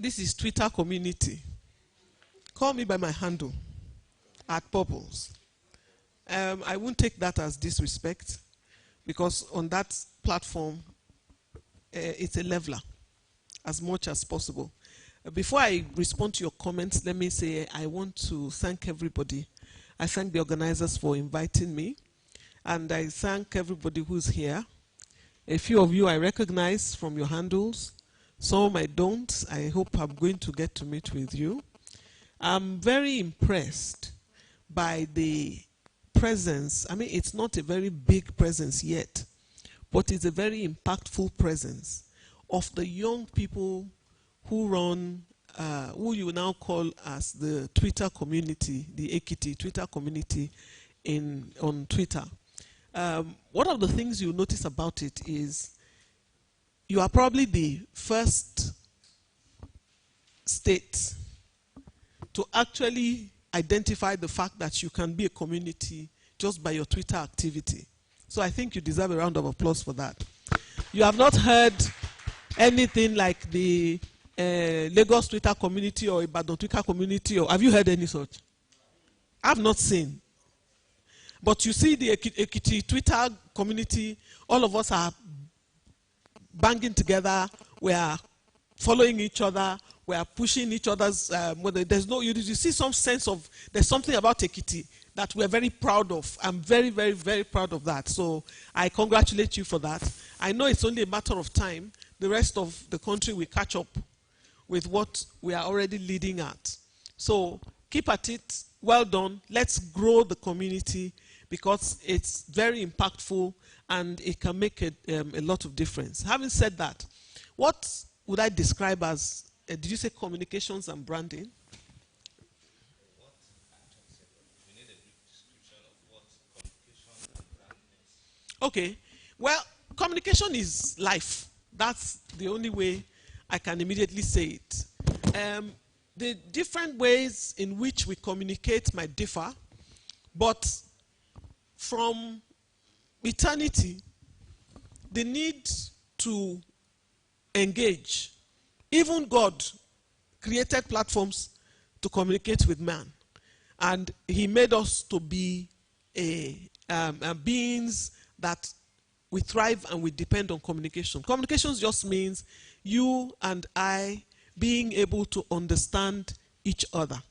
This is Twitter community. Call me by my handle at Purples. I won't take that as disrespect, because on that platform, it's a leveler as much as possible. Before I respond to your comments, let me say I want to thank everybody. I thank the organizers for inviting me, and I thank everybody who's here. A few of you I recognize from your handles. Some I don't. I hope I'm going to get to meet with you. I'm very impressed by the presence. I mean, it's not a very big presence yet, but it's a very impactful presence of the young people who run, who you now call as the Twitter community, the Ekiti Twitter community on Twitter. One of the things you notice about it is you are probably the first state to actually identify the fact that you can be a community just by your Twitter activity. So I think you deserve a round of applause for that. You have not heard anything like the Lagos Twitter community or Ibadan Twitter community, or have you heard any such? I've not seen. But you see the Ekiti Twitter community, all of us are banging together, we are following each other, we are pushing each other's, there's no, you see some sense of, there's something about Ekiti that we're very proud of. I'm very, very, very proud of that. So I congratulate you for that. I know it's only a matter of time. The rest of the country will catch up with what we are already leading at. So keep at it. Well done. Let's grow the community, because it's very impactful and it can make a lot of difference. Having said that, what would I describe as, did you say communications and branding? Okay, well, communication is life. That's the only way I can immediately say it. The different ways in which we communicate might differ, but from eternity, the need to engage, even God created platforms to communicate with man, and he made us to be beings that we thrive and we depend on communication. Communication just means you and I being able to understand each other.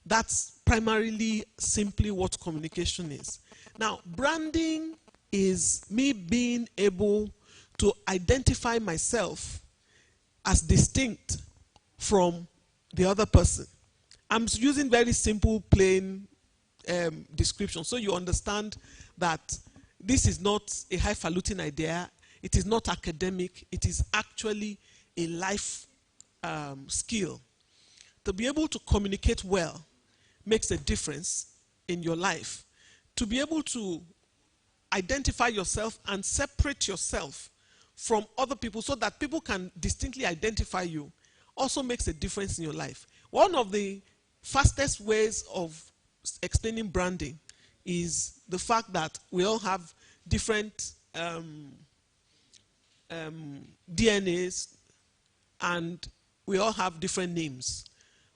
That's primarily simply what communication is. Now, branding is me being able to identify myself as distinct from the other person. I'm using very simple, plain description, so you understand that this is not a highfalutin idea. It is not academic. It is actually a life skill. To be able to communicate well makes a difference in your life. To be able to identify yourself and separate yourself from other people so that people can distinctly identify you also makes a difference in your life. One of the fastest ways of explaining branding is the fact that we all have different DNAs and we all have different names.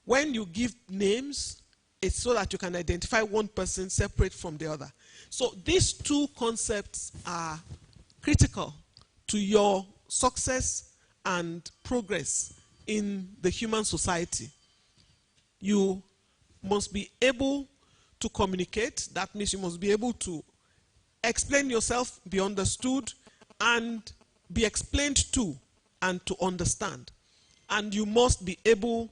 When you give names, it's so that you can identify one person separate from the other. So these two concepts are critical to your success and progress in the human society. You must be able to communicate. That means you must be able to explain yourself, be understood, and be explained to and to understand. And you must be able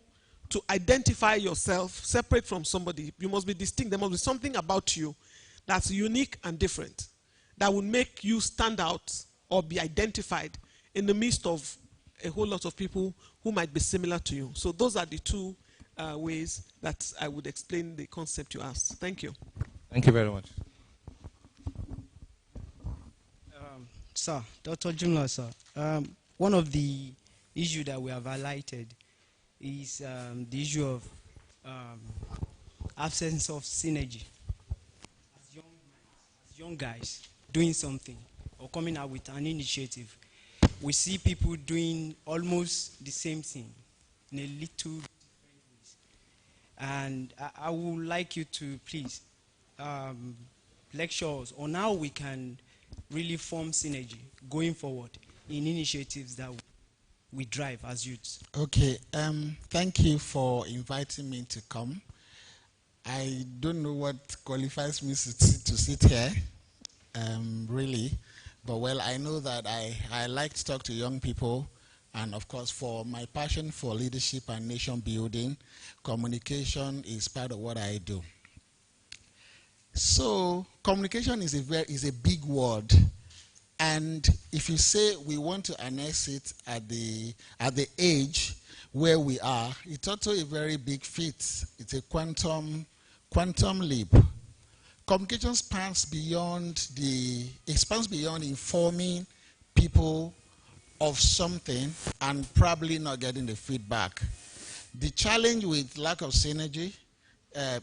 to identify yourself separate from somebody. You must be distinct. There must be something about you that's unique and different that will make you stand out or be identified in the midst of a whole lot of people who might be similar to you. So those are the two ways that I would explain the concept you asked. Thank you. Thank you very much. Sir, Dr. Jumla, sir, one of the issues that we have highlighted is the issue of absence of synergy. As young guys doing something or coming out with an initiative, we see people doing almost the same thing, in a little different ways. And I would like you to please um, lecture us on how we can really form synergy going forward in initiatives that we drive as youths. Okay, thank you for inviting me to come. I don't know what qualifies me to sit here, really, but well, I know that I like to talk to young people, and of course, for my passion for leadership and nation building, communication is part of what I do. So, communication is a big word. And if you say we want to annex it at the age where we are, it's also a very big feat. It's a quantum leap. Communication expands beyond informing people of something and probably not getting the feedback. The challenge with lack of synergy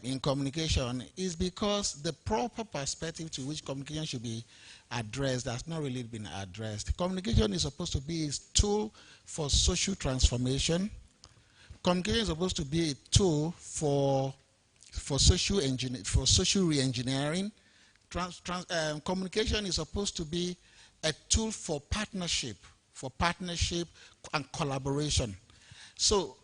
in communication is because the proper perspective to which communication should be addressed has not really been addressed. Communication is supposed to be a tool for social transformation. Communication is supposed to be a tool for social re-engineering. Communication is supposed to be a tool for partnership and collaboration. So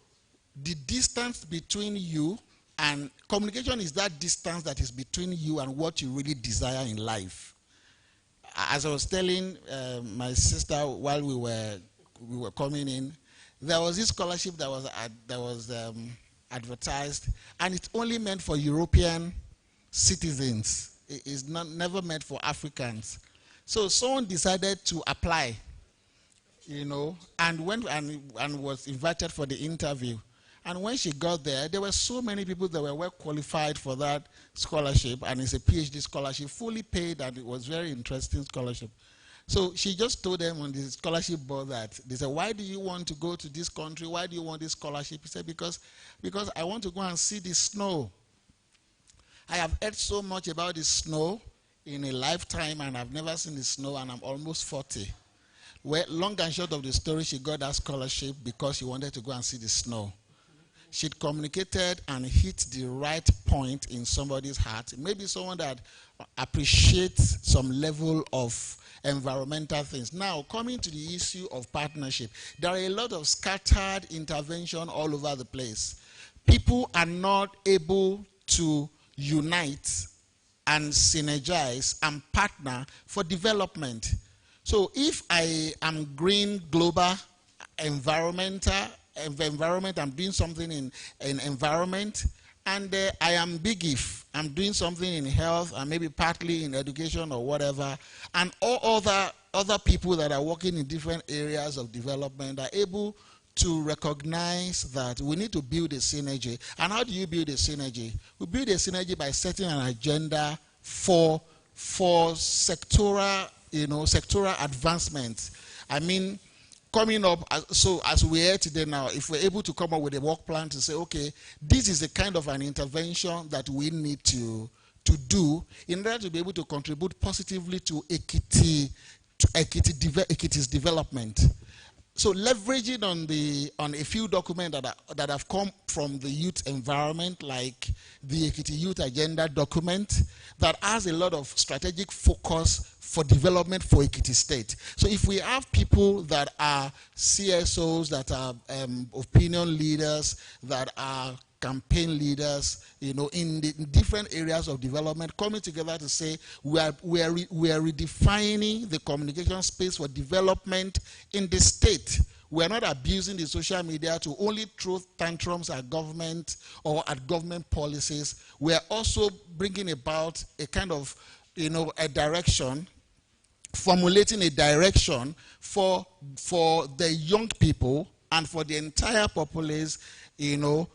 the distance between you and communication is that distance that is between you and what you really desire in life. As I was telling my sister while we were coming in, there was this scholarship that was advertised, and it's only meant for European citizens. It is never meant for Africans. So someone decided to apply, and went and was invited for the interview. And when she got there were so many people that were well qualified for that scholarship, and it's a PhD scholarship, fully paid, and it was very interesting scholarship. So she just told them on the scholarship board that, they said, why do you want to go to this country? Why do you want this scholarship? He said, because I want to go and see the snow. I have heard so much about the snow in a lifetime, and I've never seen the snow, and I'm almost 40. Well, long and short of the story, she got that scholarship because she wanted to go and see the snow. She'd communicated and hit the right point in somebody's heart. Maybe someone that appreciates some level of environmental things. Now, coming to the issue of partnership, there are a lot of scattered intervention all over the place. People are not able to unite and synergize and partner for development. So if I am green global environment, I'm doing something in environment, and I am big if I'm doing something in health and maybe partly in education or whatever, and all other people that are working in different areas of development are able to recognize that we need to build a synergy. And how do you build a synergy? We build a synergy by setting an agenda for sectoral advancement. I mean, coming up, so as we are today now, if we're able to come up with a work plan to say, okay, this is the kind of an intervention that we need to do in order to be able to contribute positively to Ekiti's development. So leveraging on a few documents that have come from the youth environment, like the Ekiti Youth Agenda document, that has a lot of strategic focus for development for Ekiti State. So if we have people that are CSOs, that are opinion leaders, that are campaign leaders, in different areas of development, coming together to say we are redefining the communication space for development in the state. We are not abusing the social media to only throw tantrums at government or at government policies. We are also bringing about a kind of, a direction, formulating a direction for the young people and for the entire populace, for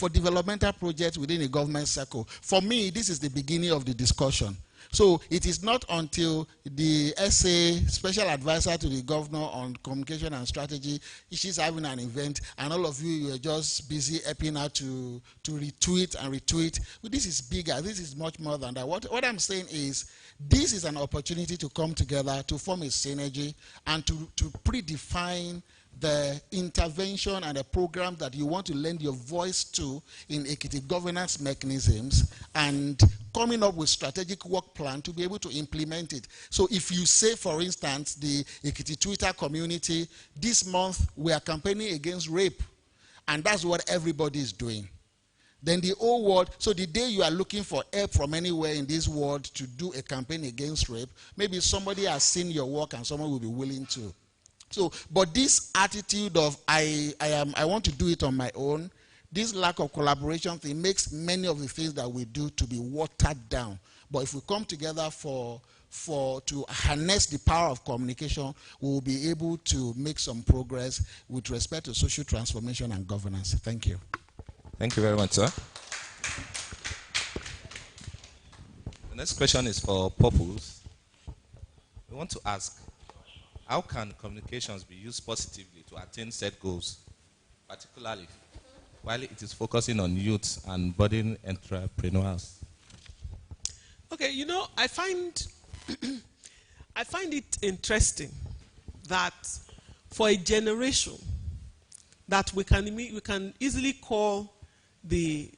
developmental projects within a government circle. For me, this is the beginning of the discussion. So it is not until the SA, special advisor to the governor on communication and strategy, she's having an event, and all of you are just busy helping her to retweet and retweet. Well, this is bigger. This is much more than that. What I'm saying is, this is an opportunity to come together, to form a synergy, and to predefine the intervention and the program that you want to lend your voice to in Ekiti governance mechanisms, and coming up with strategic work plan to be able to implement it. So if you say, for instance, the Ekiti Twitter community, this month we are campaigning against rape, and that's what everybody is doing. Then the whole world, so the day you are looking for help from anywhere in this world to do a campaign against rape, maybe somebody has seen your work and someone will be willing to. So, but this attitude of I want to do it on my own, this lack of collaboration thing makes many of the things that we do to be watered down. But if we come together to harness the power of communication, we will be able to make some progress with respect to social transformation and governance. Thank you. Thank you very much, sir. The next question is for Purpose. We want to ask, how can communications be used positively to attain set goals, particularly while it is focusing on youth and budding entrepreneurs? Okay, you know, I find it interesting that for a generation that we can easily call the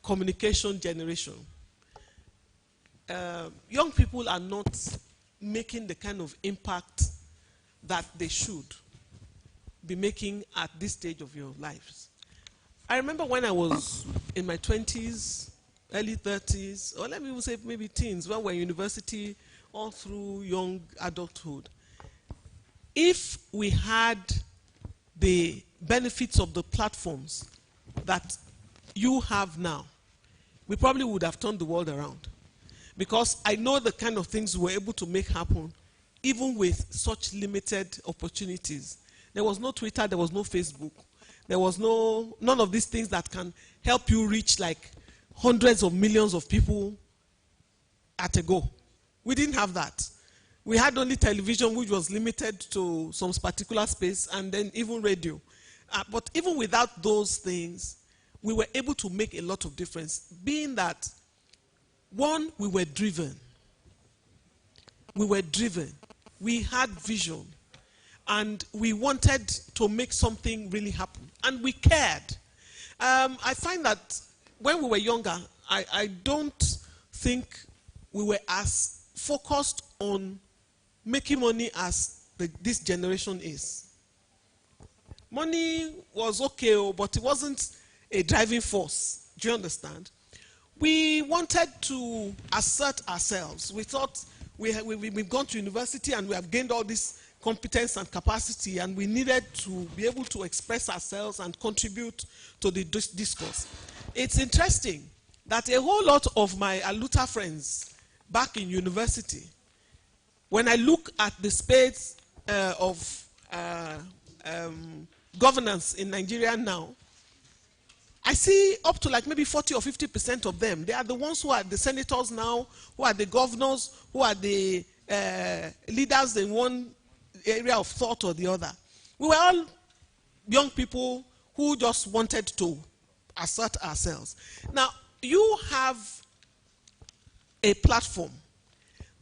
communication generation, young people are not making the kind of impact that they should be making at this stage of your lives. I remember when I was in my 20s, early 30s, or let me even say maybe teens, when we were in university, all through young adulthood. If we had the benefits of the platforms that you have now, we probably would have turned the world around. Because I know the kind of things we're able to make happen, even with such limited opportunities. There was no Twitter, there was no Facebook, there was none of these things that can help you reach like hundreds of millions of people at a go. We didn't have that. We had only television, which was limited to some particular space, and then even radio. But even without those things, we were able to make a lot of difference, being that, one, we were driven. We were driven. We had vision. And we wanted to make something really happen. And we cared. I find that when we were younger, I don't think we were as focused on making money as this generation is. Money was okay, but it wasn't a driving force. Do you understand? We wanted to assert ourselves. We thought we've gone to university and we have gained all this competence and capacity, and we needed to be able to express ourselves and contribute to the discourse. It's interesting that a whole lot of my Aluta friends back in university, when I look at the space of governance in Nigeria now, I see up to like maybe 40 or 50% of them. They are the ones who are the senators now, who are the governors, who are the leaders in one area of thought or the other. We were all young people who just wanted to assert ourselves. Now, you have a platform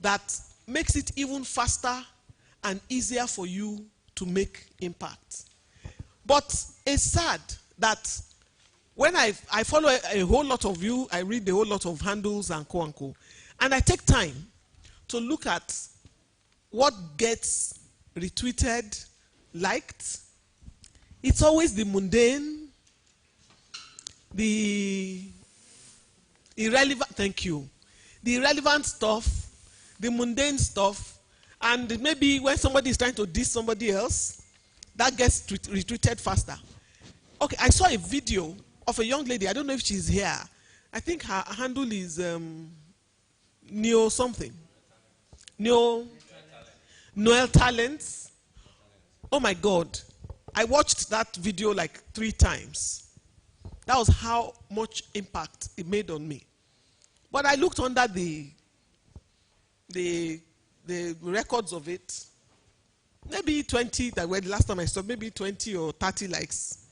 that makes it even faster and easier for you to make impact. But it's sad that when I follow a whole lot of you, I read a whole lot of handles and co, and I take time to look at what gets retweeted, liked. It's always the mundane, the irrelevant, thank you, the irrelevant stuff, the mundane stuff, and maybe when somebody is trying to diss somebody else, that gets retweeted faster. Okay, I saw a video of a young lady. I don't know if she's here. I think her handle is Neo something. Noel Talents. Oh my God. I watched that video like 3 times. That was how much impact it made on me. But I looked under the records of it. Maybe 20, that were the last time I saw, maybe 20 or 30 likes.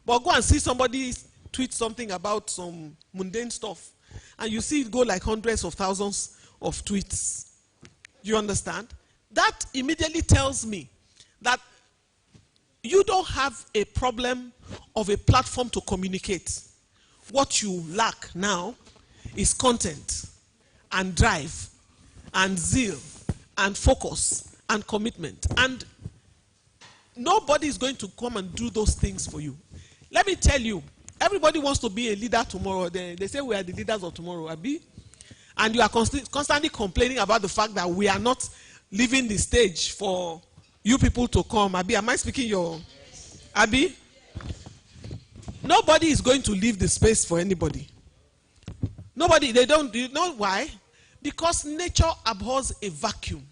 But go and see somebody tweet something about some mundane stuff, and you see it go like hundreds of thousands of tweets. Do you understand? That immediately tells me that you don't have a problem of a platform to communicate. What you lack now is content and drive and zeal and focus and commitment. And nobody is going to come and do those things for you. Let me tell you, everybody wants to be a leader tomorrow. They say we are the leaders of tomorrow, Abi. And you are constantly complaining about the fact that we are not leaving the stage for you people to come. Abi, am I speaking your... Abi? Nobody is going to leave the space for anybody. Nobody, they don't, you know why? Because nature abhors a vacuum.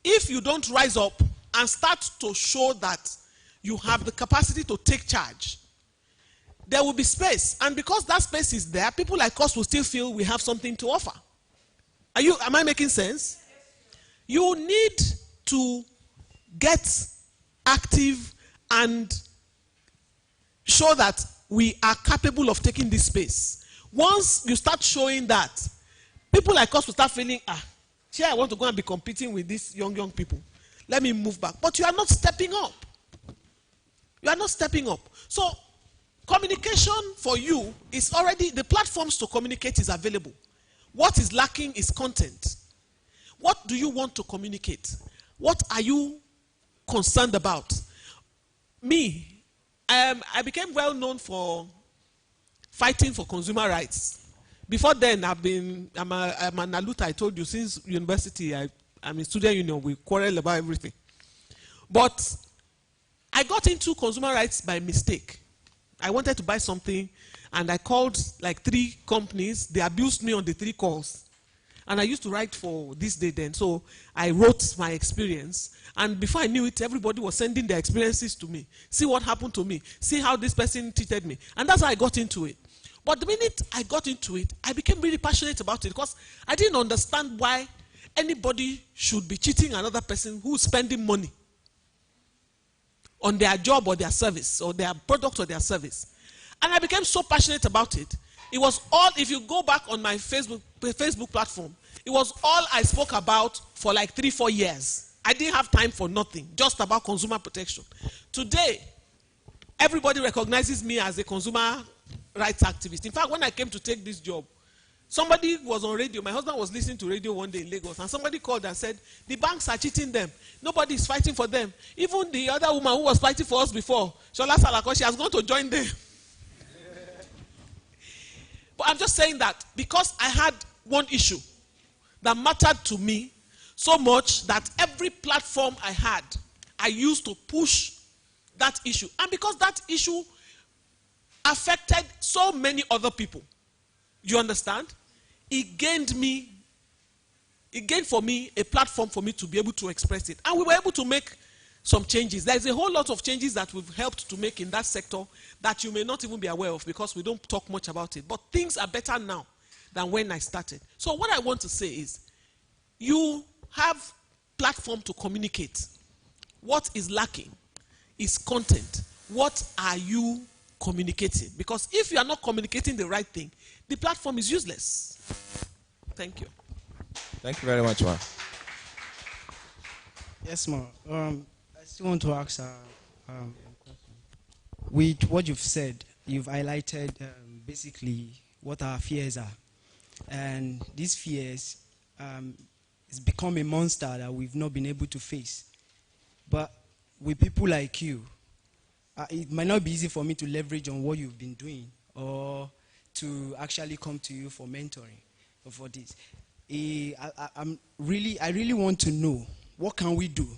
If you don't rise up and start to show that you have the capacity to take charge, there will be space. And because that space is there, people like us will still feel we have something to offer. Am I making sense? You need to get active and show that we are capable of taking this space. Once you start showing that, people like us will start feeling, here I want to go and be competing with these young people. Let me move back. But you are not stepping up. You are not stepping up. So, communication for you is already, the platforms to communicate is available. What is lacking is content. What do you want to communicate? What are you concerned about? Me, I became well known for fighting for consumer rights. Before then, I'm an Naluta, I told you, since university, I'm in student union, we quarrel about everything. But I got into consumer rights by mistake. I wanted to buy something, and I called like 3 companies. They abused me on the 3 calls. And I used to write for This Day then, so I wrote my experience. And before I knew it, everybody was sending their experiences to me. See what happened to me. See how this person treated me. And that's how I got into it. But the minute I got into it, I became really passionate about it because I didn't understand why anybody should be cheating another person who's spending money on their job or their service or their product or their service. And I became so passionate about it. It was all, if you go back on my Facebook platform, it was all I spoke about for like 3-4 years. I didn't have time for nothing, just about consumer protection. Today, everybody recognizes me as a consumer rights activist. In fact, when I came to take this job, somebody was on radio. My husband was listening to radio one day in Lagos, and somebody called and said, the banks are cheating them. Nobody is fighting for them. Even the other woman who was fighting for us before, Shola Salako, she has gone to join them. But I'm just saying that because I had one issue that mattered to me so much that every platform I had, I used to push that issue. And because that issue affected so many other people, you understand? It gained for me a platform for me to be able to express it. And we were able to make some changes. There's a whole lot of changes that we've helped to make in that sector that you may not even be aware of because we don't talk much about it. But things are better now than when I started. So what I want to say is, you have platform to communicate. What is lacking is content. What are you communicating? Because if you are not communicating the right thing, the platform is useless. Thank you. Thank you very much, ma. Yes, ma'am. I still want to ask with what you've said, you've highlighted basically what our fears are. And these fears has become a monster that we've not been able to face. But with people like you, it might not be easy for me to leverage on what you've been doing or to actually come to you for mentoring or for this. I really want to know, what can we do?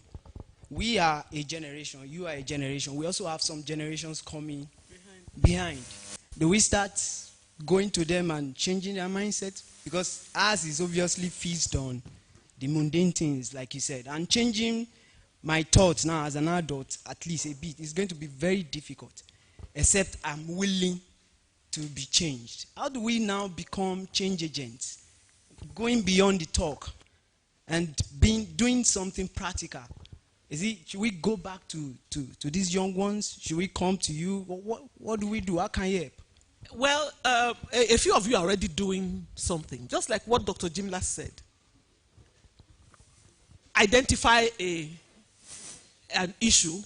We are a generation, you are a generation. We also have some generations coming behind. Do we start going to them and changing their mindset? Because ours is obviously feast on the mundane things, like you said. And changing my thoughts now as an adult, at least a bit, is going to be very difficult, except I'm willing to be changed. How do we now become change agents? Going beyond the talk and doing something practical. Should we go back to these young ones? Should we come to you? What do we do? How can you help? Well, a few of you are already doing something, just like what Dr. Jimla said. Identify an issue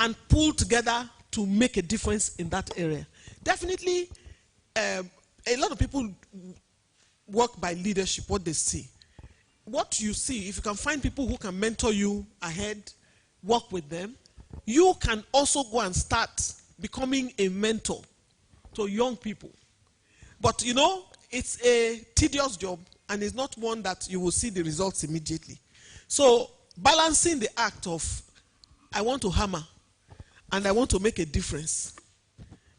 and pull together to make a difference in that area. Definitely, a lot of people work by leadership, what they see. What you see, if you can find people who can mentor you ahead, work with them, you can also go and start becoming a mentor to young people. But you know, it's a tedious job, and it's not one that you will see the results immediately. So balancing the act of, I want to hammer and I want to make a difference,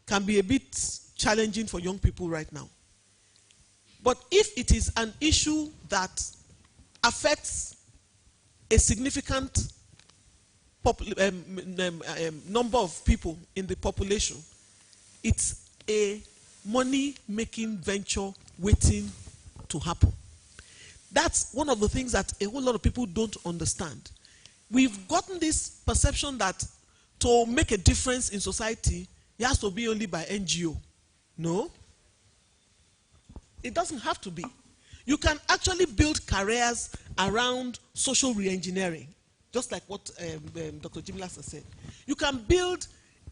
can be a bit challenging for young people right now. But if it is an issue that affects a significant number of people in the population, it's a money-making venture waiting to happen. That's one of the things that a whole lot of people don't understand. We've gotten this perception that to make a difference in society, it has to be only by NGO. No. It doesn't have to be. You can actually build careers around social re-engineering, just like what Dr. Jimlas has said. You can build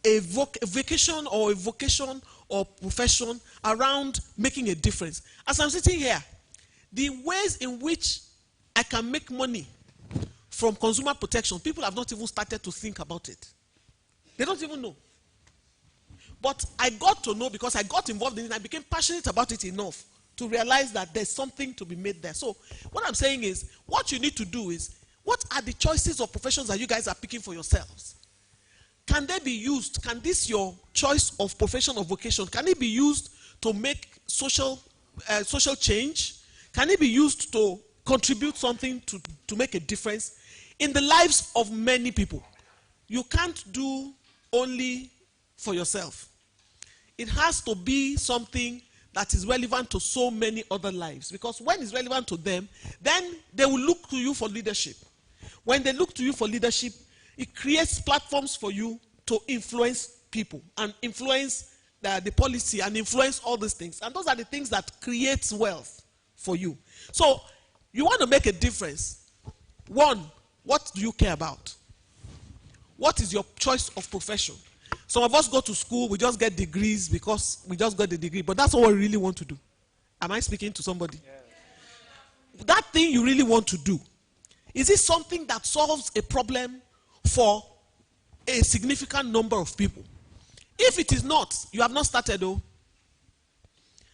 a vocation or profession around making a difference. As I'm sitting here, the ways in which I can make money from consumer protection, people have not even started to think about it. They don't even know. But I got to know because I got involved in it. I became passionate about it enough to realize that there's something to be made there. So what I'm saying is, what you need to do is, what are the choices of professions that you guys are picking for yourselves? Can they be used? Can this your choice of profession or vocation, can it be used to make social change? Can it be used to contribute something to make a difference in the lives of many people? You can't do only for yourself. It has to be something that is relevant to so many other lives, because when it's relevant to them, then they will look to you for leadership. When they look to you for leadership, it creates platforms for you to influence people and influence the policy and influence all these things. And those are the things that creates wealth for you. So you want to make a difference. One, what do you care about? What is your choice of profession? Some of us go to school, we just get degrees because we just got the degree, but that's all we really want to do. Am I speaking to somebody? Yeah. That thing you really want to do, is it something that solves a problem for a significant number of people? If it is not, you have not started though.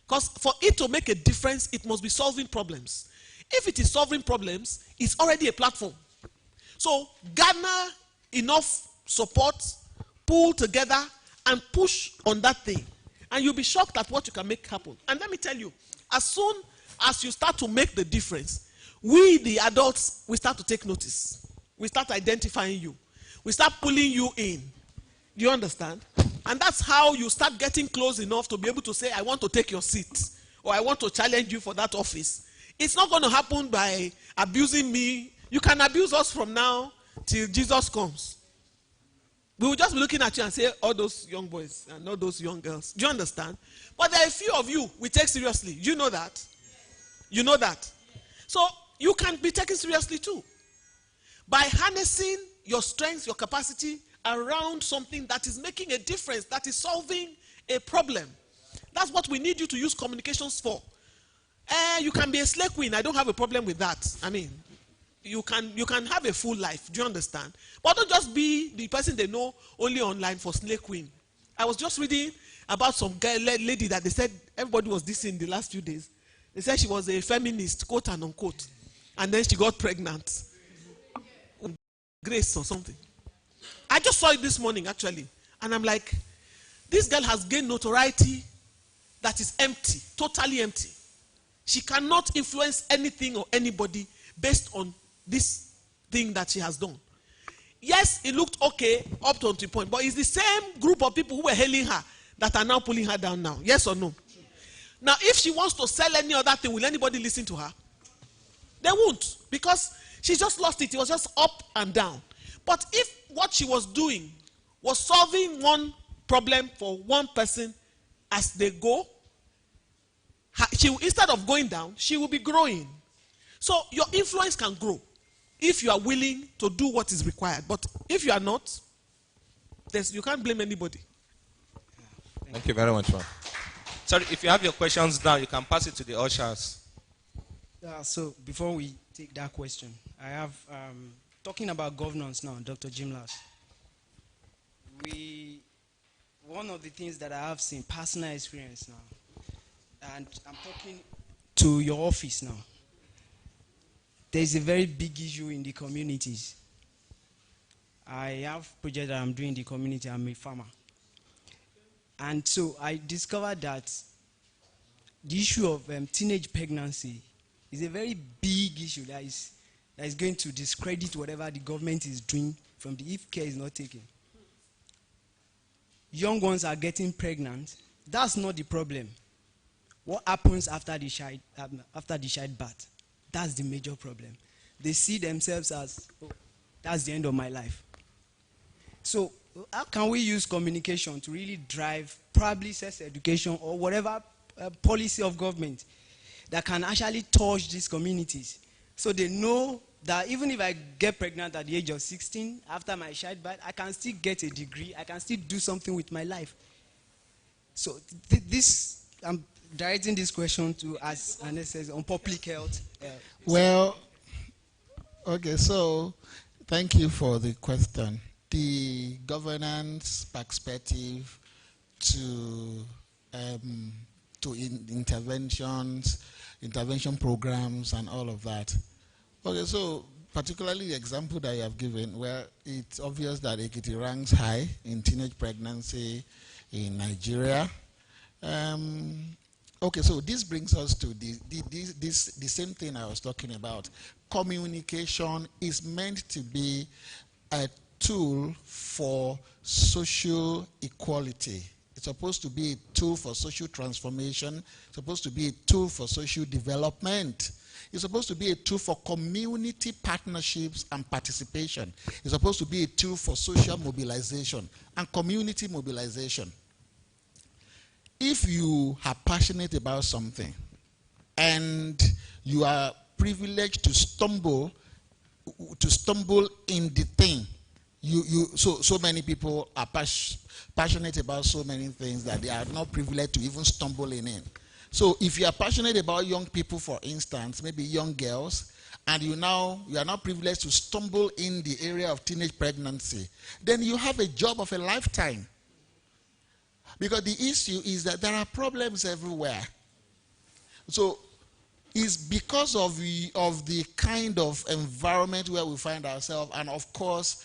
Because for it to make a difference, it must be solving problems. If it is solving problems, it's already a platform. So garner enough support, pull together and push on that thing. And you'll be shocked at what you can make happen. And let me tell you, as soon as you start to make the difference, we, the adults, we start to take notice. We start identifying you. We start pulling you in. Do you understand? And that's how you start getting close enough to be able to say, I want to take your seat, or I want to challenge you for that office. It's not going to happen by abusing me. You can abuse us from now till Jesus comes. We will just be looking at you and say, all those young boys and all those young girls. Do you understand? But there are a few of you we take seriously. You know that? You know that? So you can be taken seriously too. By harnessing your strengths, your capacity around something that is making a difference, that is solving a problem. That's what we need you to use communications for. You can be a slay queen. I don't have a problem with that. I mean, you can have a full life. Do you understand? But don't just be the person they know only online for slay queen. I was just reading about some lady that they said everybody was dissing the last few days. They said she was a feminist, quote and unquote. And then she got pregnant. Grace or something. I just saw it this morning, actually. And I'm like, this girl has gained notoriety that is empty, totally empty. She cannot influence anything or anybody based on this thing that she has done. Yes, it looked okay up to a point, but it's the same group of people who were hailing her that are now pulling her down now. Yes or no? Now, if she wants to sell any other thing, will anybody listen to her? They won't, because she just lost it. It was just up and down. But if what she was doing was solving one problem for one person as they go, instead of going down, she will be growing. So your influence can grow if you are willing to do what is required. But if you are not, You can't blame anybody. Thank you very much, man. Sorry, if you have your questions now, you can pass it to the ushers. So before we take that question, I have, talking about governance now, Dr. Jimlas. One of the things that I have seen, personal experience now, and I'm talking to your office now, there's a very big issue in the communities. I have a project that I'm doing in the community. I'm a farmer. And so I discovered that the issue of teenage pregnancy is a very big issue that is going to discredit whatever the government is doing if care is not taken. Young ones are getting pregnant. That's not the problem. What happens after the childbirth? That's the major problem. They see themselves as, oh, that's the end of my life. So how can we use communication to really drive probably sex education or whatever policy of government that can actually touch these communities, so they know that even if I get pregnant at the age of 16, after my childbirth, I can still get a degree, I can still do something with my life. So I'm directing this question to as says on public health. Well, okay, so thank you for the question. The governance perspective to intervention programs and all of that. Okay, so particularly the example that you have given, where it's obvious that Ekiti ranks high in teenage pregnancy in Nigeria. Okay, so this brings us to the same thing I was talking about. Communication is meant to be a tool for social equality. It's supposed to be a tool for social transformation. It's supposed to be a tool for social development. It's supposed to be a tool for community partnerships and participation. It's supposed to be a tool for social mobilization and community mobilization. If you are passionate about something and you are privileged to stumble in the thing, so many people are passionate about so many things that they are not privileged to even stumble in it. So if you are passionate about young people, for instance, maybe young girls, and you are not privileged to stumble in the area of teenage pregnancy, then you have a job of a lifetime. Because the issue is that there are problems everywhere. So it's because of the kind of environment where we find ourselves, and of course,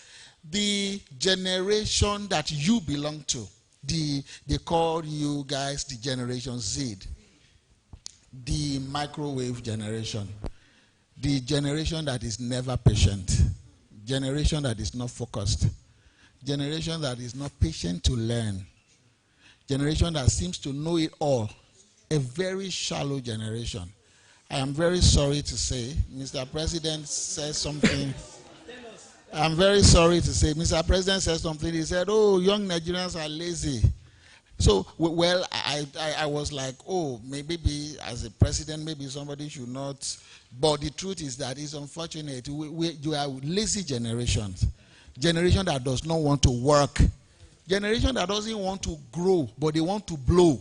the generation that you belong to. They call you guys the Generation Z. The microwave generation. The generation that is never patient. Generation that is not focused. Generation that is not patient to learn. Generation that seems to know it all. A very shallow generation. I am very sorry to say, Mr. President says something. I'm very sorry to say, Mr. President said something. He said, oh, young Nigerians are lazy. So, well, I was like, oh, maybe as a president, maybe somebody should not. But the truth is that it's unfortunate. You are lazy generations. Generation that does not want to work. Generation that doesn't want to grow, but they want to blow.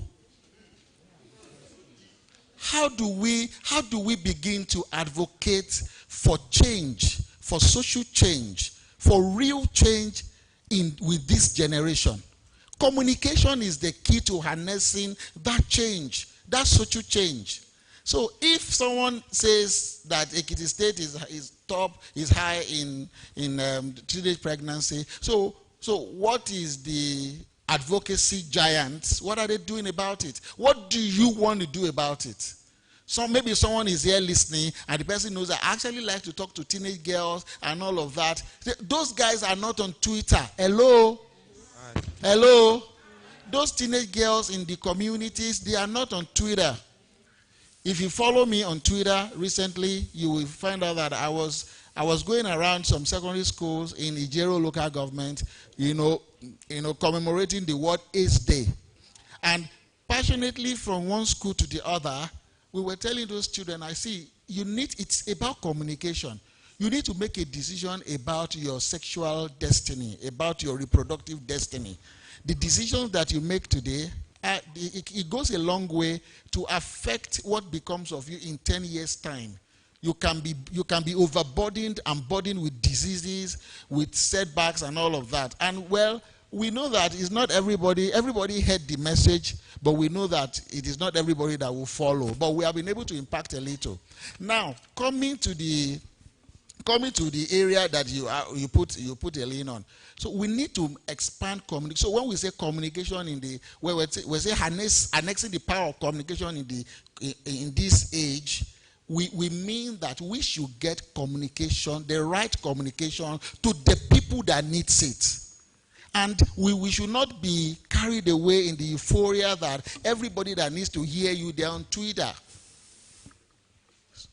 How do we begin to advocate for change, for social change, for real change with this generation? Communication is the key to harnessing that change, that social change. So if someone says that Ekiti State is high in teenage pregnancy, so what is the advocacy giants? What are they doing about it? What do you want to do about it? So maybe someone is here listening and the person knows I actually like to talk to teenage girls and all of that. Those guys are not on Twitter. Hello? Hi. Hello? Those teenage girls in the communities, they are not on Twitter. If you follow me on Twitter recently, you will find out that I was going around some secondary schools in Ijero local government, commemorating the World AIDS Day. And passionately from one school to the other, we were telling those children, it's about communication. You need to make a decision about your sexual destiny, about your reproductive destiny. The decisions that you make today, it goes a long way to affect what becomes of you in 10 years' time. You can be overburdened and burdened with diseases, with setbacks and all of that. And well, we know that it's not everybody heard the message, but we know that it is not everybody that will follow. But we have been able to impact a little. Now, coming to the area that you put a lean on. So we need to expand communication. So when we say communication we say annexing the power of communication in this age, we mean that we should get communication, the right communication, to the people that needs it. And we should not be carried away in the euphoria that everybody that needs to hear you, they're on Twitter.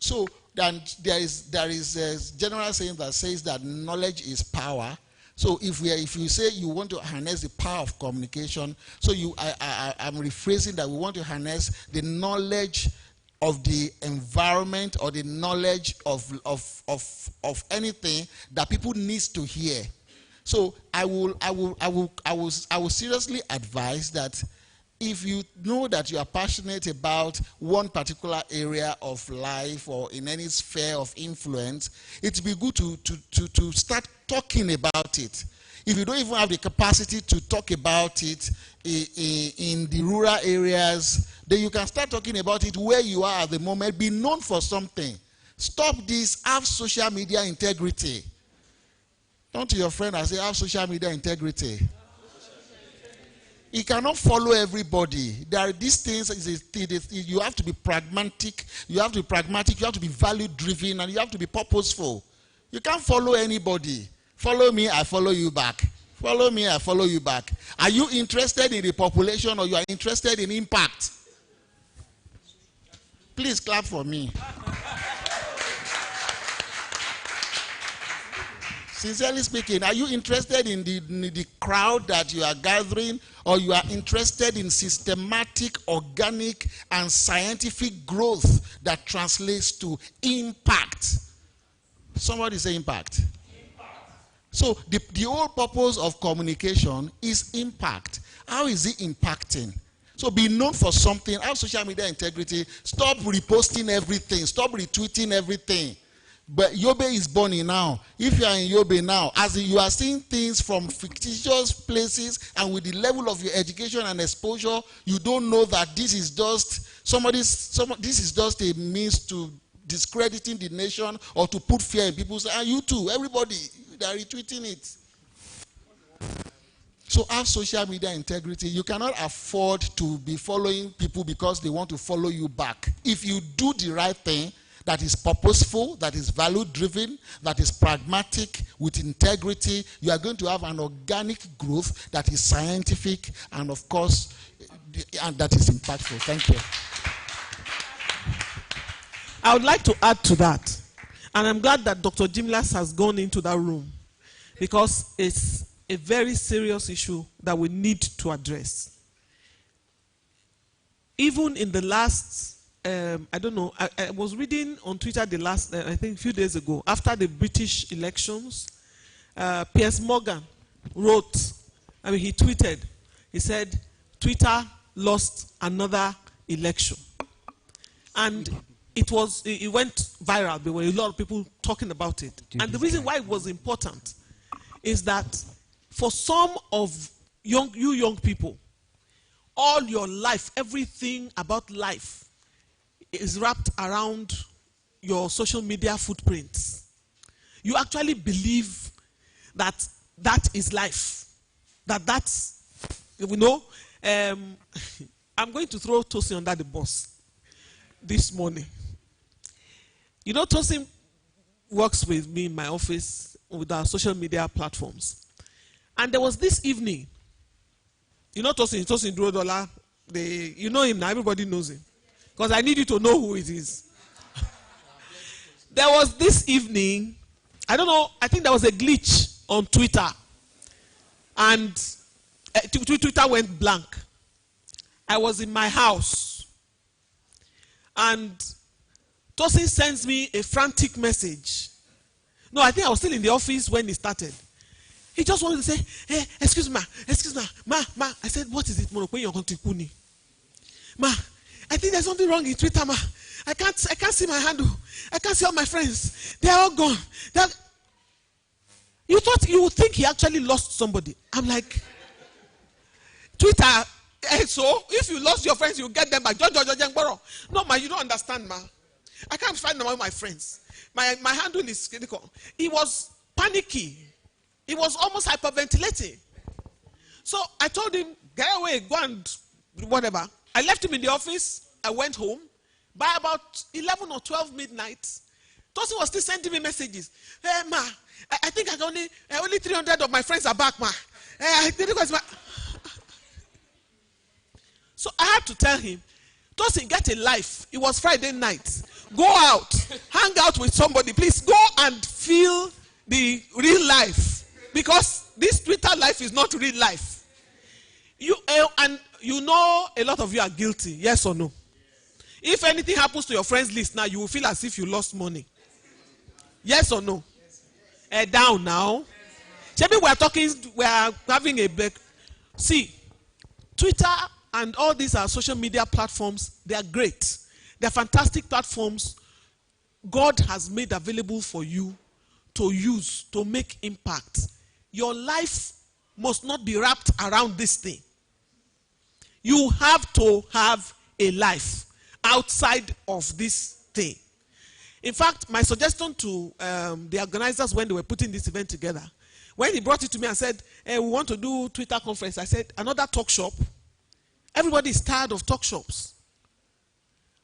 So then there is a general saying that says that knowledge is power. So if you say you want to harness the power of communication, so I'm rephrasing that we want to harness the knowledge of the environment or the knowledge of anything that people needs to hear. So I will seriously advise that if you know that you are passionate about one particular area of life or in any sphere of influence, it would be good to start talking about it. If you don't even have the capacity to talk about it in the rural areas, then you can start talking about it where you are at the moment. Be known for something. Stop this. Have social media integrity. Turn to your friend and say, have social media integrity. You cannot follow everybody. There are these things, you have to be pragmatic, you have to be value driven, and you have to be purposeful. You can't follow anybody. Follow me, I follow you back. Follow me, I follow you back. Are you interested in the population or you are interested in impact? Please clap for me. Sincerely speaking, are you interested in the crowd that you are gathering, or you are interested in systematic, organic, and scientific growth that translates to impact? Somebody say impact. So the whole purpose of communication is impact. How is it impacting? So be known for something. Have social media integrity. Stop reposting everything. Stop retweeting everything. But Yobe is burning now. If you are in Yobe now, as you are seeing things from fictitious places, and with the level of your education and exposure, you don't know that this is just this is just a means to discrediting the nation or to put fear in people. Say, you too, everybody, they are retweeting it. So have social media integrity. You cannot afford to be following people because they want to follow you back. If you do the right thing, that is purposeful, that is value-driven, that is pragmatic, with integrity, you are going to have an organic growth that is scientific and, of course, and that is impactful. Thank you. I would like to add to that, and I'm glad that Dr. Jimlas has gone into that room, because it's a very serious issue that we need to address. Even in the last I don't know, I was reading on Twitter the last, I think a few days ago, after the British elections, Piers Morgan wrote, he tweeted, he said, Twitter lost another election. And it went viral. There were a lot of people talking about it. And the reason why it was important is that for some of you young people, all your life, everything about life, is wrapped around your social media footprints. You actually believe that that is life. That's, I'm going to throw Tosin under the bus this morning. Tosin works with me in my office with our social media platforms. And there was this evening, Tosin Durodola, you know him now, everybody knows him. Because I need you to know who it is. There was this evening, I don't know, I think there was a glitch on Twitter. And Twitter went blank. I was in my house. And Tosin sends me a frantic message No, I think I was still in the office when he started. He just wanted to say, hey, excuse me, ma. I said, what is it, Monokwe? Ma, I think there's something wrong in Twitter, ma. I can't see my handle. I can't see all my friends. They're all gone. You thought you would think he actually lost somebody. I'm like, Twitter, so if you lost your friends, you get them back. No, ma, you don't understand, ma. I can't find all my friends. My handle is critical. He was panicky. He was almost hyperventilating. So I told him, get away, go and whatever. I left him in the office. I went home. By about 11 or 12 midnight, Tosin was still sending me messages. Hey, ma, I think only 300 of my friends are back, ma. So I had to tell him, Tosin, get a life. It was Friday night. Go out. Hang out with somebody. Please go and feel the real life. Because this Twitter life is not real life. And you know a lot of you are guilty. Yes or no? If anything happens to your friends list now, you will feel as if you lost money. Yes or no? Down now. Maybe we are having a break. See, Twitter and all these are social media platforms. They are great. They are fantastic platforms God has made available for you to use, to make impact. Your life must not be wrapped around this thing. You have to have a life outside of this thing. In fact, my suggestion to the organizers when they were putting this event together, when he brought it to me and said, hey, we want to do Twitter conference, I said, another talk shop. Everybody is tired of talk shops.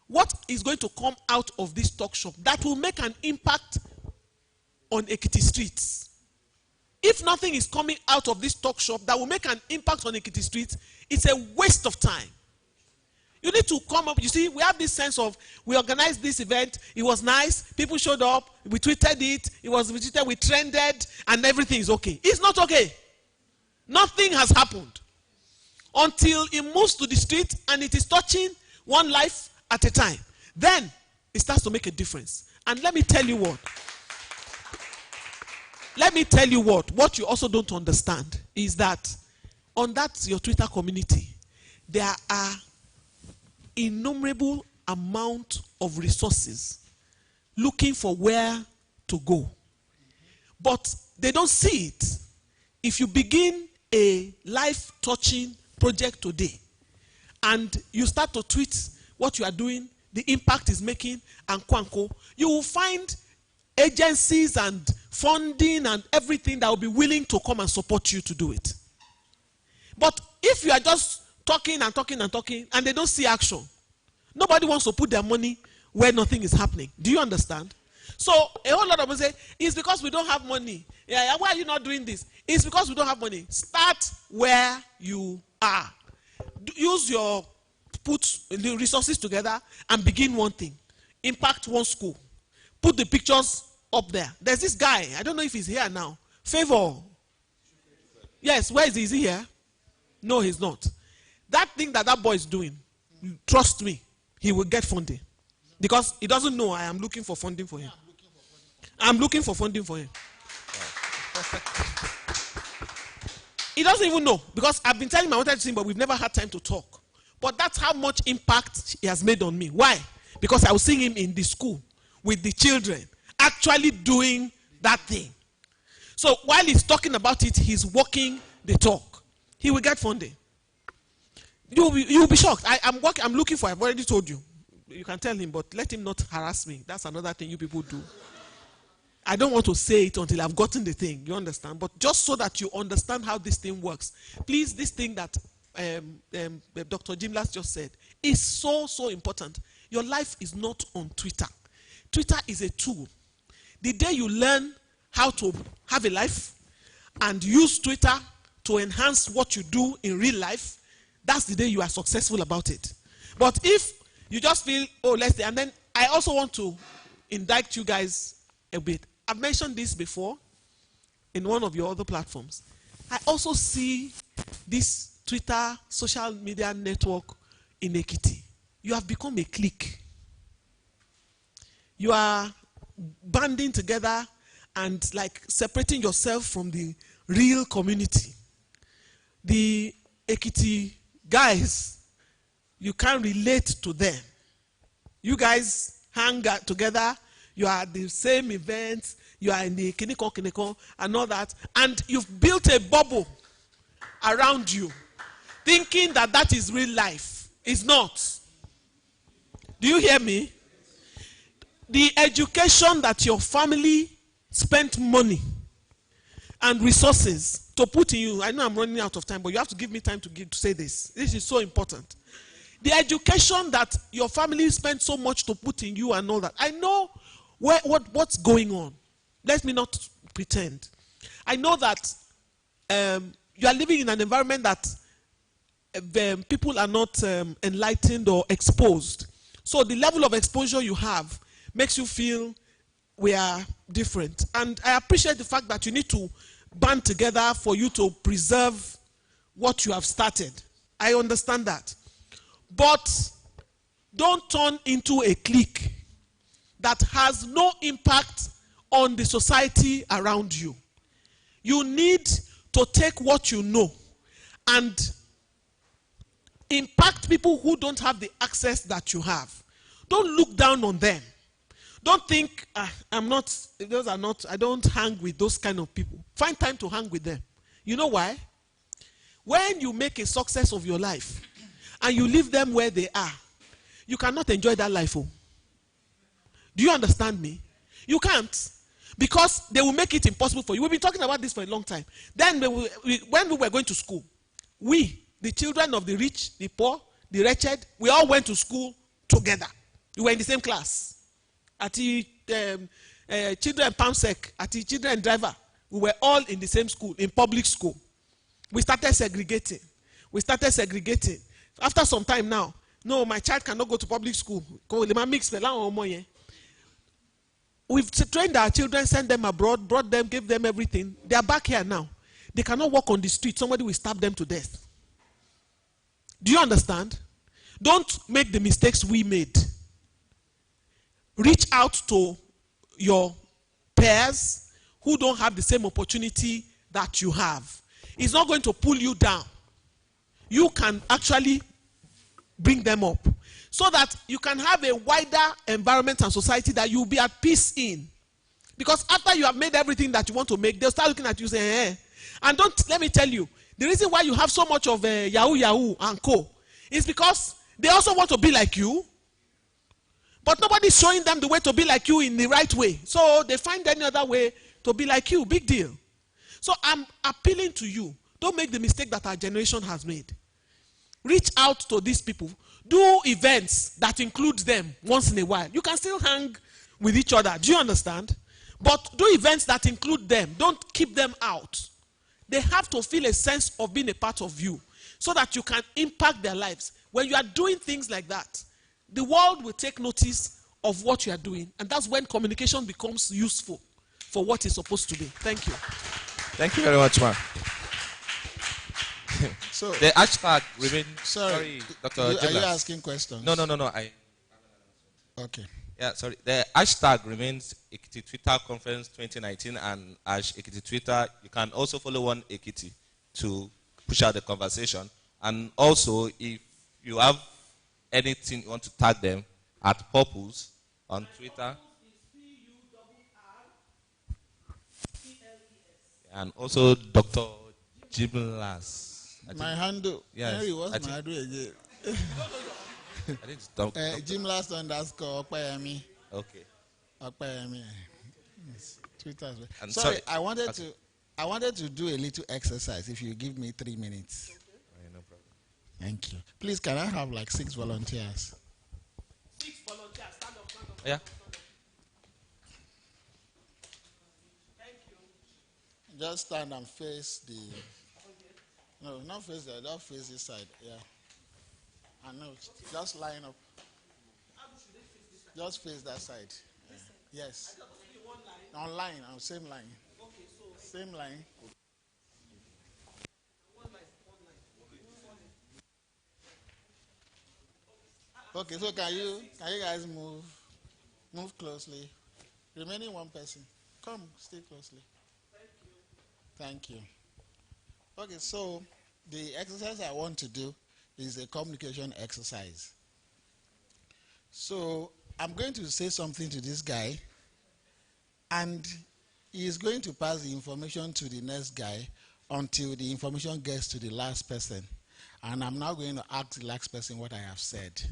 What is going to come out of this talk shop that will make an impact on Ekiti streets? If nothing is coming out of this talk shop that will make an impact on Ekiti streets, it's a waste of time. You need to come up. You see, we have this sense of, we organized this event, it was nice, people showed up, we tweeted it, we trended, and everything is okay. It's not okay. Nothing has happened until it moves to the street and it is touching one life at a time. Then it starts to make a difference. And let me tell you what. What you also don't understand is that on that your Twitter community, there are innumerable amount of resources looking for where to go. But they don't see it. If you begin a life-touching project today and you start to tweet what you are doing, the impact is making, and quanko, you will find agencies and funding and everything that will be willing to come and support you to do it. But if you are just talking and talking and talking and they don't see action, nobody wants to put their money where nothing is happening. Do you understand? So a whole lot of people say, it's because we don't have money. Yeah, why are you not doing this? It's because we don't have money. Start where you are. Put the resources together and begin one thing. Impact one school. Put the pictures up there. There's this guy, I don't know if he's here now. Favor. Yes, where is he? Is he here? No, he's not. That thing that boy is doing, trust me, he will get funding. Because he doesn't know I am looking for funding for him. I'm looking for funding for him. He doesn't even know. Because I've been telling him I wanted to see him, but we've never had time to talk. But that's how much impact he has made on me. Why? Because I was seeing him in the school with the children actually doing that thing. So while he's talking about it, he's walking the talk. He will get funding. You'll be shocked. I'm looking for, I've already told you. You can tell him, but let him not harass me. That's another thing you people do. I don't want to say it until I've gotten the thing. You understand? But just so that you understand how this thing works. Please, this thing that Dr. Jimlas just said is so, so important. Your life is not on Twitter. Twitter is a tool. The day you learn how to have a life and use Twitter to enhance what you do in real life, that's the day you are successful about it. But if you just feel, oh, let's say, and then I also want to indict you guys a bit. I've mentioned this before in one of your other platforms. I also see this Twitter social media network in Ekiti. You have become a clique. You are banding together and like separating yourself from the real community. The Ekiti guys, you can't relate to them. You guys hang out together, you are at the same events, you are in the kiniko and all that, and you've built a bubble around you, thinking that that is real life. It's not. Do you hear me? The education that your family spent money and resources to put in you, I know I'm running out of time, but you have to give me time to say this. This is so important. The education that your family spent so much to put in you and all that. I know what's going on. Let me not pretend. I know that you are living in an environment that people are not enlightened or exposed. So the level of exposure you have makes you feel we are different. And I appreciate the fact that you need to band together for you to preserve what you have started. I understand that. But don't turn into a clique that has no impact on the society around you. You need to take what you know and impact people who don't have the access that you have. Don't look down on them. Don't think, I don't hang with those kind of people. Find time to hang with them. You know why? When you make a success of your life and you leave them where they are, you cannot enjoy that life. Oh. Do you understand me? You can't. Because they will make it impossible for you. We've been talking about this for a long time. Then when we were going to school, we, the children of the rich, the poor, the wretched, we all went to school together. We were in the same class. At the children PAMSEC, at the children driver, we were all in the same school, in public school. We started segregating. After some time now, no, my child cannot go to public school. We've trained our children, sent them abroad, brought them, gave them everything. They are back here now. They cannot walk on the street. Somebody will stab them to death. Do you understand? Don't make the mistakes we made. Reach out to your peers who don't have the same opportunity that you have. It's not going to pull you down. You can actually bring them up so that you can have a wider environment and society that you'll be at peace in. Because after you have made everything that you want to make, they'll start looking at you saying, eh. And let me tell you, the reason why you have so much of Yahoo and co is because they also want to be like you. But nobody's showing them the way to be like you in the right way. So they find any other way to be like you. Big deal. So I'm appealing to you. Don't make the mistake that our generation has made. Reach out to these people. Do events that include them once in a while. You can still hang with each other. Do you understand? But do events that include them. Don't keep them out. They have to feel a sense of being a part of you so that you can impact their lives. When you are doing things like that, the world will take notice of what you are doing. And that's when communication becomes useful for what it's supposed to be. Thank you. Thank you very much, man. So the hashtag remains. Sorry, Dr. Are you Jiblas. asking questions? No. Okay. Yeah, sorry. The hashtag remains Ekiti Twitter Conference 2019 and #Ekiti Twitter. You can also follow one Ekiti to push out the conversation. And also, if you have anything you want to tag them at Purpose on Twitter. And also Dr. Jiblas. My handle. Yes. Mary, what's my handle again? I think it's Dr. Jimlast _ Okpayemi. Okay. Okpayemi. Yes. Twitter as well. And Sorry, sorry, I wanted to do a little exercise if you give me 3 minutes. Okay, no problem. Thank you. Please, can I have like 6 volunteers? 6 volunteers. Stand up. Yeah. Thank you. Just stand and face the... No, not face that. Don't face this side. Yeah. And no, just line up. Just face that side. Yeah. Yes. On line, on same line. Same line. Okay, so can you guys move closely? Remaining one person. Come, stay closely. Thank you. Okay, so the exercise I want to do is a communication exercise. So I'm going to say something to this guy, and he is going to pass the information to the next guy until the information gets to the last person. And I'm now going to ask the last person what I have said.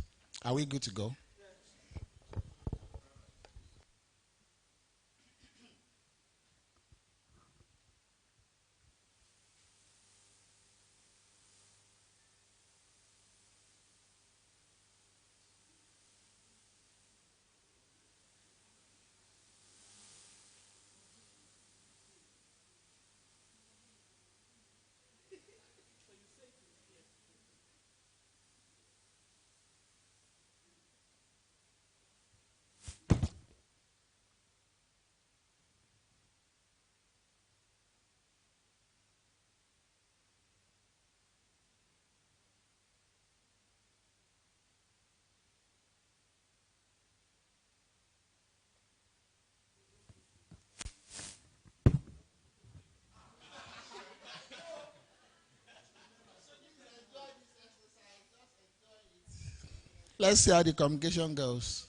Are we good to go? Let's see how the communication goes.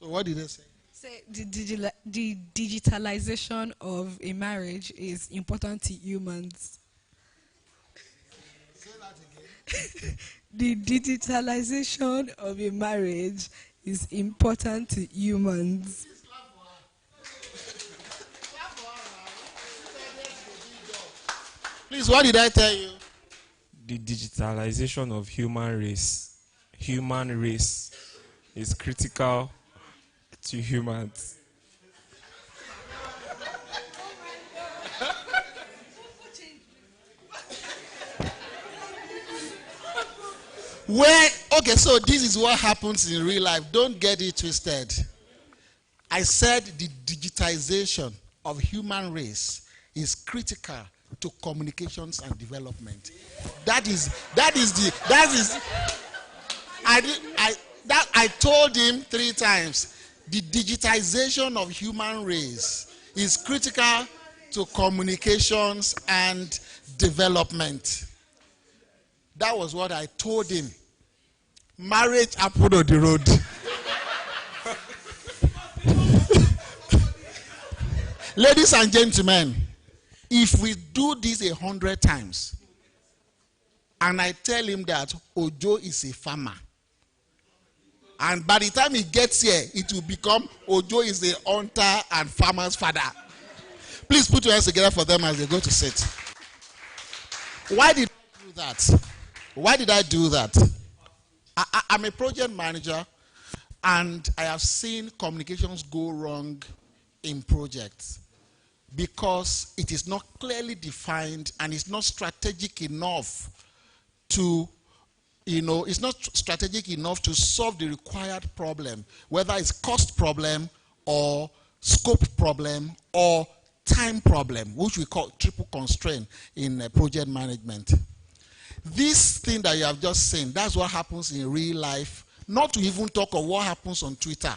So what did they say? Say the digitalization of a marriage is important to humans. Say that again. The digitalization of a marriage is important to humans. Please, what did I tell you? The digitalization of human race is critical to humans. Okay, so this is what happens in real life. Don't get it twisted. I said the digitization of human race is critical to communications and development. I told him 3 times. The digitization of human race is critical to communications and development. That was what I told him. Marriage happened on the road. Ladies and gentlemen, if we do this 100 times, and I tell him that Ojo is a farmer, and by the time he gets here, it will become Ojo is a hunter and farmer's father. Please put your hands together for them as they go to sit. Why did I do that? Why did I do that? I'm a project manager, and I have seen communications go wrong in projects because it is not clearly defined and it's not strategic enough to, it's not strategic enough to solve the required problem, whether it's cost problem or scope problem or time problem, which we call triple constraint in project management. This thing that you have just seen, that's what happens in real life, not to even talk of what happens on Twitter.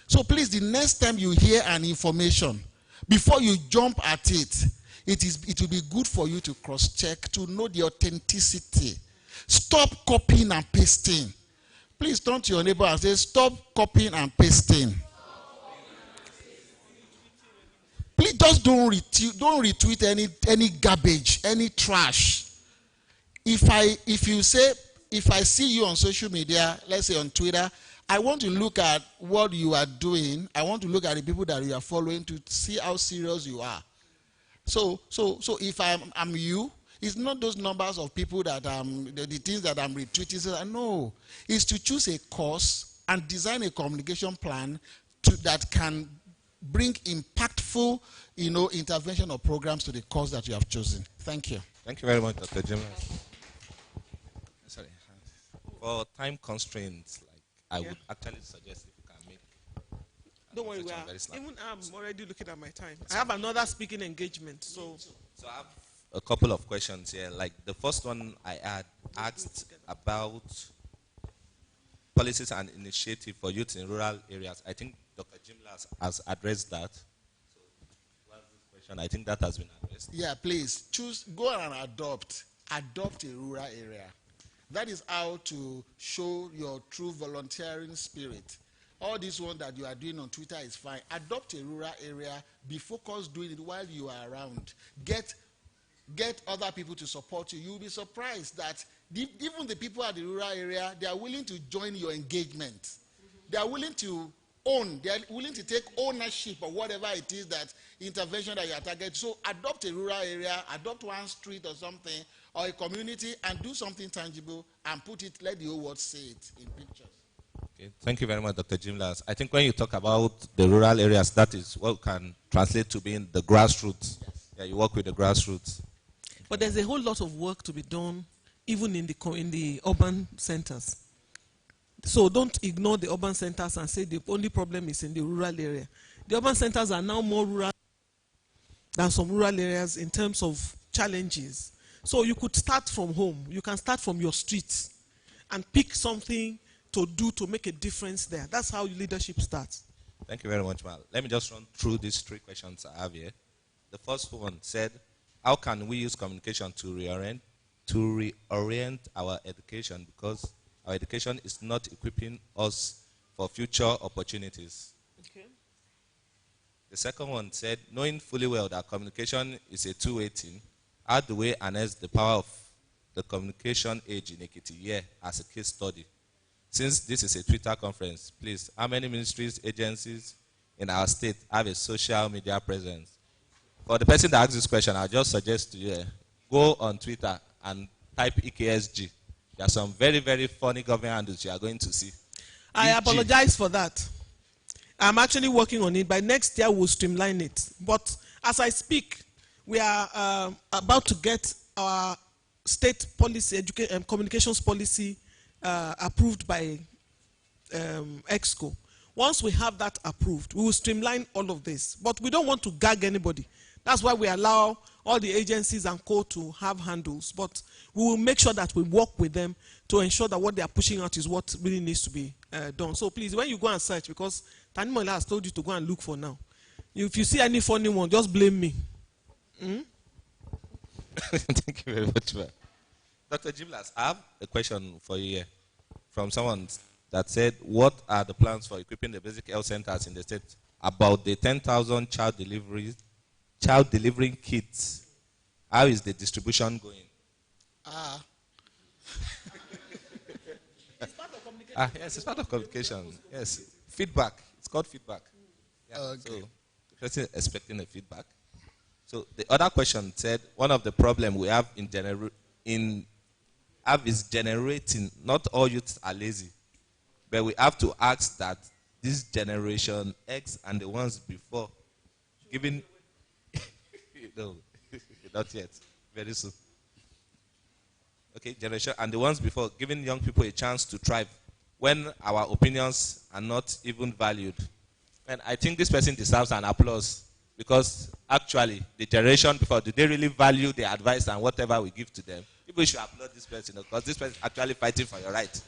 So please, the next time you hear an information, before you jump at it, it will be good for you to cross-check to know the authenticity. Stop copying and pasting. Please turn to your neighbor and say, stop copying and pasting. Please just don't retweet any garbage, any trash. If I see you on social media, let's say on Twitter, I want to look at what you are doing. I want to look at the people that you are following to see how serious you are. So if I'm you, it's not those numbers of people that the things that I'm retweeting. So no, it's to choose a course and design a communication plan that can bring impactful, intervention or programs to the cause that you have chosen. Thank you. Thank you very much, Dr. Jim. Sorry. For time constraints, I would actually suggest if you can make. Don't worry, even I'm already looking at my time. I have another speaking engagement, so I have a couple of questions here. Like the first one I had asked about policies and initiative for youth in rural areas. I think Dr. Jimla has addressed that. So, what's this question? I think that has been addressed. Yeah, please go and adopt a rural area. That is how to show your true volunteering spirit. All this one that you are doing on Twitter is fine. Adopt a rural area. Be focused doing it while you are around. Get other people to support you. You'll be surprised that even the people at the rural area, they are willing to join your engagement. They are willing to own. They are willing to take ownership of whatever it is that intervention that you are targeting. So adopt a rural area, adopt one street or something, or a community, and do something tangible and let the whole world see it in pictures. Okay. Thank you very much, Dr. Jimlas. I think when you talk about the rural areas, that is what can translate to being the grassroots. Yes. Yeah, you work with the grassroots. But there's a whole lot of work to be done, even in the urban centers. So don't ignore the urban centers and say the only problem is in the rural area. The urban centers are now more rural than some rural areas in terms of challenges. So you could start from home. You can start from your streets and pick something to do to make a difference there. That's how leadership starts. Thank you very much, Mal. Let me just run through these 3 questions I have here. The first one said, how can we use communication to reorient our education, because our education is not equipping us for future opportunities? Okay. The second one said, knowing fully well that communication is a two-way thing, how do we harness the power of the communication age in Ekiti here as a case study? Since this is a Twitter conference, please, how many ministries, agencies in our state have a social media presence? For the person that asked this question, I'll just suggest to you, go on Twitter and type EKSG. There are some very, very funny government handles you are going to see. I apologize for that. I'm actually working on it. By next year, we'll streamline it. But as I speak, we are about to get our state policy, communications policy approved by EXCO. Once we have that approved, we will streamline all of this. But we don't want to gag anybody. That's why we allow all the agencies and co to have handles. But we will make sure that we work with them to ensure that what they are pushing out is what really needs to be done. So please, when you go and search, because Tanimola has told you to go and look for now. If you see any funny one, just blame me. Thank you very much, man. Dr. Jimlas, I have a question for you here from someone that said, what are the plans for equipping the basic health centers in the state about the 10,000 child delivering kits? How is the distribution going? Yes, it's part of communication. Yes, feedback. It's called feedback. Yeah. Okay. So the person is expecting a feedback. So the other question said, one of the problems we have is generating. Not all youths are lazy, but we have to ask that this generation X and the ones before, giving no, not yet, very soon. Okay, generation and the ones before, giving young people a chance to thrive when our opinions are not even valued. And I think this person deserves an applause, because actually the generation before, do they really value the advice and whatever we give to them? People should applaud this person, because this person is actually fighting for your right.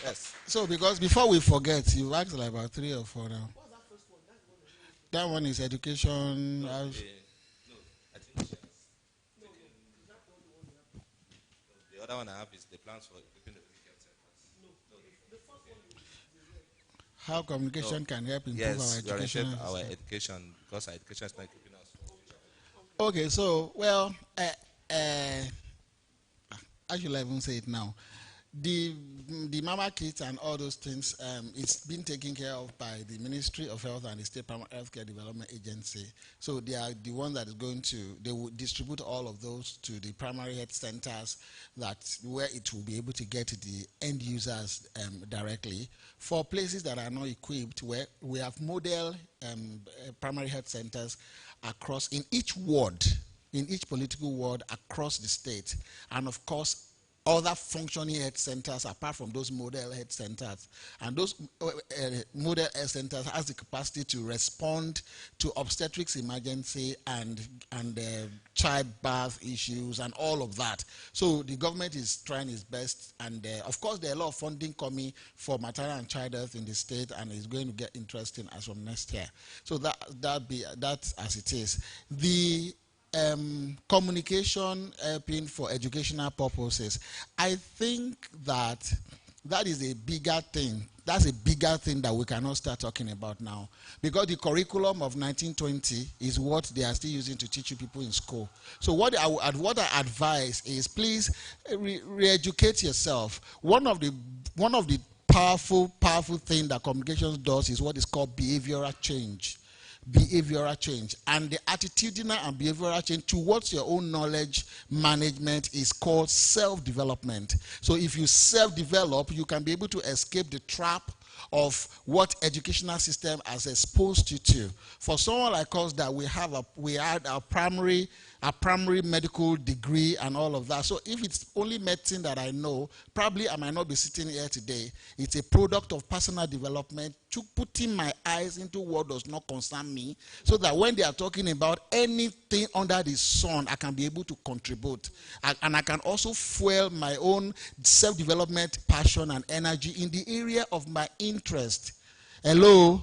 Yes. So because before we forget, you asked like about 3 or 4 now. What's that first one? That one is education. No, I think the other one I have is the plans for equipping the basic health centers. How communication can help improve our education. Our education, because our education is not equipping us. Okay, so, well, how should I even say it now? The mama kits and all those things, it's been taken care of by the Ministry of Health and the State Primary Healthcare Development Agency. So they are the one that is going to, they will distribute all of those to the primary health centers, that where it will be able to get to the end users directly. For places that are not equipped, where we have model primary health centers across, in each ward, in each political ward across the state, and of course other functioning health centers apart from those model health centers. And those model health centers has the capacity to respond to obstetrics emergency and childbirth issues and all of that. So the government is trying its best, and of course there are a lot of funding coming for maternal and child health in the state, and it's going to get interesting as from next year. So that's as it is. The communication helping for educational purposes, I think that is a bigger thing. That's a bigger thing that we cannot start talking about now, because the curriculum of 1920 is what they are still using to teach you people in school. So what I advise is, please re-educate yourself. One of the powerful thing that communications does is what is called behavioral change. Behavioral change, and the attitudinal and behavioral change towards your own knowledge management is called self-development. So if you self-develop, you can be able to escape the trap of what educational system has exposed you to. For someone like us, that we had our primary medical degree and all of that. So if it's only medicine that I know, probably I might not be sitting here today. It's a product of personal development, to putting my eyes into what does not concern me, so that when they are talking about anything under the sun, I can be able to contribute. And I can also fuel my own self-development passion and energy in the area of my interest. Hello?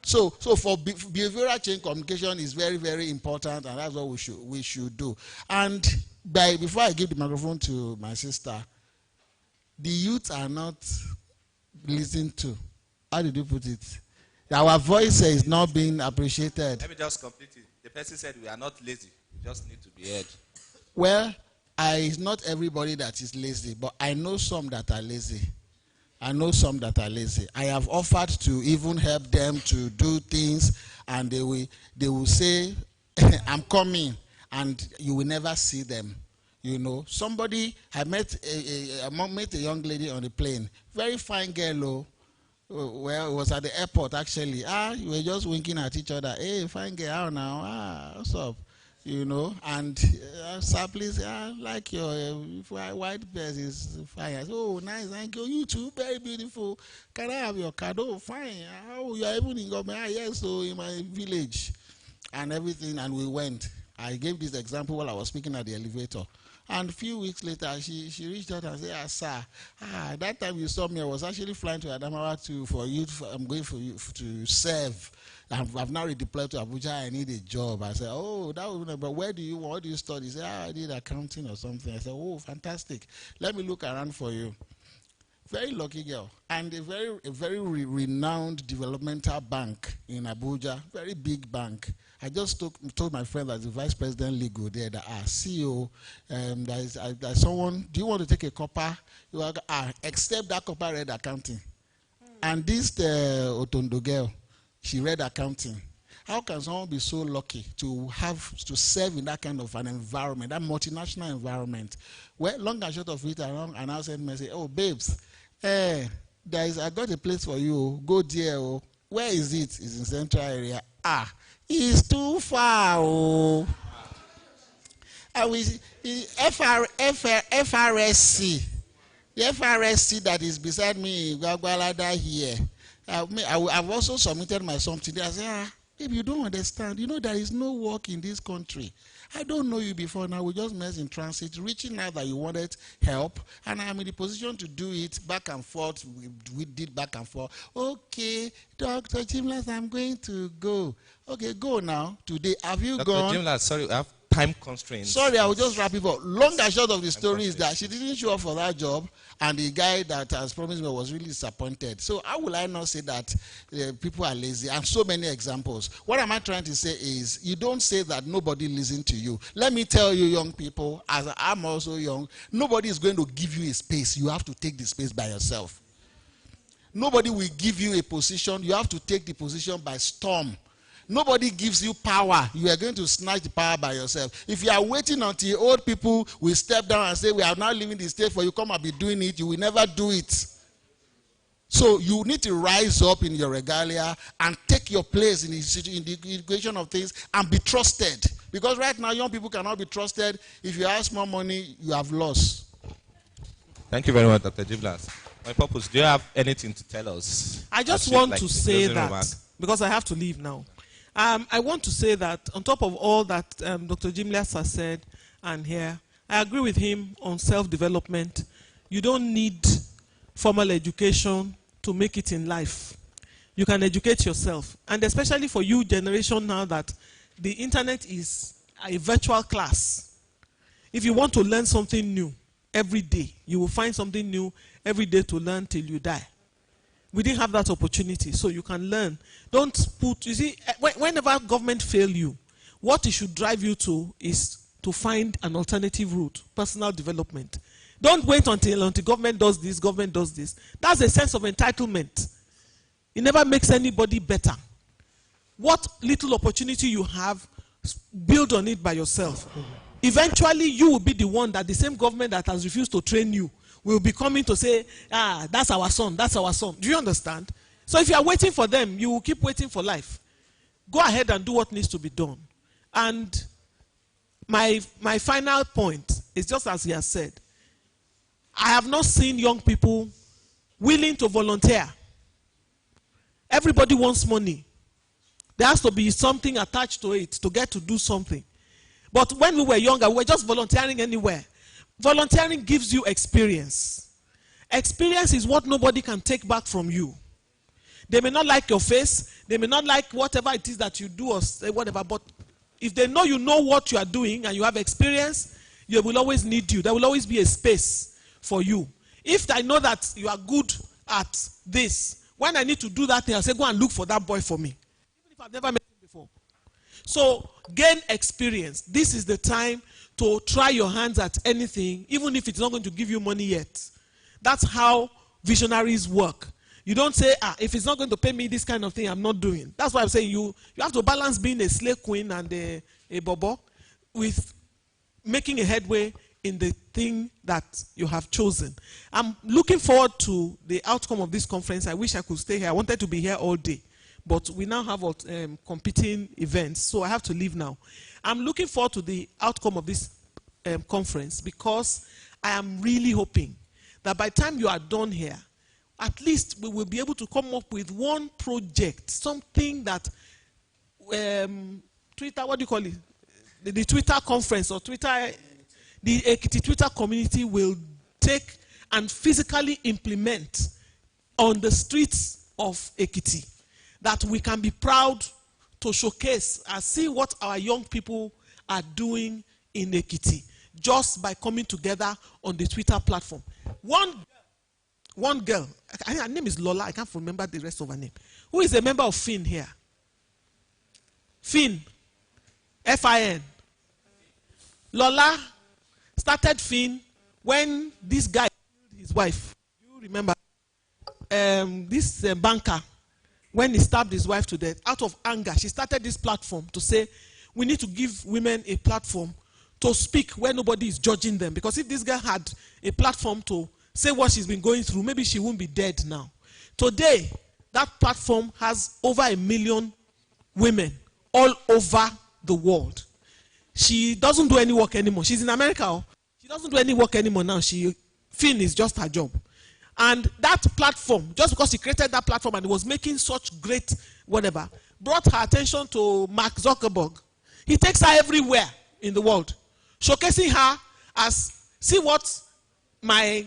So for behavioral change, communication is very, very important, and that's what we should do. And before I give the microphone to my sister, the youth are not listened to. How did you put it? Our voice is not being appreciated. Let me just complete it. The person said we are not lazy. We just need to be heard. Well, it's not everybody that is lazy, but I know some that are lazy. I know some that are lazy. I have offered to even help them to do things, and they will say, I'm coming, and you will never see them. You know, I met a young lady on the plane, very fine girl. Well, it was at the airport actually. You were just winking at each other. Hey, fine girl, how now? What's up? You know, and sir, please, like your white dress is fine. I said, oh, nice, thank you. You too, very beautiful. Can I have your card? Oh, fine. How you are even in government? Yes, so in my village, and everything. And we went. I gave this example while I was speaking at the elevator. And a few weeks later, she reached out and said, sir, that time you saw me, I was actually flying to Adamawa I'm going for you to serve. I've now redeployed to Abuja, I need a job. I said, oh, that would be, but what do you study? He said, I did accounting or something. I said, oh, fantastic. Let me look around for you. Very lucky girl. And a very renowned developmental bank in Abuja, very big bank. I just told my friend that the vice president legal there, that CEO, there's someone, do you want to take a copper? You are, except that copper read accounting. And this Otondo girl, she read accounting. How can someone be so lucky to serve in that kind of an environment, that multinational environment? Well, long and short of it, I now send message, oh, babes, I got a place for you. Go there. Oh. Where is it? It's in central area. It's too far. Oh. FRSC. The FRSC that is beside me, Gwagwalada here. I've also submitted my something there. I said, baby, you don't understand. You know, there is no work in this country. I don't know you before now. We just met in transit, reaching out that you wanted help, and I'm in the position to do it back and forth. We did back and forth. Okay, Dr. Jimlas, I'm going to go. Okay, go now. Today, have you Dr. gone? Jimlas, sorry, I have time constraints. Sorry, I will just wrap it up. Long and short of the story is that she didn't show up for that job, and the guy that has promised me was really disappointed. So how will I not say that people are lazy? And so many examples. What am I trying to say is, you don't say that nobody listens to you. Let me tell you, young people, as I'm also young, nobody is going to give you a space. You have to take the space by yourself. Nobody will give you a position. You have to take the position by storm. Nobody gives you power. You are going to snatch the power by yourself. If you are waiting until old people will step down and say, we are now leaving the stage for you, come and be doing it, you will never do it. So you need to rise up in your regalia and take your place in the equation of things and be trusted. Because right now, young people cannot be trusted. If you ask more money, you have lost. Thank you very much, Dr. Giblas. My purpose, do you have anything to tell us? I just want to say that, because I have to leave now. I want to say that on top of all that Dr. Giblas has said and here, I agree with him on self-development. You don't need formal education to make it in life. You can educate yourself. And especially for you generation now that the internet is a virtual class. If you want to learn something new every day, you will find something new every day to learn till you die. We didn't have that opportunity, so you can learn. Don't put, you see, whenever government fail you, what it should drive you to is to find an alternative route, personal development. Don't wait until government does this, government does this. That's a sense of entitlement. It never makes anybody better. What little opportunity you have, build on it by yourself. Eventually, you will be the one that the same government that has refused to train you will be coming to say, that's our son, that's our son. Do you understand? So if you are waiting for them, you will keep waiting for life. Go ahead and do what needs to be done. And my final point is just as he has said. I have not seen young people willing to volunteer. Everybody wants money. There has to be something attached to it to get to do something. But when we were younger, we were just volunteering anywhere. Volunteering gives you experience. Experience is what nobody can take back from you. They may not like your face. They may not like whatever it is that you do or say whatever. But if they know you know what you are doing and you have experience, they will always need you. There will always be a space for you. If I know that you are good at this, when I need to do that thing, I'll say, go and look for that boy for me. Even if I've never met him before. So, gain experience. This is the time to try your hands at anything, even if it's not going to give you money yet. That's how visionaries work. You don't say, if it's not going to pay me this kind of thing, I'm not doing. That's why I'm saying you have to balance being a slave queen and a bobo with making a headway in the thing that you have chosen. I'm looking forward to the outcome of this conference. I wish I could stay here. I wanted to be here all day. But we now have competing events, so I have to leave now. I'm looking forward to the outcome of this conference because I am really hoping that by the time you are done here, at least we will be able to come up with one project, something that Twitter, what do you call it? The Twitter conference or Twitter, the Ekiti Twitter community will take and physically implement on the streets of Ekiti. That we can be proud to showcase and see what our young people are doing in Ekiti just by coming together on the Twitter platform. One girl, her name is Lola, I can't remember the rest of her name, who is a member of FIN here. FIN, F-I-N. Lola started FIN when this guy killed his wife. You remember? This banker, when he stabbed his wife to death, out of anger, she started this platform to say, we need to give women a platform to speak where nobody is judging them. Because if this girl had a platform to say what she's been going through, maybe she won't be dead now. Today, that platform has over 1 million women all over the world. She doesn't do any work anymore. She's in America. She doesn't do any work anymore now. FIN is just her job. And that platform, just because she created that platform and it was making such great whatever, brought her attention to Mark Zuckerberg. He takes her everywhere in the world, showcasing her as, see what my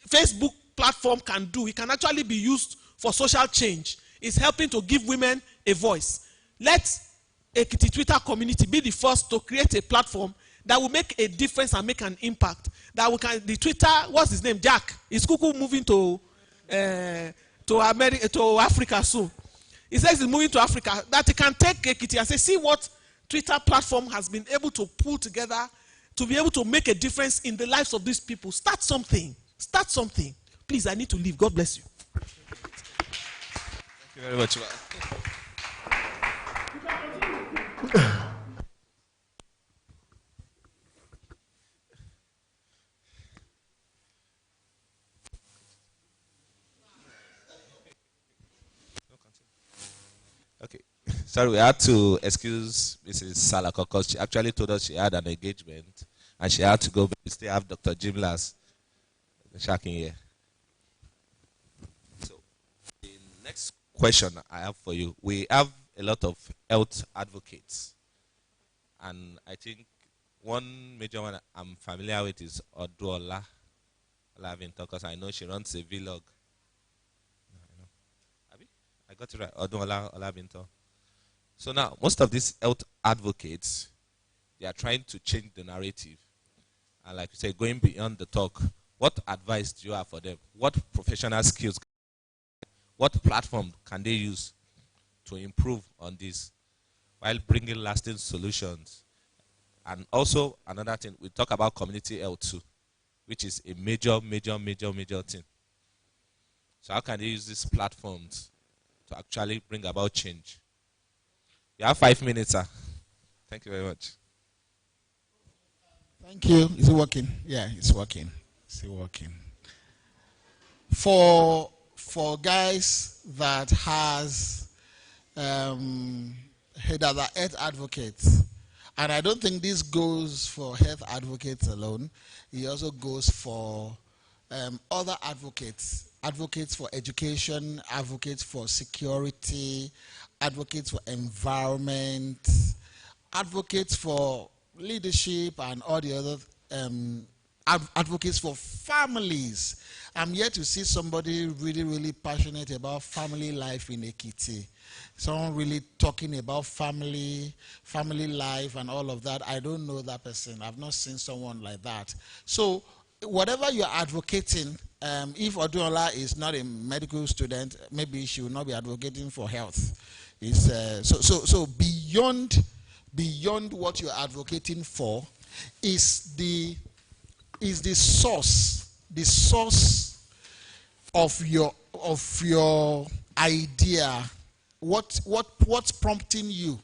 Facebook platform can do. It can actually be used for social change. It's helping to give women a voice. Let Ekiti Twitter community be the first to create a platform that will make a difference and make an impact. That we can, the Twitter, what's his name? Jack. Is Kuku moving to America, to Africa soon? He says he's moving to Africa. That he can take Ekiti and say, see what Twitter platform has been able to pull together to be able to make a difference in the lives of these people. Start something. Start something. Please, I need to leave. God bless you. Thank you very much. Okay. Sorry, we had to excuse Mrs. Salako because she actually told us she had an engagement and she had to go, but we still have Dr. Jim Lass Shaking here. So, the next question I have for you, we have a lot of health advocates, and I think one major one I'm familiar with is Oduola Olavinto, because I know she runs a vlog. I got it right, Oduola Olavinto. So now, most of these health advocates, they are trying to change the narrative. And like you say, going beyond the talk, what advice do you have for them? What professional skills, what platform can they use to improve on this while bringing lasting solutions? And also, another thing, we talk about community health too, which is a major thing. So how can they use these platforms to actually bring about change? You have 5 minutes, sir. Thank you very much. Thank you. Is it working? Yeah, it's working. It's working. For guys that has that are health advocates, and I don't think this goes for health advocates alone. It also goes for other advocates for education, advocates for security, advocates for environment, advocates for leadership, and all the other advocates for families. I'm yet to see somebody really passionate about family life in Ekiti. Someone really talking about family life and all of that. I don't know that person. I've not seen someone like that. So whatever you're advocating, if Oduola is not a medical student, maybe she will not be advocating for health. It's, so beyond what you're advocating for is the source of your idea. What's prompting you?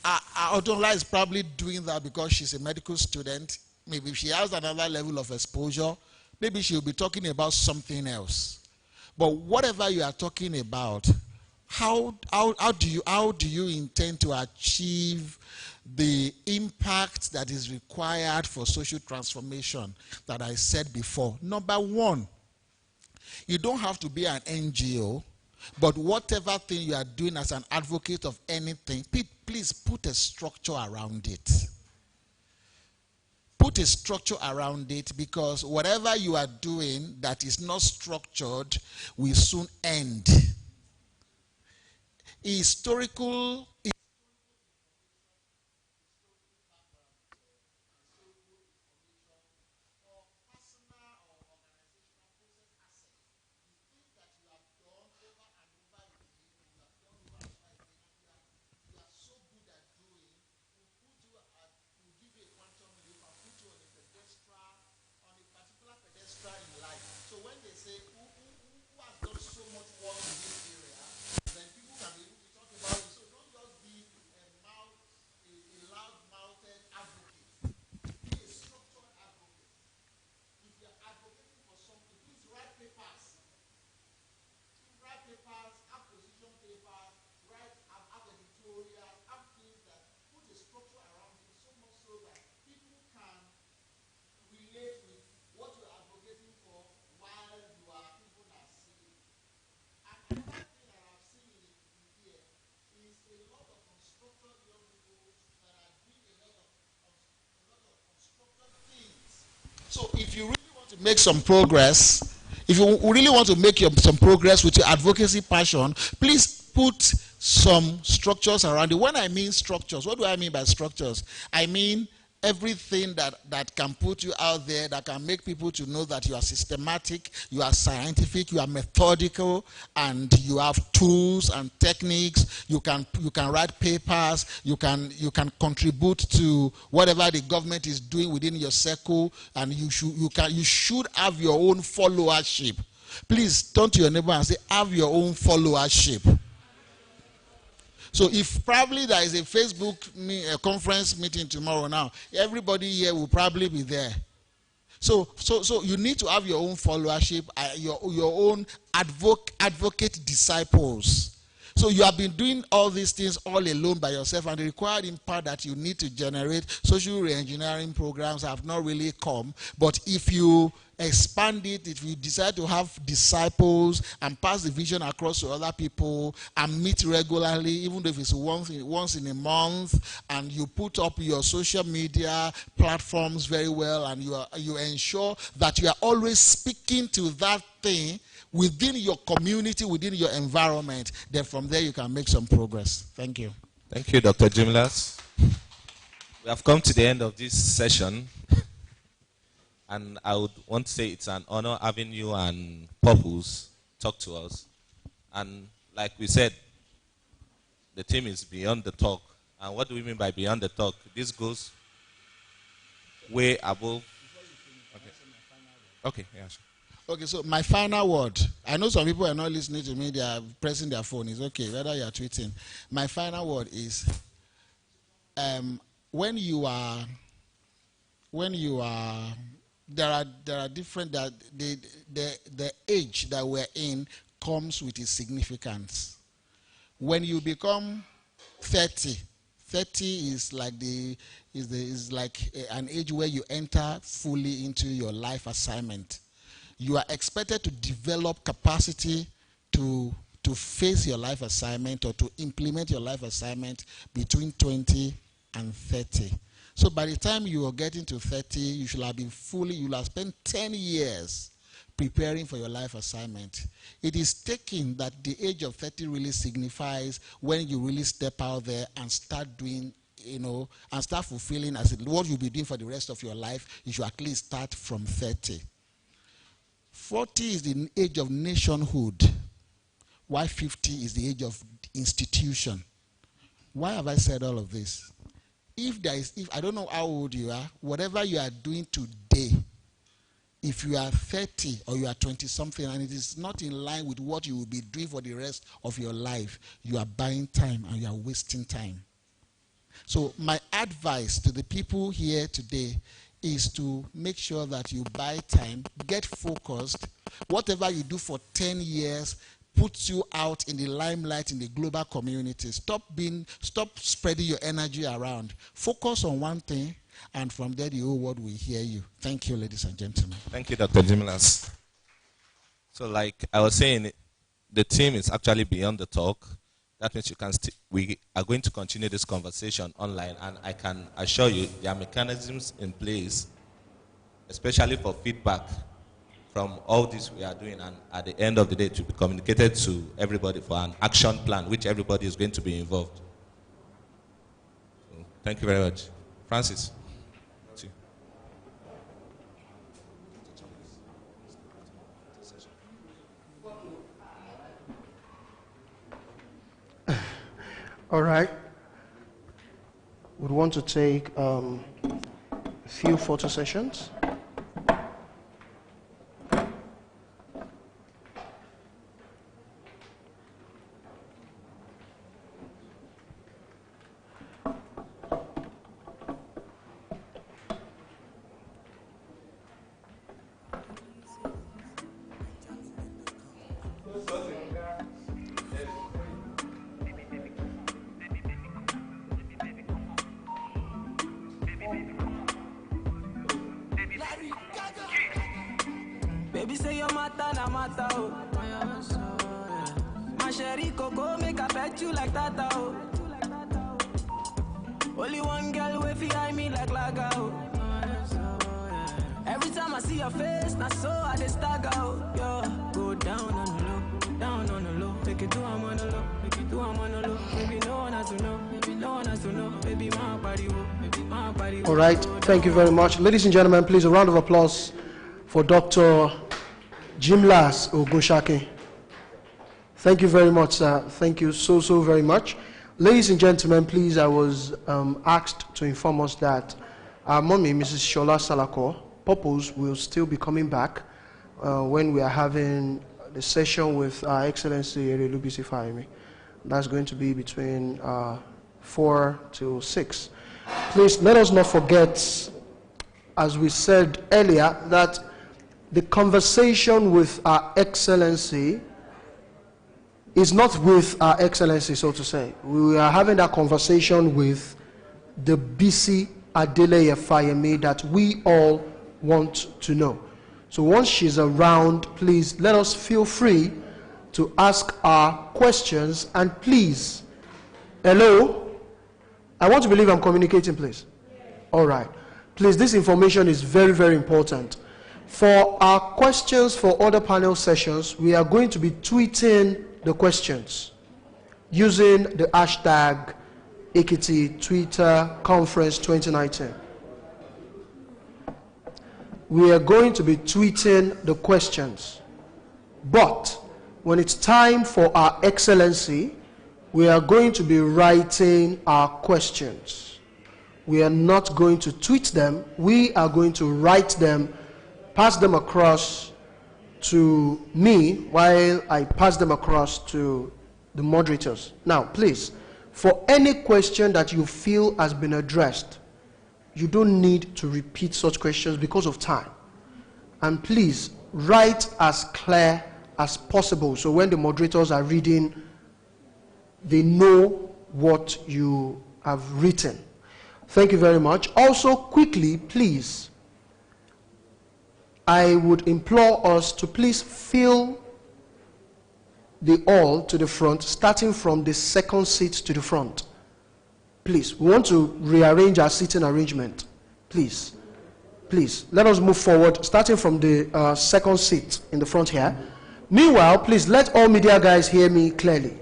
Oduola is probably doing that because she's a medical student. Maybe if she has another level of exposure, maybe she'll be talking about something else. But whatever you are talking about, how do you intend to achieve the impact that is required for social transformation that I said before? Number one, you don't have to be an NGO, but whatever thing you are doing as an advocate of anything, please put a structure around it. Put a structure around it, because whatever you are doing that is not structured will soon end. Historical So if you really want to make some progress, if you really want to make some progress with your advocacy passion, please put some structures around it. When I mean structures, what do I mean by structures? I mean everything that can put you out there, that can make people to know that you are systematic, you are scientific, you are methodical, and you have tools and techniques. You can write papers, you can contribute to whatever the government is doing within your circle, and you should have your own followership. Please turn to your neighbor and say, have your own followership. So if probably there is a Facebook conference meeting tomorrow now, everybody here will probably be there. So you need to have your own followership, your own advocate disciples. So you have been doing all these things all alone by yourself, and the required impact that you need to generate social reengineering programs have not really come. But if you expand it, if you decide to have disciples and pass the vision across to other people and meet regularly, even if it's once in a month, and you put up your social media platforms very well, and you ensure that you are always speaking to that thing within your community, within your environment, then from there you can make some progress. Thank you. Thank you, Dr. Jimlas. We have come to the end of this session, and I would want to say it's an honor having you and Purpose talk to us. And like we said, the team is beyond the talk. And what do we mean by beyond the talk? This goes way above. Okay, yeah, sure. Okay, so my final word. I know some people are not listening to me, they are pressing their phone. It's okay, whether you are tweeting. My final word is, when you are, there are different, the age that we're in comes with its significance. When you become 30 is like an age where you enter fully into your life assignment. You are expected to develop capacity to face your life assignment or to implement your life assignment between 20 and 30. So by the time you are getting to 30, you should have been you will have spent 10 years preparing for your life assignment. It is taking that the age of 30 really signifies when you really step out there and start doing, and start fulfilling what you'll be doing for the rest of your life. You should at least start from 30. 40 is the age of nationhood, while 50 is the age of institution. Why have I said all of this? If I don't know how old you are, whatever you are doing today, if you are 30 or you are 20-something and it is not in line with what you will be doing for the rest of your life, you are buying time and you are wasting time. So my advice to the people here today is to make sure that you buy time, get focused. Whatever you do for 10 years puts you out in the limelight in the global community. Stop spreading your energy around. Focus on one thing, and from there the whole world will hear you. Thank you, ladies and gentlemen. Thank you, Dr. Jimlas. So like I was saying, the team is actually beyond the talk. That means we are going to continue this conversation online, and I can assure you there are mechanisms in place, especially for feedback from all this we are doing, and at the end of the day to be communicated to everybody for an action plan, which everybody is going to be involved. So, thank you very much. Francis. All right. We'd want to take a few photo sessions. Baby say your matter na matter, oh. My sherry coco make I pet you like that, oh. Only one girl way fi eye me like laga, oh. Every time I see your face, na so I dey stagger, oh. Yo, go down on the low. down on the low. Make it do I'm on the low, make it do I'm on the low. Baby, no one has to know, baby, no one has to know. Baby, my body, baby, my body. All right, thank you very much. Ladies and gentlemen, please a round of applause for Dr. Jimlas Ogunshake. Thank you very much, sir. Thank you so very much. Ladies and gentlemen, please, I was asked to inform us that our mommy, Mrs. Shola Salako, Purpose, will still be coming back when we are having the session with Our Excellency Erelubisi Fahimi. That's going to be between 4 to 6. Please let us not forget, as we said earlier, that the conversation with Our Excellency is not with Our Excellency, so to say. We are having that conversation with the BC Adeleye Fayemi that we all want to know. So once she's around, please let us feel free to ask our questions. And please, hello? I want to believe I'm communicating, please. All right. Please, this information is very important. For our questions for other panel sessions, we are going to be tweeting the questions using the hashtag Ekiti Twitter Conference 2019. We are going to be tweeting the questions. But when it's time for Our Excellency, we are going to be writing our questions. We are not going to tweet them. We are going to write them, pass them across to me while I pass them across to the moderators. Now, please, for any question that you feel has been addressed, you don't need to repeat such questions because of time. And please, write as clear as possible so when the moderators are reading, they know what you have written. Thank you very much. Also, quickly, please, I would implore us to please fill the hall to the front, starting from the second seat to the front. Please, we want to rearrange our seating arrangement. Please, let us move forward, starting from the second seat in the front here. Meanwhile, please let all media guys hear me clearly.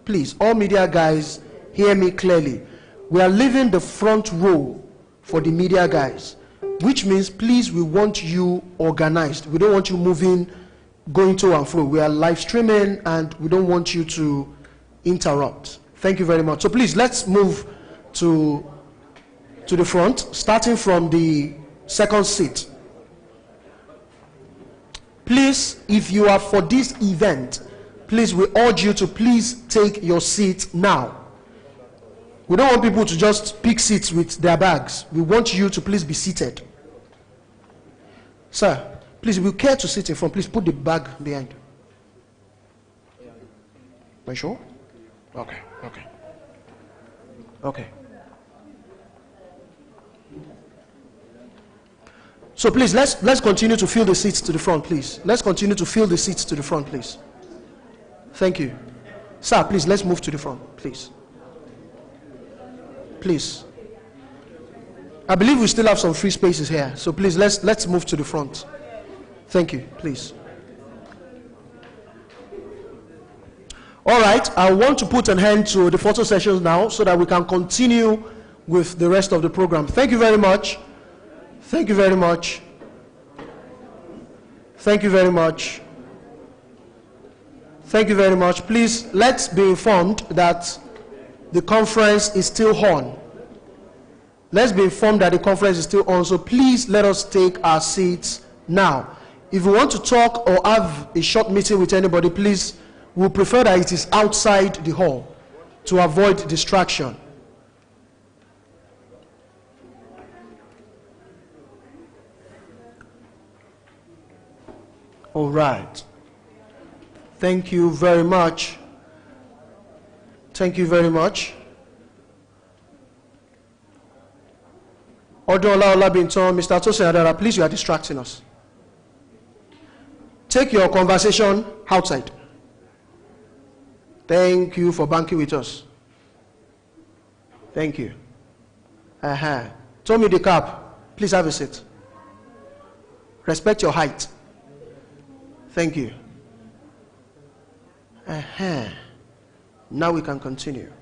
Please, all media guys hear me clearly. We are leaving the front row for the media guys, which means, please, we want you organized. We don't want you moving, going to and fro. We are live streaming and we don't want you to interrupt. Thank you very much. So please, let's move to the front, starting from the second seat. Please, if you are for this event, please, we urge you to please take your seat now. We don't want people to just pick seats with their bags. We want you to please be seated. Sir, please, if you care to sit in front, please put the bag behind. Are you sure? Okay. So please, let's continue to fill the seats to the front, please. Let's continue to fill the seats to the front, please. Thank you. Sir, please, let's move to the front, please. Please. I believe we still have some free spaces here, so please, let's move to the front. Thank you, please. All right, I want to put an end to the photo sessions now so that we can continue with the rest of the program. Thank you very much. Thank you very much. Thank you very much. Thank you very much. Please, let's be informed that the conference is still on. Let's be informed that the conference is still on, so please let us take our seats now. If you want to talk or have a short meeting with anybody, please, we prefer that it is outside the hall to avoid distraction. All right. Thank you very much. Thank you very much. Odola Olabinton, Mr. Tosin Adara, please, you are distracting us. Take your conversation outside. Thank you for banking with us. Thank you. Tommy the cap, please have a seat. Respect your height. Thank you. Now we can continue.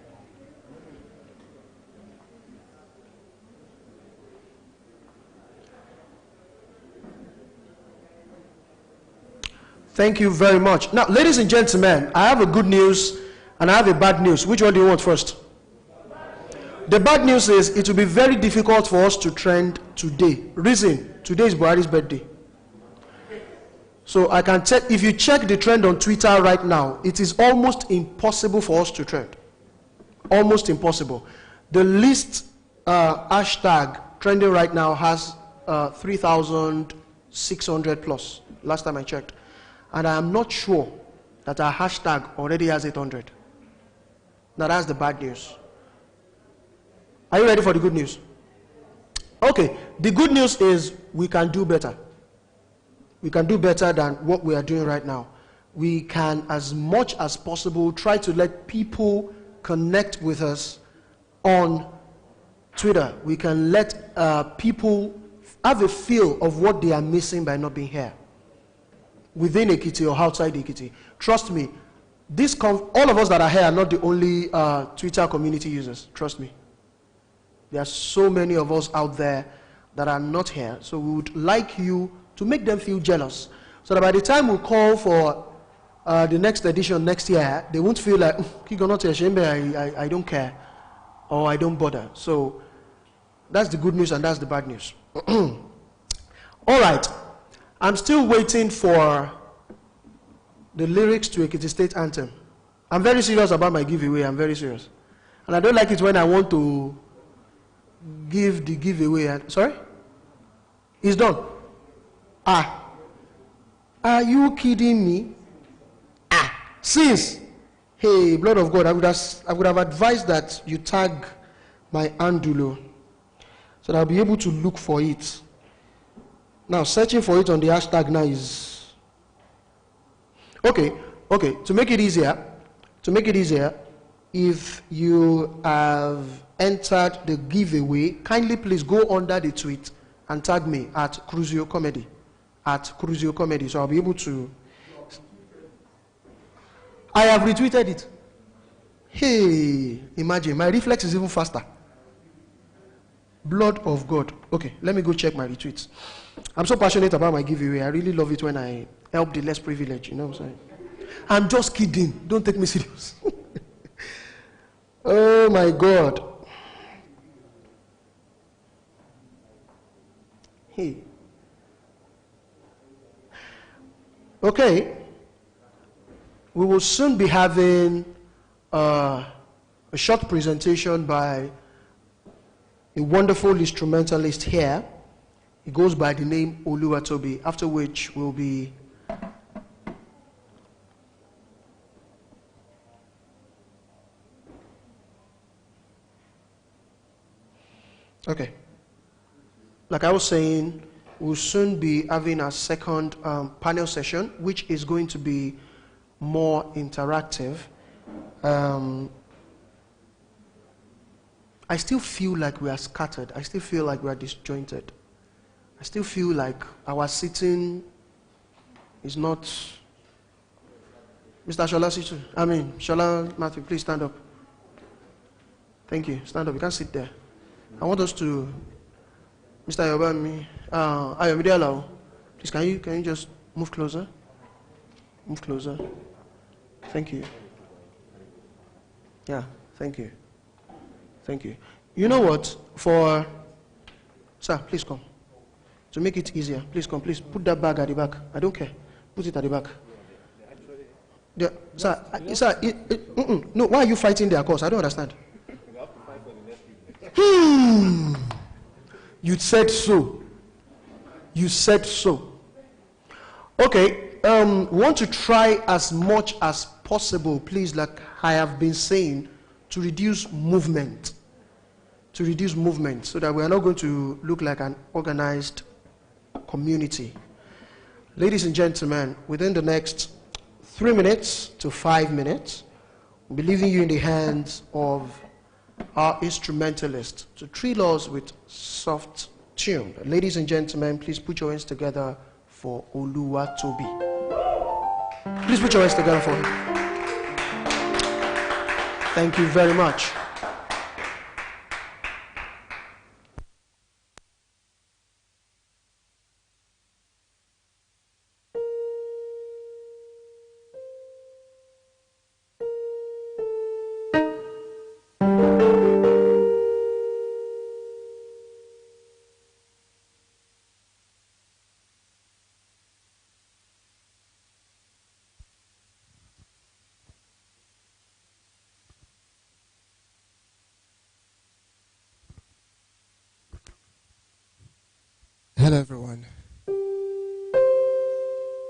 Thank you very much. Now, ladies and gentlemen, I have a good news and I have a bad news. Which one do you want first? The bad news is it will be very difficult for us to trend today. Reason, today is Buhari's birthday. So I can check, if you check the trend on Twitter right now, it is almost impossible for us to trend. Almost impossible. The least hashtag trending right now has 3,600 plus, last time I checked. And I am not sure that our hashtag already has 800. Now that's the bad news. Are you ready for the good news? Okay, the good news is we can do better. We can do better than what we are doing right now. We can, as much as possible, try to let people connect with us on Twitter. We can let people have a feel of what they are missing by not being here, within Ekiti or outside Ekiti. Trust me, all of us that are here are not the only Twitter community users. Trust me. There are so many of us out there that are not here. So we would like you to make them feel jealous, so that by the time we call for the next edition next year, they won't feel like, I don't care, or I don't bother. So that's the good news and that's the bad news. All right. I'm still waiting for the lyrics to Ekiti State Anthem. I'm very serious about my giveaway. I'm very serious. And I don't like it when I want to give the giveaway. Sorry? It's done. Are you kidding me? Since, hey, blood of God, I would have advised that you tag my Andulo so that I'll be able to look for it. Now, searching for it on the hashtag now is okay. To make it easier, if you have entered the giveaway, kindly please go under the tweet and tag me at Cruzio Comedy. So I'll be able to. I have retweeted it. Hey, imagine, my reflex is even faster. Blood of God. Okay, let me go check my retweets. I'm so passionate about my giveaway. I really love it when I help the less privileged. You know what I'm saying? I'm just kidding. Don't take me serious. Oh my God. Hey. Okay. We will soon be having a short presentation by a wonderful instrumentalist here. He goes by the name Oluwatobi, after which we'll be okay. Like I was saying, we'll soon be having a second panel session, which is going to be more interactive. I still feel like we are scattered. I still feel like we are disjointed. I still feel like our sitting is not. Mr. Shola Situ, Shola Matthew, please stand up. Thank you. Stand up. You can't sit there. I want us to. Mr. Yobami, Ayomide Alao, please can you just move closer? Move closer. Thank you. Yeah, thank you. Thank you. You know what? Sir, please come. To make it easier, please come. Please put that bag at the back. I don't care. Put it at the back. Sir, no, why are you fighting their cause? I don't understand. You said so. You said so. Okay, we want to try as much as possible, please, like I have been saying, to reduce movement. So that we are not going to look like an organized community. Ladies and gentlemen, within the next 3 minutes to 5 minutes, we'll be leaving you in the hands of our instrumentalist to thrill us with soft tune. Ladies and gentlemen, please put your hands together for Oluwatobi. Please put your hands together for him. Thank you very much. Hello everyone.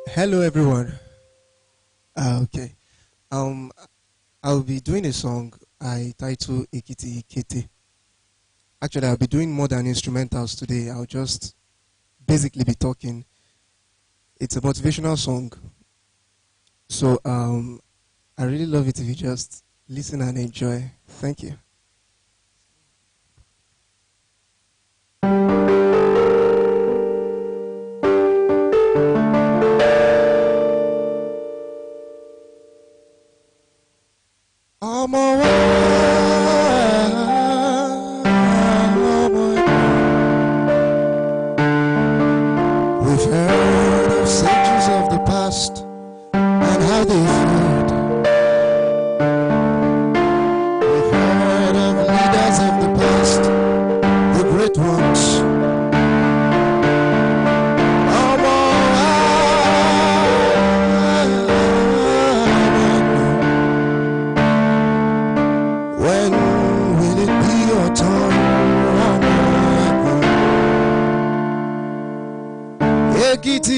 Hello everyone. Okay. I'll be doing a song I title Ekiti. Actually, I'll be doing more than instrumentals today. I'll just basically be talking. It's a motivational song. So I really love it if you just listen and enjoy. Thank you. We've heard of sages of the past and how they fared. We've heard of leaders of the past, the great ones. When will it be your turn? Ekiti,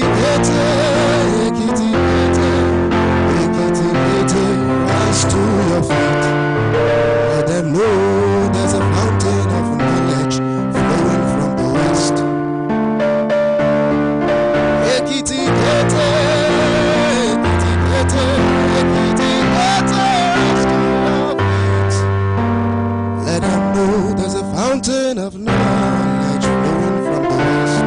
rise to your feet. Let them know there's a fountain of knowledge flowing from the west. Ekiti, rise to your feet. Let them know there's a fountain of knowledge flowing from the west.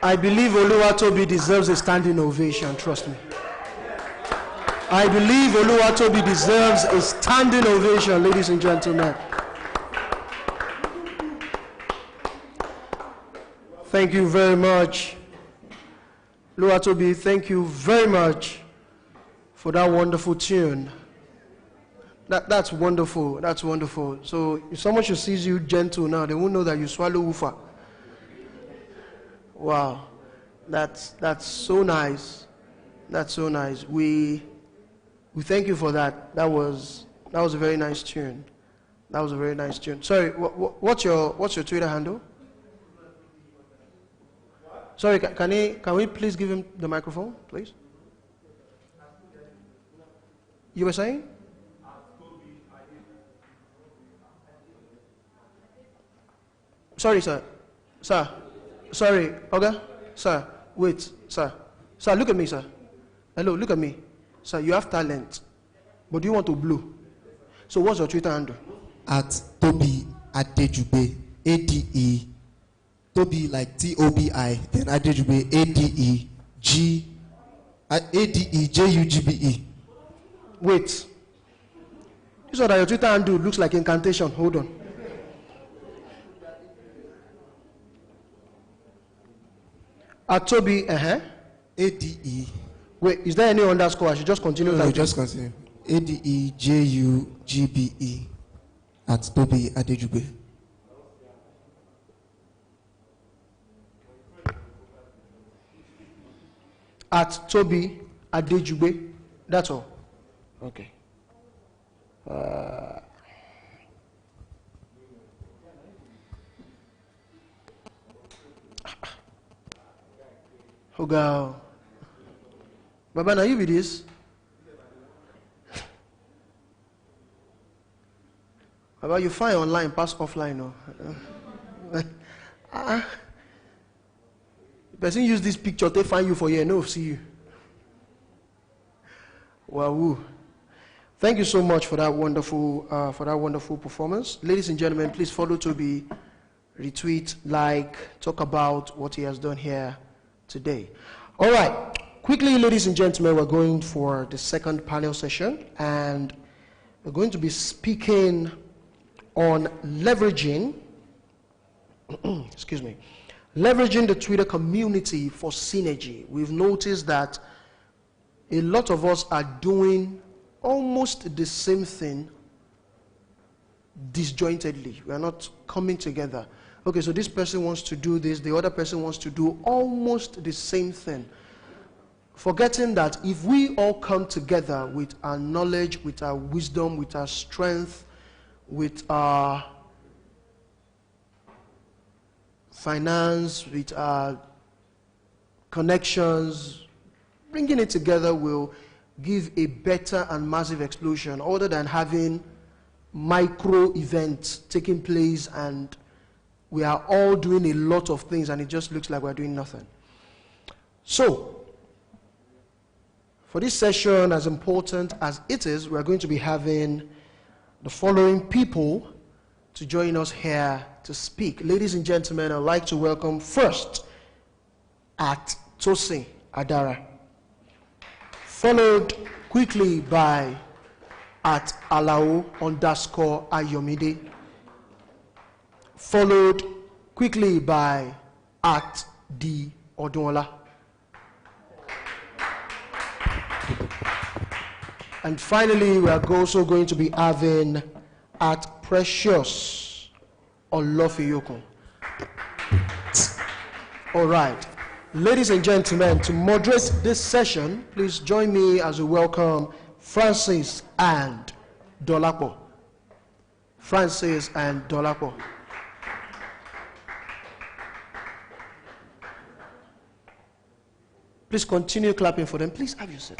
I believe Oluwatobi deserves a standing ovation, trust me. I believe Oluwatobi deserves a standing ovation, ladies and gentlemen. Thank you very much. Oluwatobi, thank you very much for that wonderful tune. That's wonderful. That's wonderful. So if someone should sees you gentle now, they won't know that you swallow woofer. Wow, that's so nice. That's so nice. We thank you for that. That was a very nice tune. That was a very nice tune. Sorry, what's your Twitter handle? Sorry, can we please give him the microphone, please? You were saying? Sorry, sir. Sir. Sorry. Okay? Sir. Wait, sir. Sir, look at me, sir. Hello, look at me. Sir, you have talent. But do you want to blow? So what's your Twitter handle? At Tobi Adejube. ADE. Tobi like TOBI. Then Adejube. ADEJUGBE. Wait. You saw that your Twitter handle looks like incantation. Hold on. At Tobi, ADE. Wait, is there any underscore? I should just continue. No, just continue. ADEJUGBE. At Tobi Adejube. At Tobi Adejube. That's all. Okay. Oh God. Baba, now you with this? Baba, you find online, pass offline, no? Person use this picture, they find you for here, no, see you. Wow. Thank you so much for that wonderful performance. Ladies and gentlemen, please follow Toby, retweet, like, talk about what he has done here today. All right. Quickly, ladies and gentlemen, we're going for the second panel session, and we're going to be speaking on leveraging, leveraging the Twitter community for synergy. We've noticed that a lot of us are doing almost the same thing disjointedly. We are not coming together. Okay, so this person wants to do this, the other person wants to do almost the same thing. Forgetting that if we all come together with our knowledge, with our wisdom, with our strength, with our finance, with our connections, bringing it together will give a better and massive explosion, other than having micro events taking place and we are all doing a lot of things and it just looks like we're doing nothing. So, for this session, as important as it is, we're going to be having the following people to join us here to speak. Ladies and gentlemen, I'd like to welcome first at Tosin Adara, followed quickly by at Alao_Ayomide, followed quickly by at D Odunola. And finally, we are also going to be having at Precious Olofiyokun. All right. Ladies and gentlemen, to moderate this session, please join me as we welcome Francis and Dolapo. Francis and Dolapo. Please continue clapping for them. Please have your seat.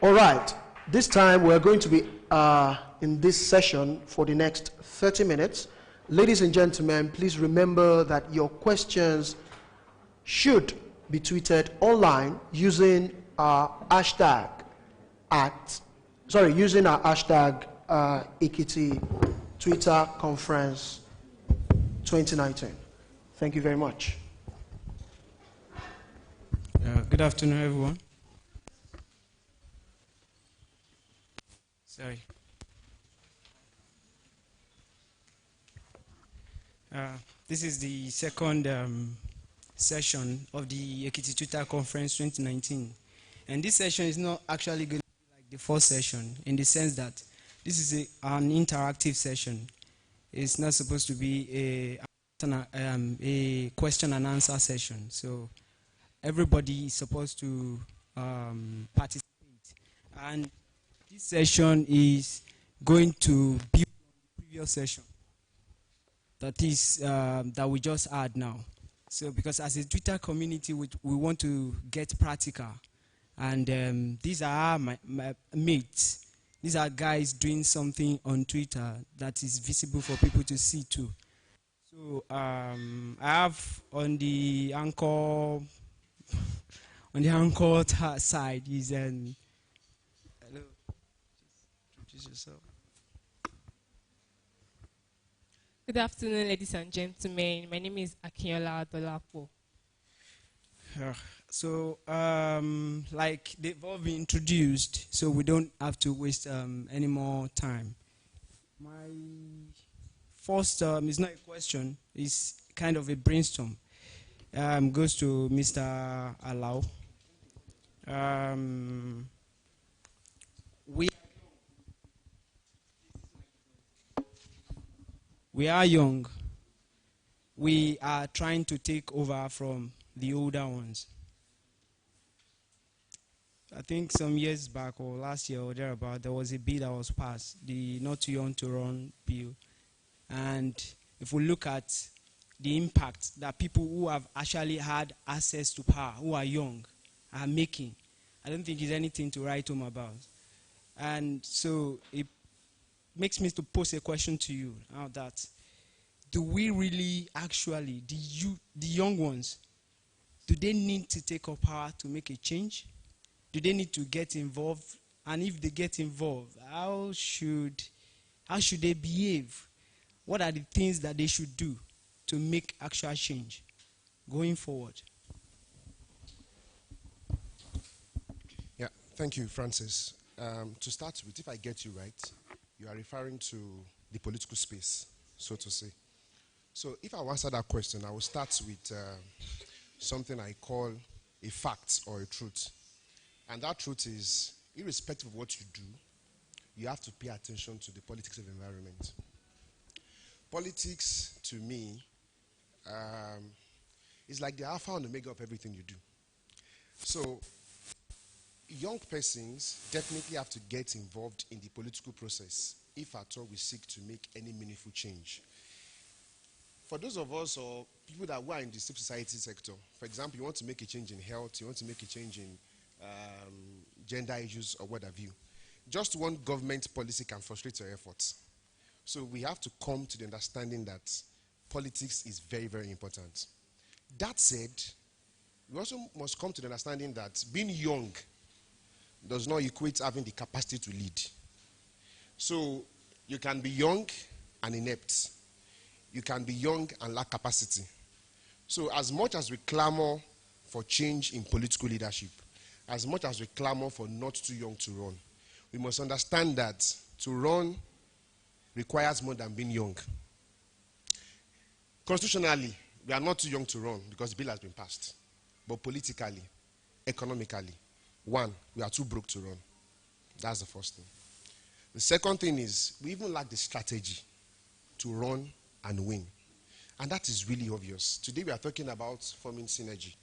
All right. This time we're going to be in this session for the next 30 minutes. Ladies and gentlemen, please remember that your questions should be tweeted online using our hashtag Ekiti Twitter Conference 2019. Thank you very much. Good afternoon, everyone. Sorry. This is the second session of the Ekiti Twitter Conference 2019. And this session is not actually going to be like the first session in the sense that this is an interactive session. It's not supposed to be a question and answer session. So everybody is supposed to participate. And this session is going to build on the previous session that is that we just had now. So because as a Twitter community, we want to get practical. And these are my mates. These are guys doing something on Twitter that is visible for people to see too. So I have on the anchor side is hello. Introduce yourself. Good afternoon, ladies and gentlemen. My name is Akinola Dolapo. So, like they've all been introduced, so we don't have to waste any more time. My first is not a question; it's kind of a brainstorm. Goes to Mr. Alau. We are young. We are trying to take over from the older ones. I think some years back or last year or thereabout, there was a bill that was passed, the Not Too Young to Run bill. And if we look at the impact that people who have actually had access to power, who are young, are making, I don't think there's anything to write home about. And so it makes me to pose a question to you now that, do we really actually, the young ones, do they need to take up power to make a change? Do they need to get involved? And if they get involved, how should they behave? What are the things that they should do to make actual change going forward? Yeah, thank you, Francis. To start with, if I get you right, you are referring to the political space, so to say. So if I answer that question, I will start with something I call a fact or a truth. And that truth is, irrespective of what you do, you have to pay attention to the politics of the environment. Politics, to me, is like the alpha and omega of everything you do. So young persons definitely have to get involved in the political process if at all we seek to make any meaningful change. For those of us or people that were in the civil society sector, for example, you want to make a change in health, you want to make a change in gender issues or what have you. Just one government policy can frustrate your efforts. So we have to come to the understanding that politics is very, very important. That said, we also must come to the understanding that being young does not equate having the capacity to lead. So you can be young and inept. You can be young and lack capacity. So as much as we clamor for change in political leadership, as much as we clamor for not too young to run, we must understand that to run requires more than being young. Constitutionally, we are not too young to run because the bill has been passed. But politically, economically, one, we are too broke to run. That's the first thing. The second thing is we even lack the strategy to run and win. And that is really obvious. Today we are talking about forming synergy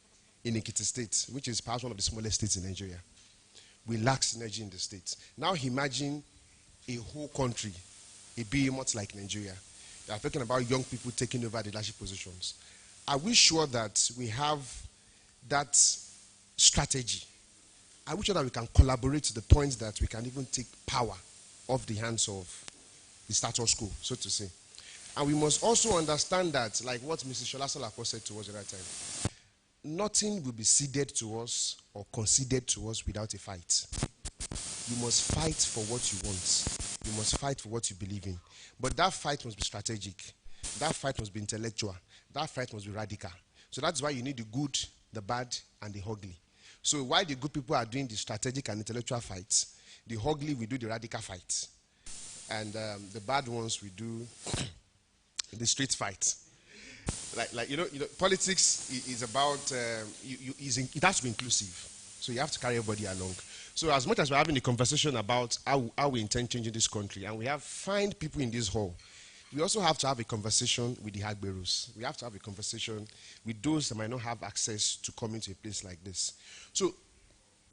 in Ekiti State, which is perhaps one of the smallest states in Nigeria. We lack synergy in the state. Now imagine a whole country, a behemoth like Nigeria. We are talking about young people taking over the leadership positions. Are we sure that we have that strategy? Are we sure that we can collaborate to the point that we can even take power off the hands of the status quo, so to say? And we must also understand that, like what Mrs. Shola Solapo said to us at that time, nothing will be ceded to us or conceded to us without a fight. You must fight for what you want. You must fight for what you believe in. But that fight must be strategic. That fight must be intellectual. That fight must be radical. So that's why you need the good, the bad, and the ugly. So while the good people are doing the strategic and intellectual fights, the ugly we do the radical fights. And the bad ones we do the street fight. politics is about, it has to be inclusive. So you have to carry everybody along. So as much as we're having a conversation about how we intend changing this country, and we have find people in this hall, we also have to have a conversation with the Hagberus. We have to have a conversation with those that might not have access to coming to a place like this. So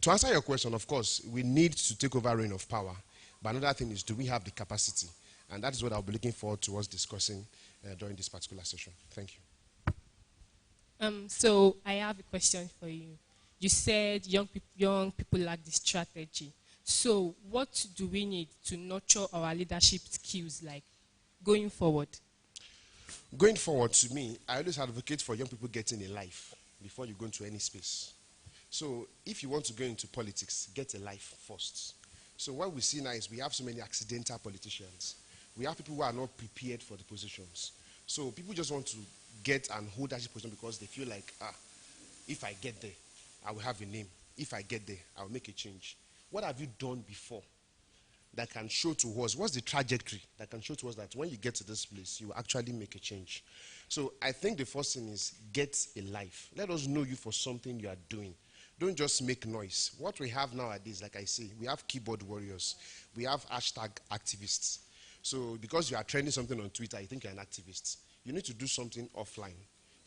to answer your question, of course, we need to take over reign of power. But another thing is, do we have the capacity? And that is what I'll be looking forward to us discussing during this particular session. Thank you. So I have a question for you. You said young people lack the strategy. So what do we need to nurture our leadership skills like going forward? Going forward, to me, I always advocate for young people getting a life before you go into any space. So if you want to go into politics, get a life first. So what we see now is we have so many accidental politicians. We have people who are not prepared for the positions. So people just want to get and hold that position because they feel like, if I get there, I will have a name. If I get there, I will make a change. What have you done before that can show to us, what's the trajectory that can show to us that when you get to this place, you will actually make a change? So I think the first thing is get a life. Let us know you for something you are doing. Don't just make noise. What we have nowadays, like I say, we have keyboard warriors. We have hashtag activists. So because you are trending something on Twitter, you think you're an activist. You need to do something offline.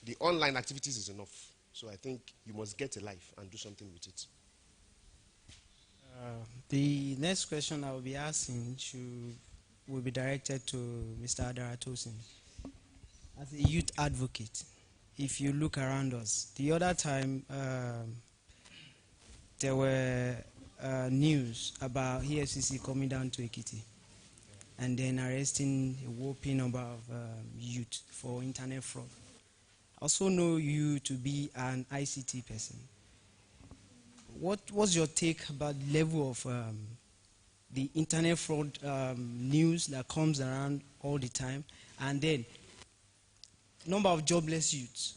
The online activities is enough. So I think you must get a life and do something with it. The next question I will be asking will be directed to Mr. Adara Tosin. As a youth advocate, if you look around us, the other time there were news about EFCC coming down to Ekiti and then arresting a whopping number of youth for internet fraud. I also know you to be an ICT person. What's your take about the level of the internet fraud news that comes around all the time, and then number of jobless youths,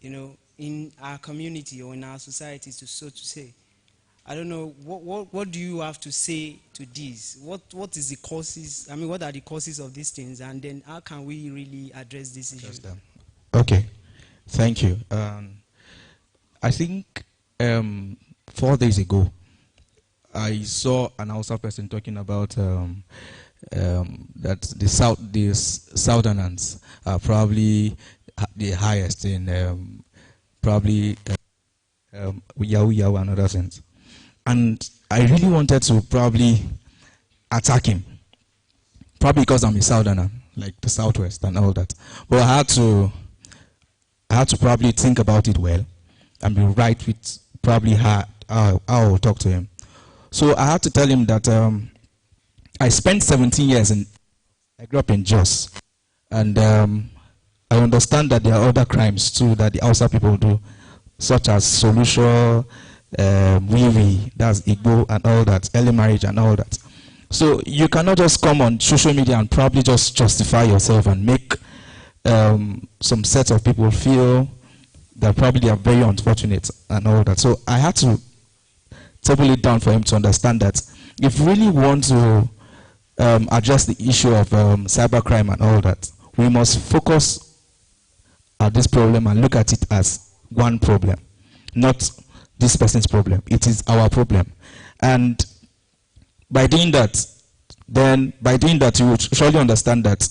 in our community or in our society, so to say? I don't know, what do you have to say to this? What is the causes? I mean, what are the causes of these things, and then how can we really address this issue? Okay, thank you. I think 4 days ago, I saw an Hausa person talking about that the Southerners are probably the highest in probably Yahoo and other things. And I really wanted to probably attack him, probably because I'm a Southerner, like the Southwest and all that. But I had to probably think about it well and be right with probably how I'll talk to him. So I had to tell him that I spent 17 years I grew up in Jos, and I understand that there are other crimes too that the Hausa people do, such as Solution, Wiwi, that's Igbo and all that, early marriage and all that. So you cannot just come on social media and probably just justify yourself and make some set of people feel that probably are very unfortunate and all that. So I had to table it down for him to understand that if we really want to address the issue of cybercrime and all that, we must focus at this problem and look at it as one problem, not this person's problem. It is our problem. And by doing that, you would surely understand that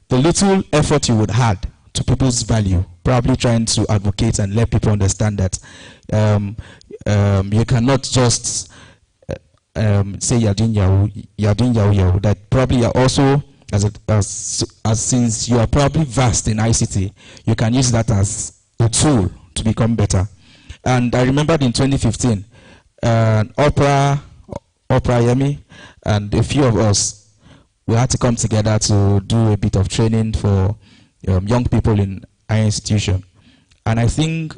the little effort you would add to people's value, probably trying to advocate and let people understand that you cannot just say you're doing Yahoo, that probably you're also, as since you are probably vast in ICT, you can use that as a tool to become better. And I remembered in 2015, Oprah Yemi and a few of us, we had to come together to do a bit of training for young people in our institution. And I think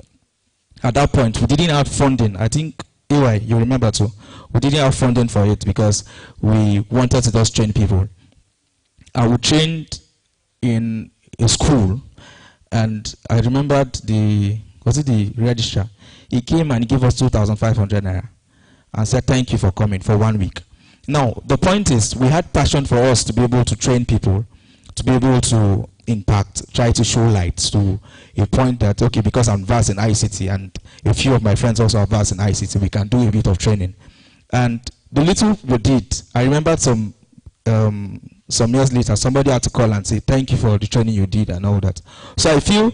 at that point, we didn't have funding. I think, EY, you remember too, we didn't have funding for it because we wanted to just train people. And we trained in a school, and I remembered the registrar? He came and gave us 2,500 naira and said, thank you for coming for 1 week. Now, the point is, we had passion for us to be able to train people, to be able to impact, try to show light to a point that, okay, because I'm versed in ICT and a few of my friends also are versed in ICT, we can do a bit of training. And the little we did, I remember some years later, somebody had to call and say, thank you for the training you did and all that. So I feel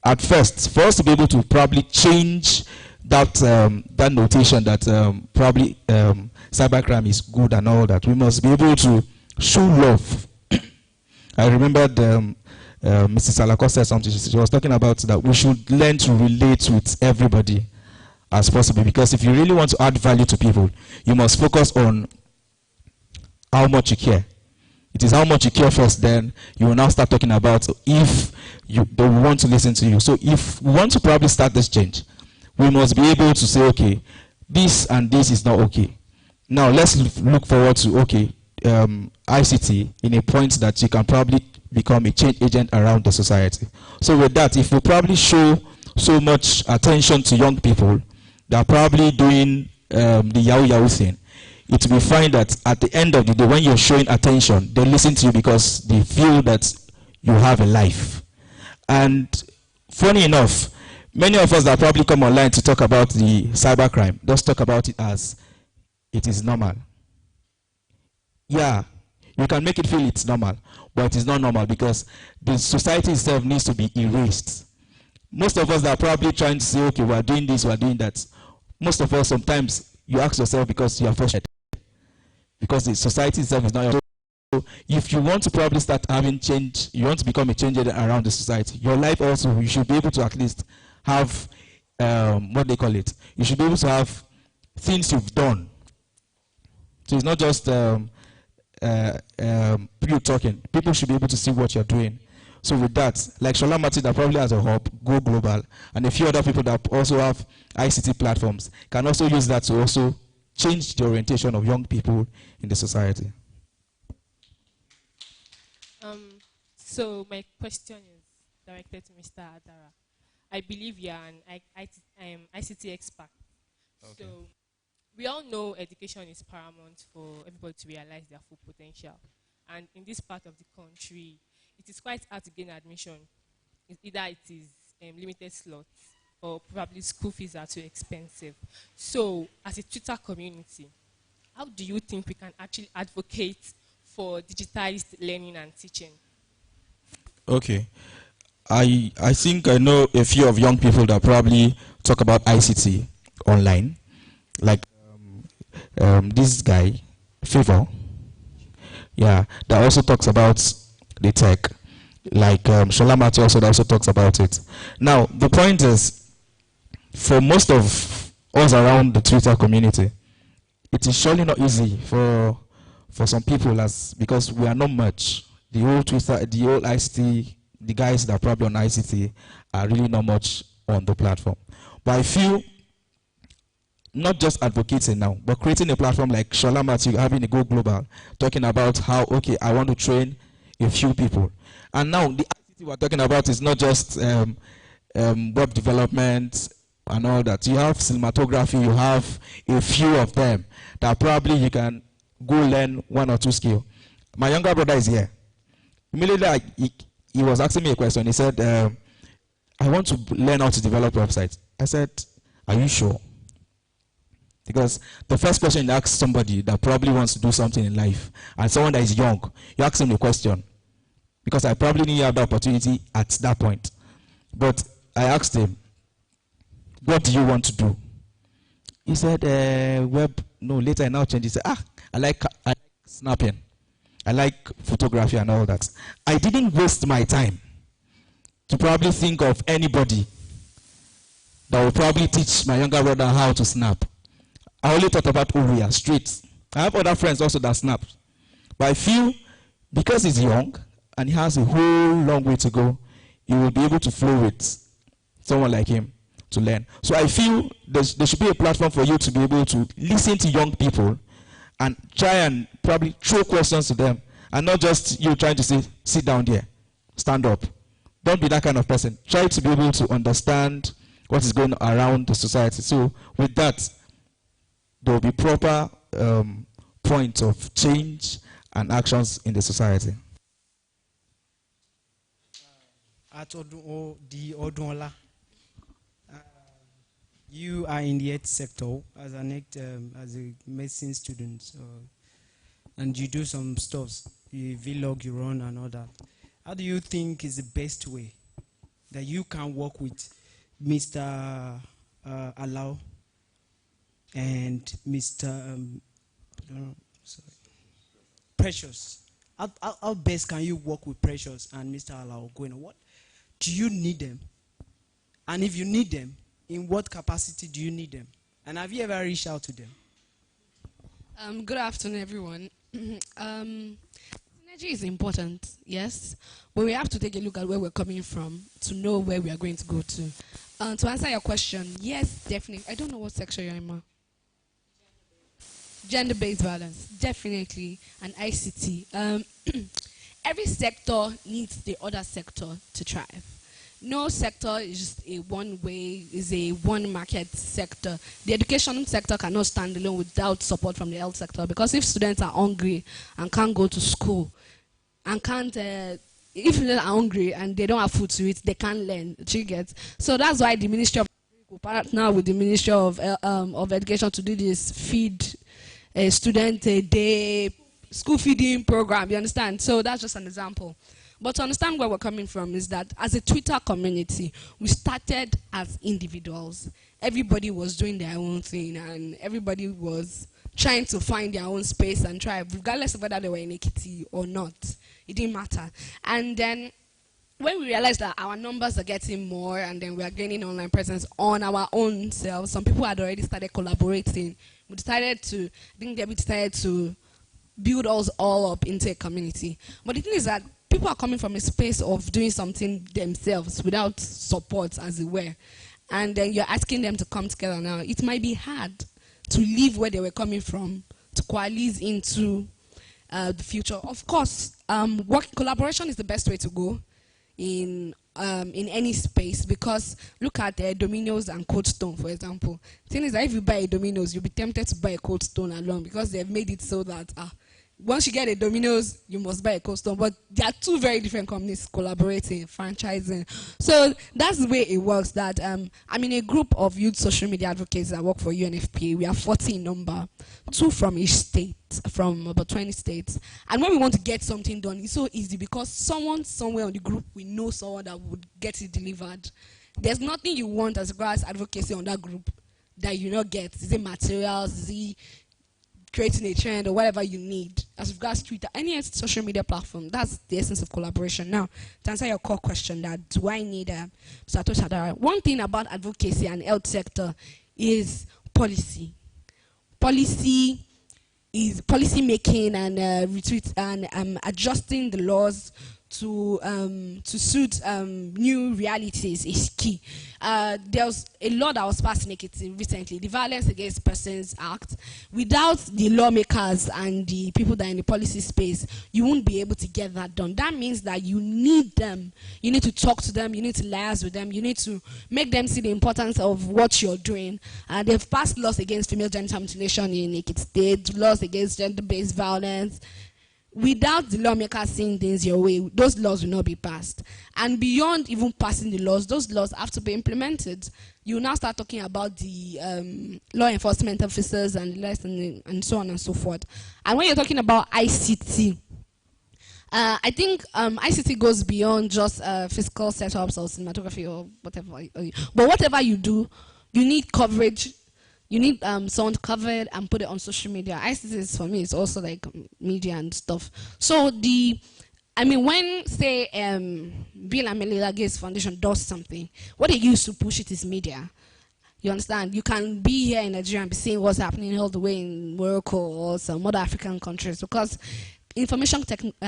at first, for us to be able to probably change that, that notation that probably cybercrime is good and all that, we must be able to show love. I remembered Mrs. Salako said something. She was talking about that we should learn to relate with everybody as possible, because if you really want to add value to people, you must focus on how much you care. It is how much you care first, then you will now start talking about if they want to listen to you. So if we want to probably start this change, we must be able to say, okay, this and this is not okay. Now let's look forward to, okay, ICT in a point that you can probably become a change agent around the society. So with that, if we probably show so much attention to young people that are probably doing the Yahoo thing, it will be fine that at the end of the day, when you're showing attention, they listen to you because they feel that you have a life. And funny enough, many of us that probably come online to talk about the cybercrime, just talk about it as it is normal. Yeah, you can make it feel it's normal, but it is not normal because the society itself needs to be erased. Most of us that are probably trying to say, okay, we're doing this, we're doing that. Most of us, sometimes you ask yourself because you are frustrated. Because the society itself is not your. So if you want to probably start having change, you want to become a change agent around the society, your life also, you should be able to at least have, what they call it, you should be able to have things you've done. So it's not just people talking. People should be able to see what you're doing. So with that, like Shola Mati that probably has a hub, Go Global, and a few other people that also have ICT platforms can also use that to also change the orientation of young people in the society. So my question is directed to Mr. Adara. I believe you are an ICT expert. Okay. So we all know education is paramount for everybody to realize their full potential. And in this part of the country, it is quite hard to gain admission. Either it is limited slots or probably school fees are too expensive. So as a Twitter community, how do you think we can actually advocate for digitized learning and teaching? Okay. I think I know a few of young people that probably talk about ICT online. Like this guy, Favor. Yeah, that also talks about the tech. Like Shola Mati also talks about it. Now, the point is, for most of us around the Twitter community, it is surely not easy for some people because we are not much. The whole Twitter, the whole ICT, the guys that are probably on ICT are really not much on the platform. But I feel not just advocating now, but creating a platform like Shola Mati, having a Go Global, talking about how, okay, I want to train a few people. And now the ICT we're talking about is not just web development and all that. You have cinematography, you have a few of them that probably you can go learn one or two skills. My younger brother is here. Immediately he was asking me a question. He said, I want to learn how to develop websites. I said, are you sure? Because the first question you ask somebody that probably wants to do something in life, and someone that is young, you ask him the question. Because I probably didn't have the opportunity at that point. But I asked him, what do you want to do? He said, later I now changed. He said, I like snapping. I like photography and all that. I didn't waste my time to probably think of anybody that will probably teach my younger brother how to snap. I only thought about Uria, streets. I have other friends also that snap. But I feel because he's young and he has a whole long way to go, he will be able to flow with someone like him to learn. So I feel there should be a platform for you to be able to listen to young people and try and probably throw questions to them, and not just you trying to say, sit down there, stand up. Don't be that kind of person. Try to be able to understand what is going on around the society. So with that, there will be proper points of change and actions in the society. at the Odunola. You are in the health sector as as a medicine student, and you do some stuff. You vlog, you run, and all that. How do you think is the best way that you can work with Mr. Alao and Mr. Precious? How best can you work with Precious and Mr. Alao going on? What do you need them? And if you need them, in what capacity do you need them? And have you ever reached out to them? Good afternoon, everyone. Synergy is important, yes, but we have to take a look at where we're coming from to know where we are going to go to. To answer your question, yes, definitely. I don't know what section you're in, ma. Gender-based violence, definitely, and ICT. Every sector needs the other sector to thrive. No sector is just a one-way, is a one-market sector. The education sector cannot stand alone without support from the health sector, because if students are hungry and can't go to school, and can't, if they are hungry and they don't have food to eat, they can't learn. Do you get? So that's why the Ministry of will partner with the Ministry of Education to do this feed a student a day school feeding program. You understand? So that's just an example. But to understand where we're coming from is that as a Twitter community, we started as individuals. Everybody was doing their own thing, and everybody was trying to find their own space and tribe, regardless of whether they were in Ekiti or not. It didn't matter. And then when we realized that our numbers are getting more and then we are gaining online presence on our own selves, some people had already started collaborating. We decided to, I think Debbie decided to build us all up into a community. But the thing is that people are coming from a space of doing something themselves without support, as it were. And then you're asking them to come together now. It might be hard to leave where they were coming from, to coalesce into the future. Of course, collaboration is the best way to go in any space, because look at Domino's and Cold Stone, for example. The thing is that if you buy a Domino's, you'll be tempted to buy a Cold Stone alone, because they've made it so that once you get a Domino's, you must buy a Cold Stone. But there are two very different companies collaborating, franchising. So that's the way it works. That I'm in a group of youth social media advocates that work for UNFPA. We are 40 in number, 2 from each state, from about 20 states. And when we want to get something done, it's so easy because someone somewhere on the group, we know someone that would get it delivered. There's nothing you want as regards advocacy on that group that you not get. Is it materials? Is it creating a trend or whatever you need as regards Twitter, any social media platform? That's the essence of collaboration. Now, to answer your core question, that do I need Satoshi Hadara? One thing about advocacy and health sector is policy. Policy is policy making and retweet and adjusting the laws to suit new realities is key. There was a law that was passed in Ekiti recently, the Violence Against Persons Act. Without the lawmakers and the people that are in the policy space, you won't be able to get that done. That means that you need them. You need to talk to them. You need to liaise with them. You need to make them see the importance of what you're doing. They've passed laws against female genital mutilation in Ekiti State, laws against gender-based violence. Without the lawmakers seeing things your way, those laws will not be passed. And beyond even passing the laws, those laws have to be implemented. You now start talking about the law enforcement officers and and so on and so forth. And when you're talking about ICT, I think ICT goes beyond just physical setups or cinematography or whatever. But whatever you do, you need coverage. You need someone to cover it and put it on social media. ICT is, for me, it's also like media and stuff. So when, say, Bill and Melinda Gates Foundation does something, what they use to push it is media. You understand? You can be here in Nigeria and be seeing what's happening all the way in Morocco or some other African countries, because information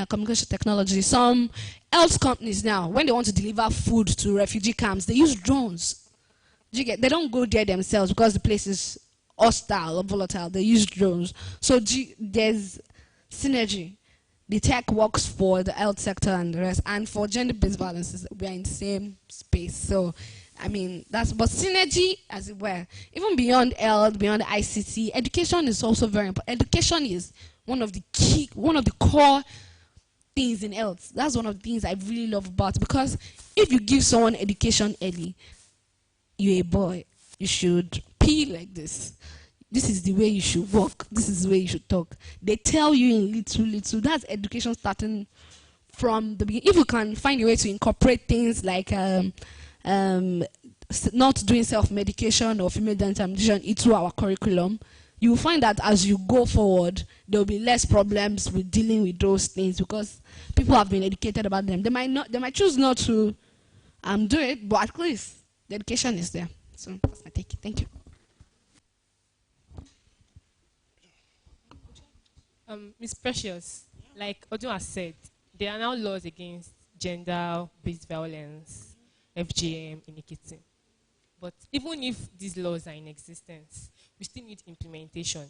communication technology, some health companies now, when they want to deliver food to refugee camps, they use drones. They don't go there themselves because the place is hostile or volatile. They use drones. So there's synergy. The tech works for the health sector and the rest. And for gender-based violence, we are in the same space. So, but synergy, as it were, even beyond health, beyond ICT, education is also very important. Education is one of the core things in health. That's one of the things I really love about, because if you give someone education early, you're a boy, you should pee like this. This is the way you should walk. This is the way you should talk. They tell you in little, little. That's education starting from the beginning. If you can find a way to incorporate things like not doing self-medication or female genital mutilation into our curriculum, you will find that as you go forward, there will be less problems with dealing with those things, because people have been educated about them. They might choose not to do it, but at least the education is there. So that's my take. Thank you. Ms. Precious, like Odun has said, there are now laws against gender-based violence, FGM, in Ekiti. But even if these laws are in existence, we still need implementation.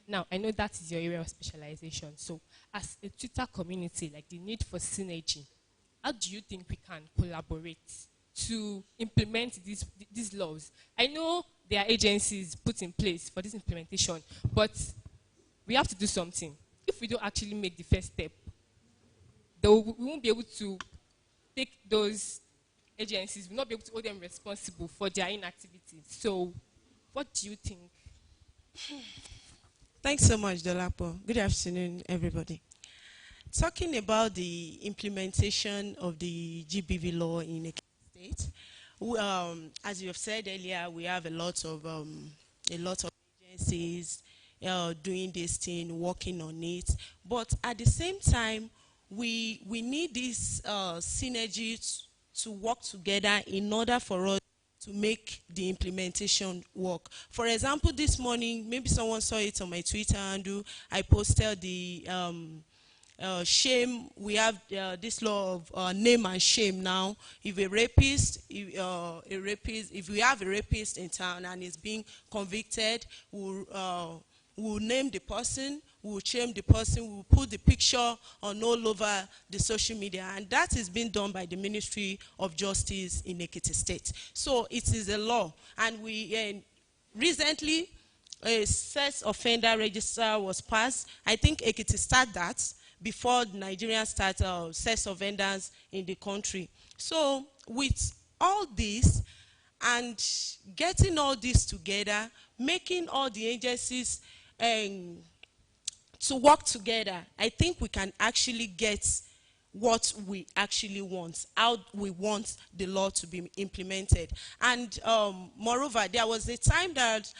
Now, I know that is your area of specialization. So, as a Twitter community, like the need for synergy, how do you think we can collaborate to implement these laws? I know there are agencies put in place for this implementation, but we have to do something. If we don't actually make the first step, we won't be able to take those agencies, we'll not be able to hold them responsible for their inactivities. So, what do you think? Thanks so much, Dolapo. Good afternoon, everybody. Talking about the implementation of the GBV law in Ekiti State, as you have said earlier, we have a lot of agencies doing this thing, working on it. But at the same time, we need this synergy to work together in order for us to make the implementation work. For example, this morning, maybe someone saw it on my Twitter handle, I posted the shame. We have this law of name and shame now. If a rapist, if we have a rapist in town and is being convicted, we'll name the person, we'll shame the person, we'll put the picture on all over the social media, and that is being done by the Ministry of Justice in Ekiti State. So it is a law, and we recently a sex offender register was passed. I think Ekiti started that before Nigeria started sex offenders in the country. So with all this and getting all this together, making all the agencies to work together, I think we can actually get what we actually want, how we want the law to be implemented. And moreover, there was a time that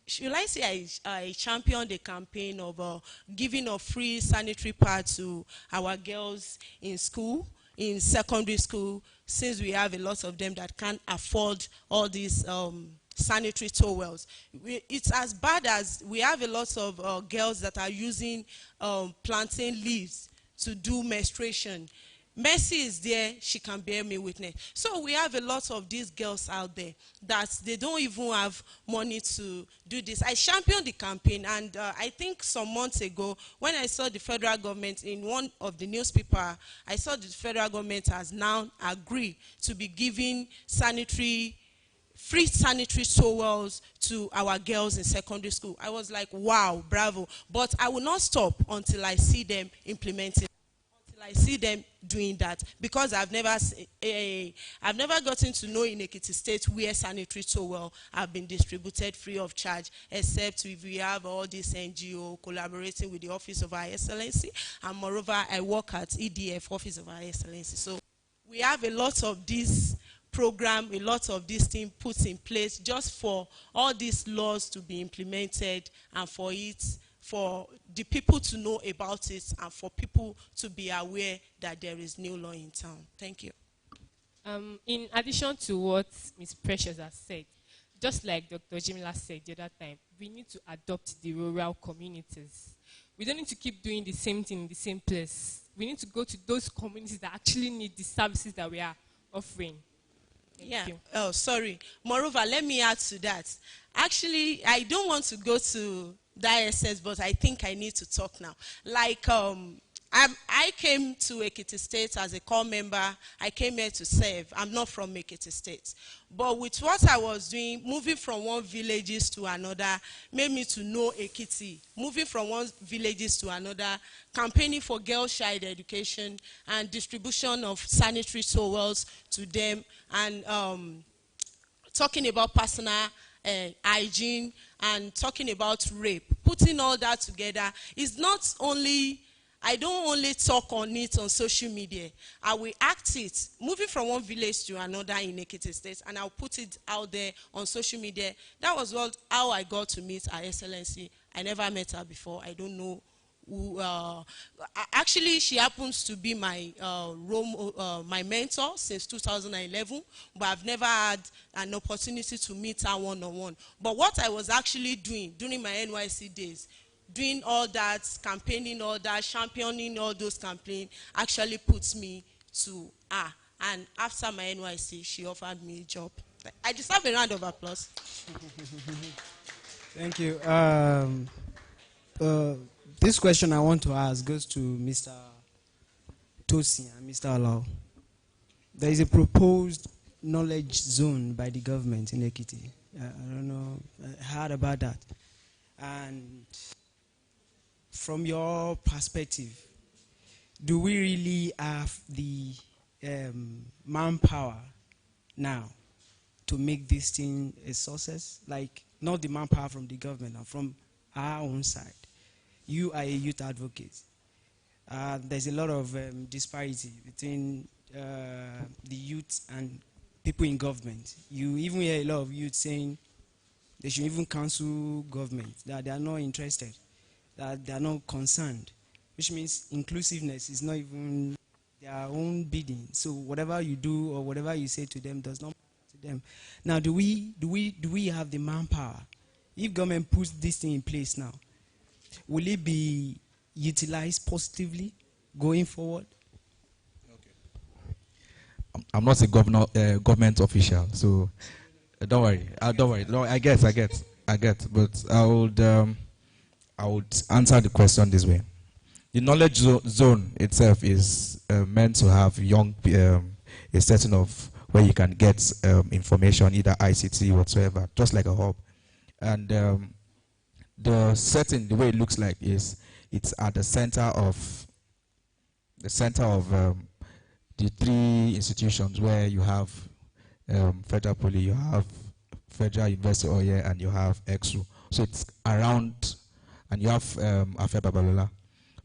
should I say I championed a campaign of giving a free sanitary pad to our girls in school, in secondary school, since we have a lot of them that can't afford all these sanitary towels. It's as bad as we have a lot of girls that are using plantain leaves to do menstruation. Mercy is there, she can bear me witness. So we have a lot of these girls out there that they don't even have money to do this. I championed the campaign, and I think some months ago, when I saw the federal government in one of the newspaper, I saw the federal government has now agreed to be giving free sanitary towels to our girls in secondary school. I was like, wow, bravo. But I will not stop until I see them implementing, until I see them doing that, because I've never gotten to know in Ekiti State where sanitary towel have been distributed free of charge, except if we have all this NGO collaborating with the Office of High Excellency, and moreover, I work at EDF, Office of High Excellency. So we have a lot of this program, a lot of this thing put in place just for all these laws to be implemented, and for the people to know about it, and for people to be aware that there is new law in town. Thank you. In addition to what Ms. Precious has said, just like Dr. Jimla said the other time, we need to adopt the rural communities. We don't need to keep doing the same thing in the same place. We need to go to those communities that actually need the services that we are offering. Thank you. Oh, sorry. Moreover, let me add to that. Actually, I don't want to go to that essence, but I think I need to talk now. Like, I came to Ekiti State as a core member. I came here to serve. I'm not from Ekiti State. But with what I was doing, moving from one villages to another, made me to know Ekiti. Moving from one villages to another, campaigning for girls' child education and distribution of sanitary towels to them, and talking about personal hygiene, and talking about rape. Putting all that together is not only, I don't only talk on it on social media. I will act it, moving from one village to another in Ekiti State, and I'll put it out there on social media. That was how I got to meet Her Excellency. I never met her before. I don't know who, actually she happens to be my my mentor since 2011, but I've never had an opportunity to meet her one-on-one. But what I was actually doing during my NYC days, doing all that, campaigning all that, championing all those campaigns, actually puts me to her. And after my NYC, she offered me a job. I deserve a round of applause. Thank you. This question I want to ask goes to Mr. Tosin and Mr. Alao. There is a proposed knowledge zone by the government in Ekiti. I don't know, I heard about that. And from your perspective, do we really have the manpower now to make this thing a success? Like, not the manpower from the government, from our own side. You are a youth advocate. There's a lot of disparity between the youth and people in government. You even hear a lot of youth saying they should even cancel government, that they are not interested, that they are not concerned, which means inclusiveness is not even their own bidding. So whatever you do or whatever you say to them does not matter to them. Now, do we have the manpower? If government puts this thing in place now, will it be utilized positively going forward? I'm not a government official, so don't worry. Don't worry. No, I get. But I would answer the question this way. The knowledge zone itself is meant to have young, a setting of where you can get information, either ICT whatsoever, just like a hub. And the setting, the way it looks like, is it's at the center of the three institutions where you have Federal Poly, you have Federal University Oye, and you have EXU. So it's around, and you have Afe Babalola.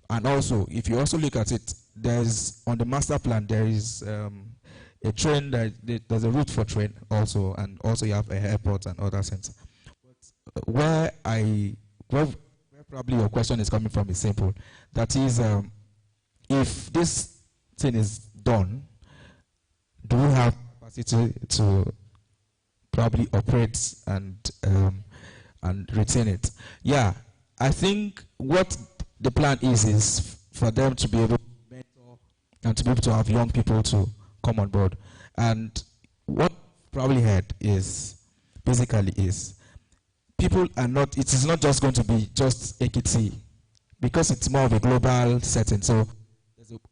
And also, if you also look at it, there's on the master plan there is a train there's a route for train also, and also you have an airport and other centers. Where probably your question is coming from is simple. That is, if this thing is done, do we have capacity to probably operate and retain it? Yeah, I think what the plan is for them to be able to mentor and to be able to have young people to come on board. And what probably heard is basically is people are not, it is not just going to be just Ekiti, because it's more of a global setting. So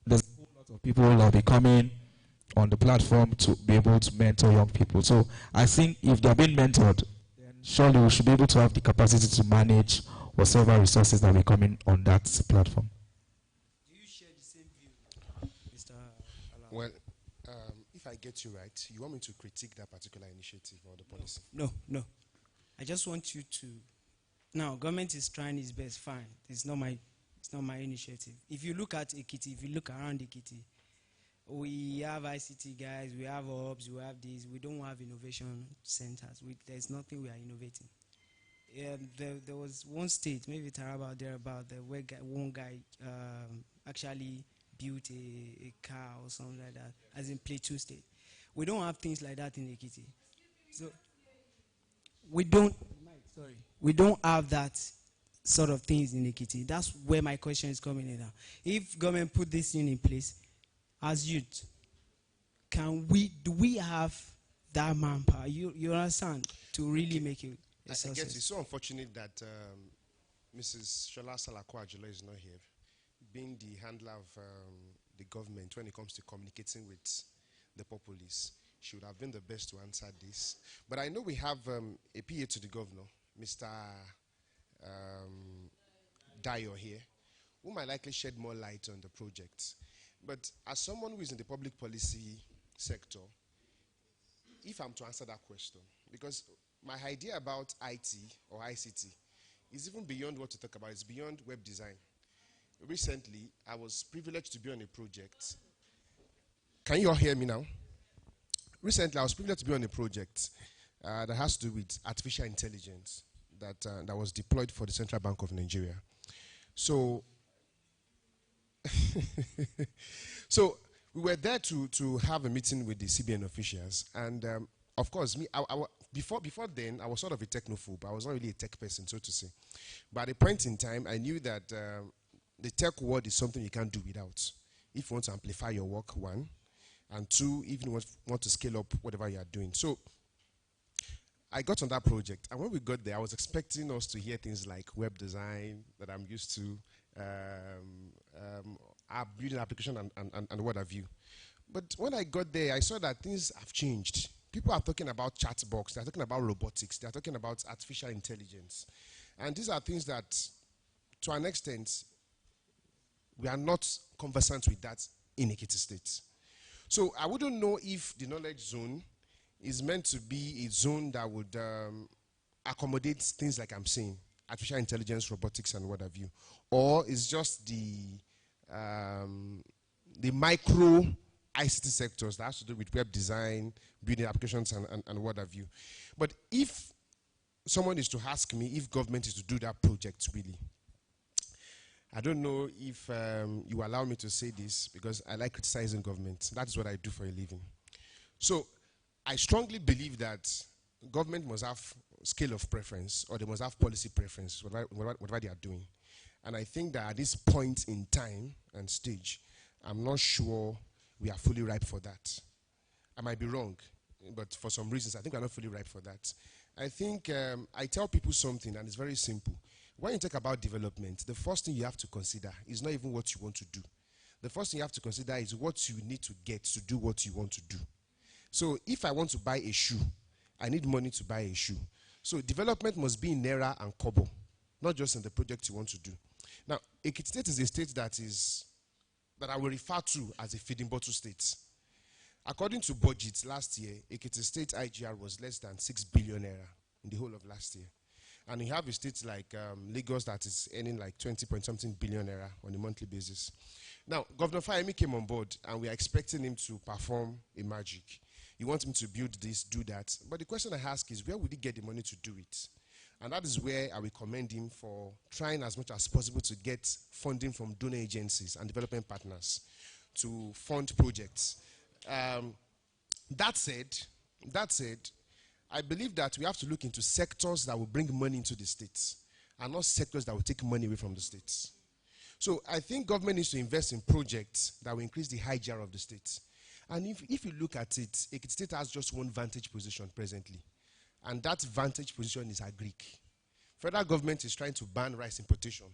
there's a whole lot of people who will be coming on the platform to be able to mentor young people. So I think if they're being mentored, then surely we should be able to have the capacity to manage whatever resources that will be coming on that platform. Do you share the same view, Mr. Alao? Well, if I get you right, you want me to critique that particular initiative or the policy? No. I just want you to. Now, government is trying its best. Fine, it's not my initiative. If you look at Ekiti, if you look around Ekiti, we have ICT guys, we have hubs, we have this. We don't have innovation centers. There's nothing we are innovating. There was one state, maybe Taraba or thereabout, where one guy actually built a car or something like that, as in Plateau State. We don't have things like that in Ekiti. So we don't have that sort of things in Ekiti. That's where my question is coming in now. If government put this thing in place, as youth, do we have that manpower? You understand, to really make it a success? I guess it's so unfortunate that Mrs. Shola Salako Ajula is not here, being the handler of the government when it comes to communicating with the populace, she would have been the best to answer this. But I know we have a PA to the governor, Mr. Dio here, who might likely shed more light on the project. But as someone who is in the public policy sector, if I'm to answer that question, because my idea about IT or ICT is even beyond what to talk about, it's beyond web design. Recently, I was privileged to be on a project. Can you all hear me now? Recently, I was privileged to be on a project that has to do with artificial intelligence that was deployed for the Central Bank of Nigeria. So, so we were there to have a meeting with the CBN officials, and of course, before then, I was sort of a technophobe. I was not really a tech person, so to say. But at a point in time, I knew that the tech world is something you can't do without. If you want to amplify your work, one, and two, if you want to scale up whatever you are doing. So I got on that project, and when we got there, I was expecting us to hear things like web design that I'm used to, building application and what have you. But when I got there, I saw that things have changed. People are talking about chatbots, they're talking about robotics, they're talking about artificial intelligence. And these are things that, to an extent, we are not conversant with that in Ekiti State. So I wouldn't know if the knowledge zone is meant to be a zone that would accommodate things like I'm saying, artificial intelligence, robotics, and what have you, or is just the micro ICT sectors that has to do with web design, building applications, and what have you. But if someone is to ask me if government is to do that project, really, I don't know if you allow me to say this because I like criticizing government. That's what I do for a living. So I strongly believe that government must have scale of preference, or they must have policy preference, whatever they are doing. And I think that at this point in time and stage, I'm not sure we are fully ripe for that. I might be wrong, but for some reasons, I think we're not fully ripe for that. I think I tell people something, and it's very simple. When you talk about development, the first thing you have to consider is not even what you want to do. The first thing you have to consider is what you need to get to do what you want to do. So if I want to buy a shoe, I need money to buy a shoe. So development must be in naira and kobo, not just in the project you want to do. Now, Ekiti State is a state that I will refer to as a feeding bottle state. According to budget last year, Ekiti State IGR was less than 6 billion naira in the whole of last year. And you have a state like Lagos that is earning like 20-point-something billion naira on a monthly basis. Now, Governor Fayemi came on board, and we are expecting him to perform a magic. You want him to build this, do that. But the question I ask is, where would he get the money to do it? And that is where I will commend him for trying as much as possible to get funding from donor agencies and development partners to fund projects. That said, I believe that we have to look into sectors that will bring money into the states and not sectors that will take money away from the states. So I think government needs to invest in projects that will increase the IGR of the state. And if you look at it, Ekiti State has just one vantage position presently. And that vantage position is agric. Federal government is trying to ban rice importation.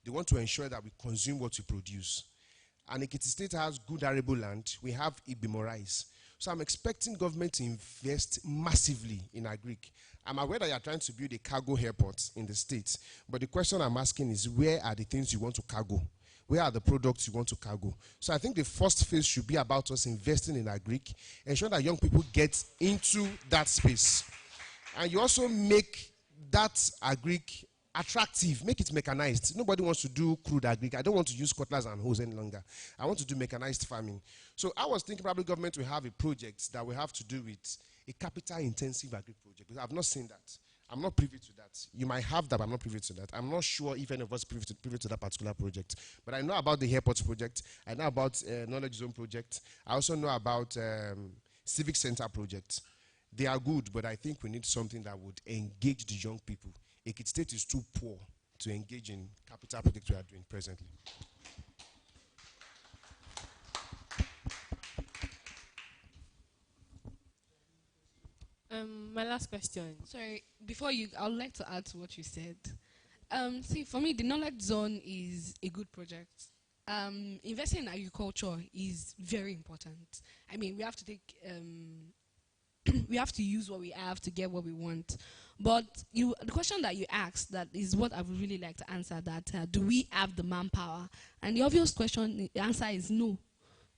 They want to ensure that we consume what we produce. And Ekiti State has good arable land. We have Ibimo rice. So I'm expecting government to invest massively in agric. I'm aware that you're trying to build a cargo airport in the state. But the question I'm asking is, where are the things you want to cargo? Where are the products you want to cargo? So I think the first phase should be about us investing in agric, ensuring that young people get into that space. And you also make that agric attractive, make it mechanized. Nobody wants to do crude agric. I don't want to use cutlass and hoes any longer. I want to do mechanized farming. So I was thinking probably government will have a project that will have to do with a capital-intensive agric project. But I've not seen that. I'm not privy to that. You might have that, but I'm not privy to that. I'm not sure if any of us privy to that particular project. But I know about the airports project. I know about knowledge zone project. I also know about civic center project. They are good, but I think we need something that would engage the young people. Ekiti State is too poor to engage in capital projects we are doing presently. My last question. Sorry, before you, I would like to add to what you said. See, for me, the knowledge zone is a good project. Investing in agriculture is very important. I mean, we have to take, we have to use what we have to get what we want. But the question that you asked, that is what I would really like to answer, that do we have the manpower? And the obvious question, the answer is no.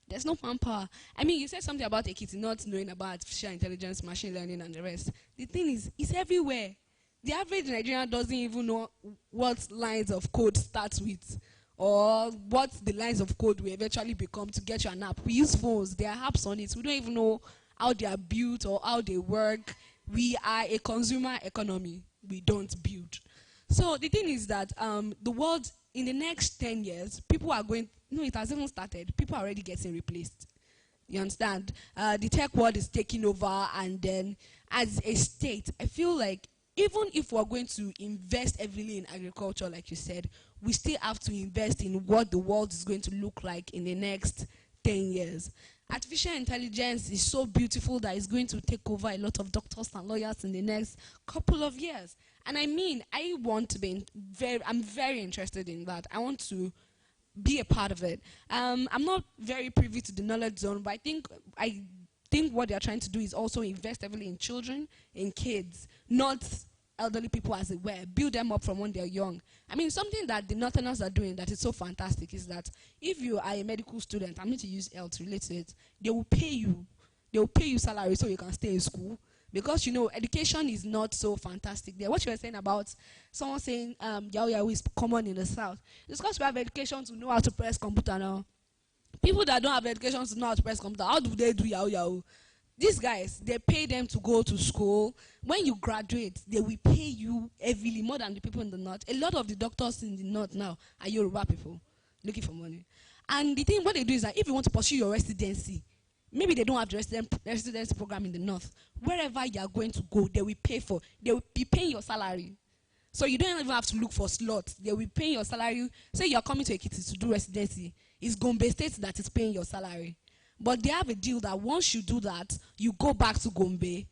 There's no manpower. I mean, you said something about Ekiti not knowing about artificial intelligence, machine learning, and the rest. The thing is, it's everywhere. The average Nigerian doesn't even know what lines of code starts with, or what the lines of code will eventually become to get you an app. We use phones. There are apps on it. We don't even know how they are built or how they work. We are a consumer economy. We don't build. So the thing is that the world, in the next 10 years, people are going, no, it has even started. People are already getting replaced. You understand? The tech world is taking over, and then as a state, I feel like even if we're going to invest heavily in agriculture, like you said, we still have to invest in what the world is going to look like in the next 10 years. Artificial intelligence is so beautiful that it's going to take over a lot of doctors and lawyers in the next couple of years. And I mean, I'm very interested in that. I want to be a part of it. I'm not very privy to the knowledge zone, but I think what they're trying to do is also invest heavily in children, in kids, not elderly people as it were, build them up from when they're young. I mean, something that the Northerners are doing that is so fantastic is that if you are a medical student, I'm going to use L to relate to it, they will pay you salary so you can stay in school. Because, you know, education is not so fantastic there. What you were saying about someone saying Yahoo is common in the South, it's because we have education to know how to press computer now. People that don't have education to know how to press computer, how do they do Yahoo? These guys, they pay them to go to school. When you graduate, they will pay you heavily, more than the people in the North. A lot of the doctors in the North now are Yoruba people looking for money. And the thing, what they do is that if you want to pursue your residency, maybe they don't have the residency program in the North, wherever you are going to go, they will be paying your salary. So you don't even have to look for slots. They will pay your salary. Say you're coming to Ekiti to do residency. It's Gombe State that is paying your salary. But they have a deal that once you do that, you go back to Gombe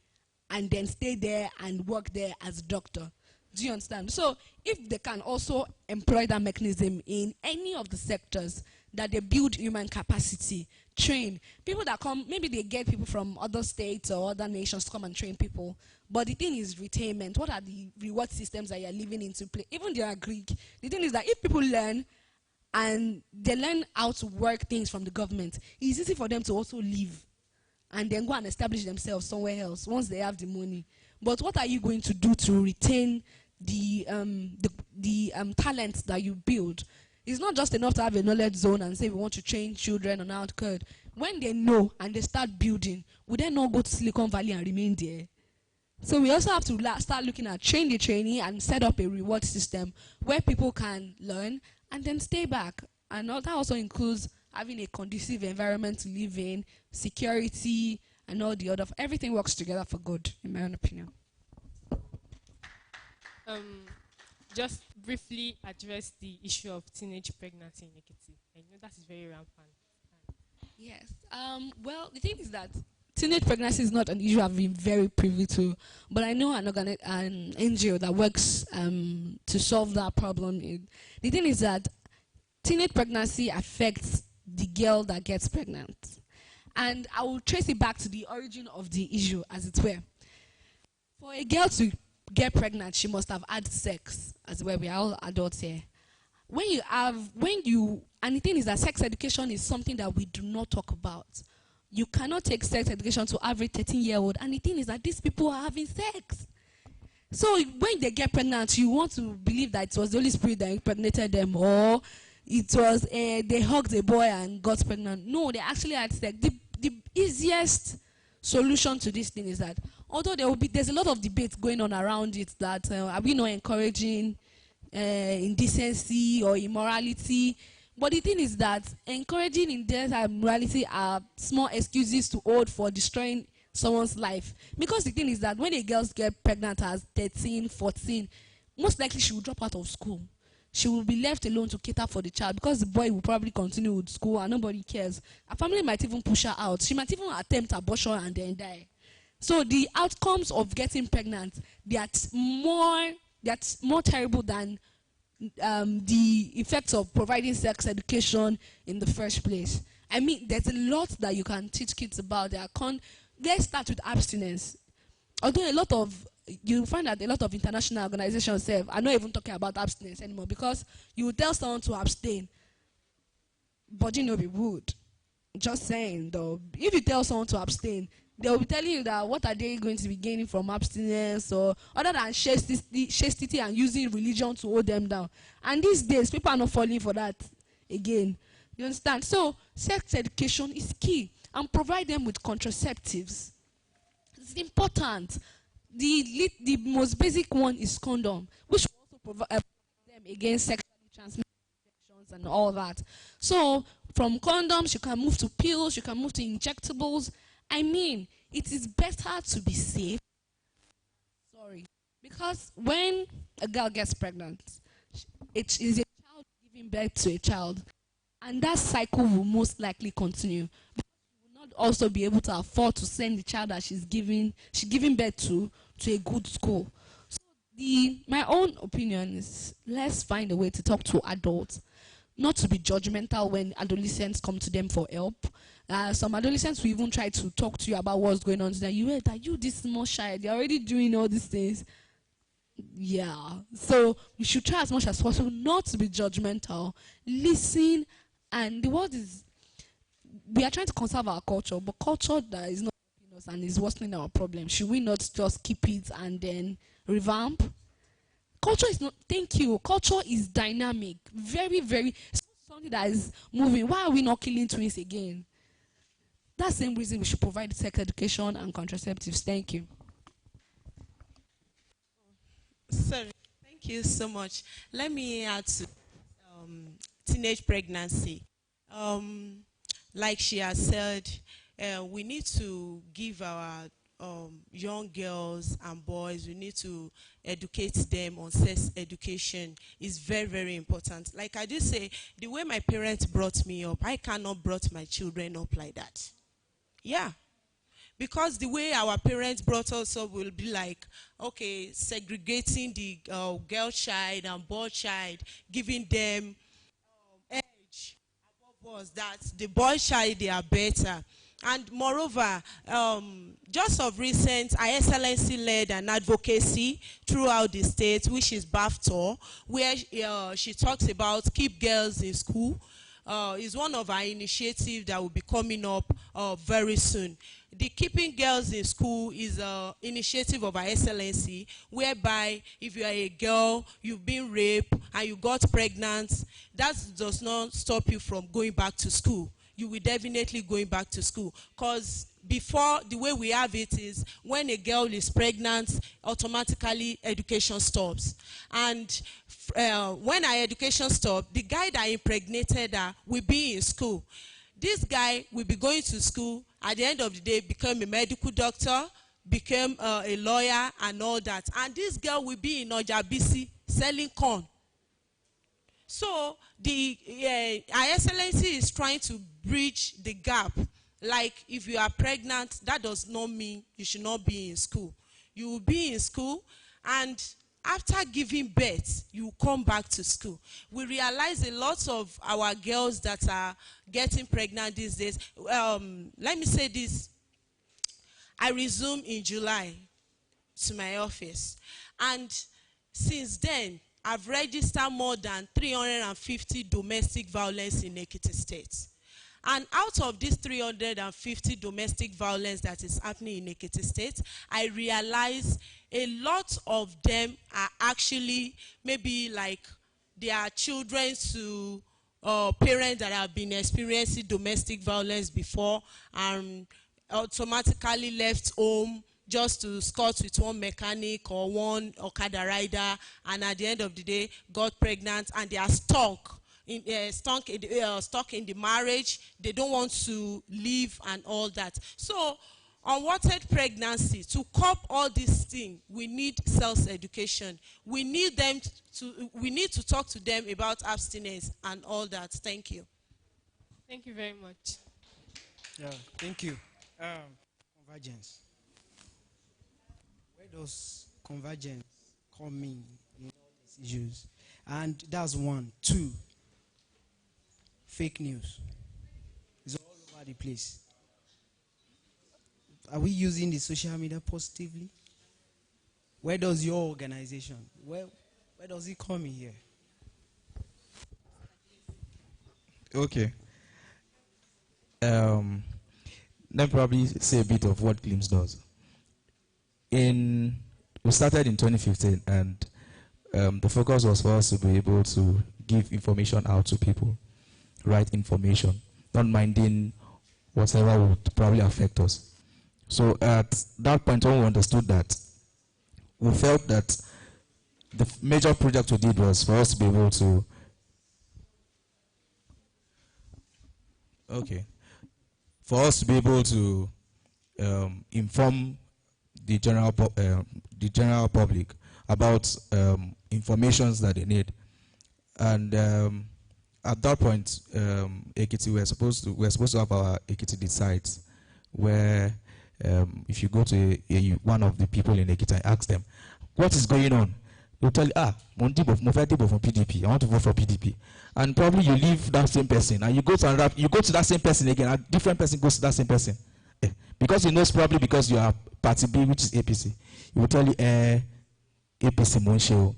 and then stay there and work there as a doctor. Do you understand? So if they can also employ that mechanism in any of the sectors, that they build human capacity, train people that come, maybe they get people from other states or other nations to come and train people. But the thing is retainment. What are the reward systems that you're living into play? Even they are Greek. The thing is that if people learn and they learn how to work things from the government, it's easy for them to also leave and then go and establish themselves somewhere else once they have the money. But what are you going to do to retain the talents that you build? It's not just enough to have a knowledge zone and say we want to train children on how to code. When they know and they start building, would they not go to Silicon Valley and remain there? So we also have to start looking at train the trainee and set up a reward system where people can learn and then stay back. And that also includes having a conducive environment to live in, security, and all the other. Everything works together for good, in my own opinion. Just briefly address the issue of teenage pregnancy in Ekiti. I know that is very rampant. Yes. Well, the thing is that teenage pregnancy is not an issue I've been very privy to, but I know an NGO that works to solve that problem. The thing is that teenage pregnancy affects the girl that gets pregnant. And I will trace it back to the origin of the issue, as it were. For a girl to get pregnant, she must have had sex, as well. We are all adults here. And the thing is that sex education is something that we do not talk about. You cannot take sex education to every 13-year-old. And the thing is that these people are having sex. So when they get pregnant, you want to believe that it was the Holy Spirit that impregnated them, or it was they hugged a boy and got pregnant. No, they actually had sex. The easiest solution to this thing is that, although there's a lot of debate going on around it, that are we not encouraging indecency or immorality? But the thing is that encouraging indecency and immorality are small excuses to hold for destroying someone's life. Because the thing is that when a girl gets pregnant at 13, 14, most likely she will drop out of school. She will be left alone to cater for the child, because the boy will probably continue with school and nobody cares. Her family might even push her out. She might even attempt abortion and then die. So the outcomes of getting pregnant, they are more terrible than the effects of providing sex education in the first place. I mean, there's a lot that you can teach kids about. Let's start with abstinence. Although you find that a lot of international organizations are not even talking about abstinence anymore, because you will tell someone to abstain, but you know, be rude. Just saying, though, if you tell someone to abstain, they'll be telling you that what are they going to be gaining from abstinence, or other than chastity and using religion to hold them down. And these days, people are not falling for that again. You understand? So, sex education is key, and provide them with contraceptives. It's important. The most basic one is condom, which will also provide them against sexually transmitted infections and all that. So, from condoms, you can move to pills, you can move to injectables. I mean, it is better to be safe. Sorry. Because when a girl gets pregnant, it is a child giving birth to a child. And that cycle will most likely continue. Because she will not also be able to afford to send the child that she's giving birth to a good school. So my own opinion is, let's find a way to talk to adults, not to be judgmental when adolescents come to them for help. Some adolescents will even try to talk to you about what's going on. That you this small child, they're already doing all these things. Yeah. So we should try as much as possible not to be judgmental. Listen, and the word is, we are trying to conserve our culture, but culture that is not helping us and is worsening our problem. Should we not just keep it and then revamp? Culture is not, thank you. Culture is dynamic. Very, very, it's something that is moving. Why are we not killing twins again? That's the same reason we should provide sex education and contraceptives. Thank you. Sorry. Thank you so much. Let me add to teenage pregnancy. Like she has said, we need to give our young girls and boys, we need to educate them on sex education. Is very, very important. Like I did say, the way my parents brought me up, I cannot brought my children up like that. Yeah. Because the way our parents brought us up will be like, okay, segregating the girl child and boy child, giving them edge above us, that the boy child, they are better. And moreover, just of recent, Our Excellency led an advocacy throughout the state, which is BAFTO, where she talks about keep girls in school. Is one of our initiatives that will be coming up very soon. The Keeping Girls in School is an initiative of Our Excellency, whereby if you are a girl, you've been raped, and you got pregnant, that does not stop you from going back to school. You will definitely going back to school. Because before, the way we have it is, when a girl is pregnant, automatically education stops. And when our education stops, the guy that impregnated her will be in school. This guy will be going to school, at the end of the day, become a medical doctor, become a lawyer and all that. And this girl will be in Ojabisi selling corn. So Our Excellency is trying to bridge the gap. Like, if you are pregnant, that does not mean you should not be in school. You will be in school, and after giving birth, you come back to school. We realize a lot of our girls that are getting pregnant these days. Let me say this. I resumed in July to my office. And since then, I've registered more than 350 domestic violence in Ekiti State. And out of these 350 domestic violence that is happening in Ekiti State, I realize a lot of them are actually maybe like they are children to parents that have been experiencing domestic violence before and automatically left home just to scot with one mechanic or one Okada rider, and at the end of the day got pregnant, and they are stuck in the marriage. They don't want to leave and all that. So unwanted pregnancy, to cope all these things, we need sex education. We need to talk to them about abstinence and all that. Thank you. Thank you very much. Yeah, thank you. Convergence. Where does convergence come in all these issues? And that's one. Two, fake news. It's all over the place. Are we using the social media positively? Where does your organization, where does it come in here? Okay. Let me probably say a bit of what Glimpse does. We started in 2015, and the focus was for us to be able to give information out to people, right information, not minding whatever would probably affect us. So at that point, when we understood that, we felt that the major project we did was for us to be able to, for us to be able to inform the general public about informations that they need. And at that point, Ekiti, we're supposed to have our Ekiti Decides, where if you go to one of the people in Ekiti and ask them, what is going on? They'll tell you, from PDP, I want to vote for PDP. And probably you leave that same person, and you go to that same person again, a different person goes to that same person. Because he knows, probably because you are party B, which is APC. He will tell you, APC Monsheo.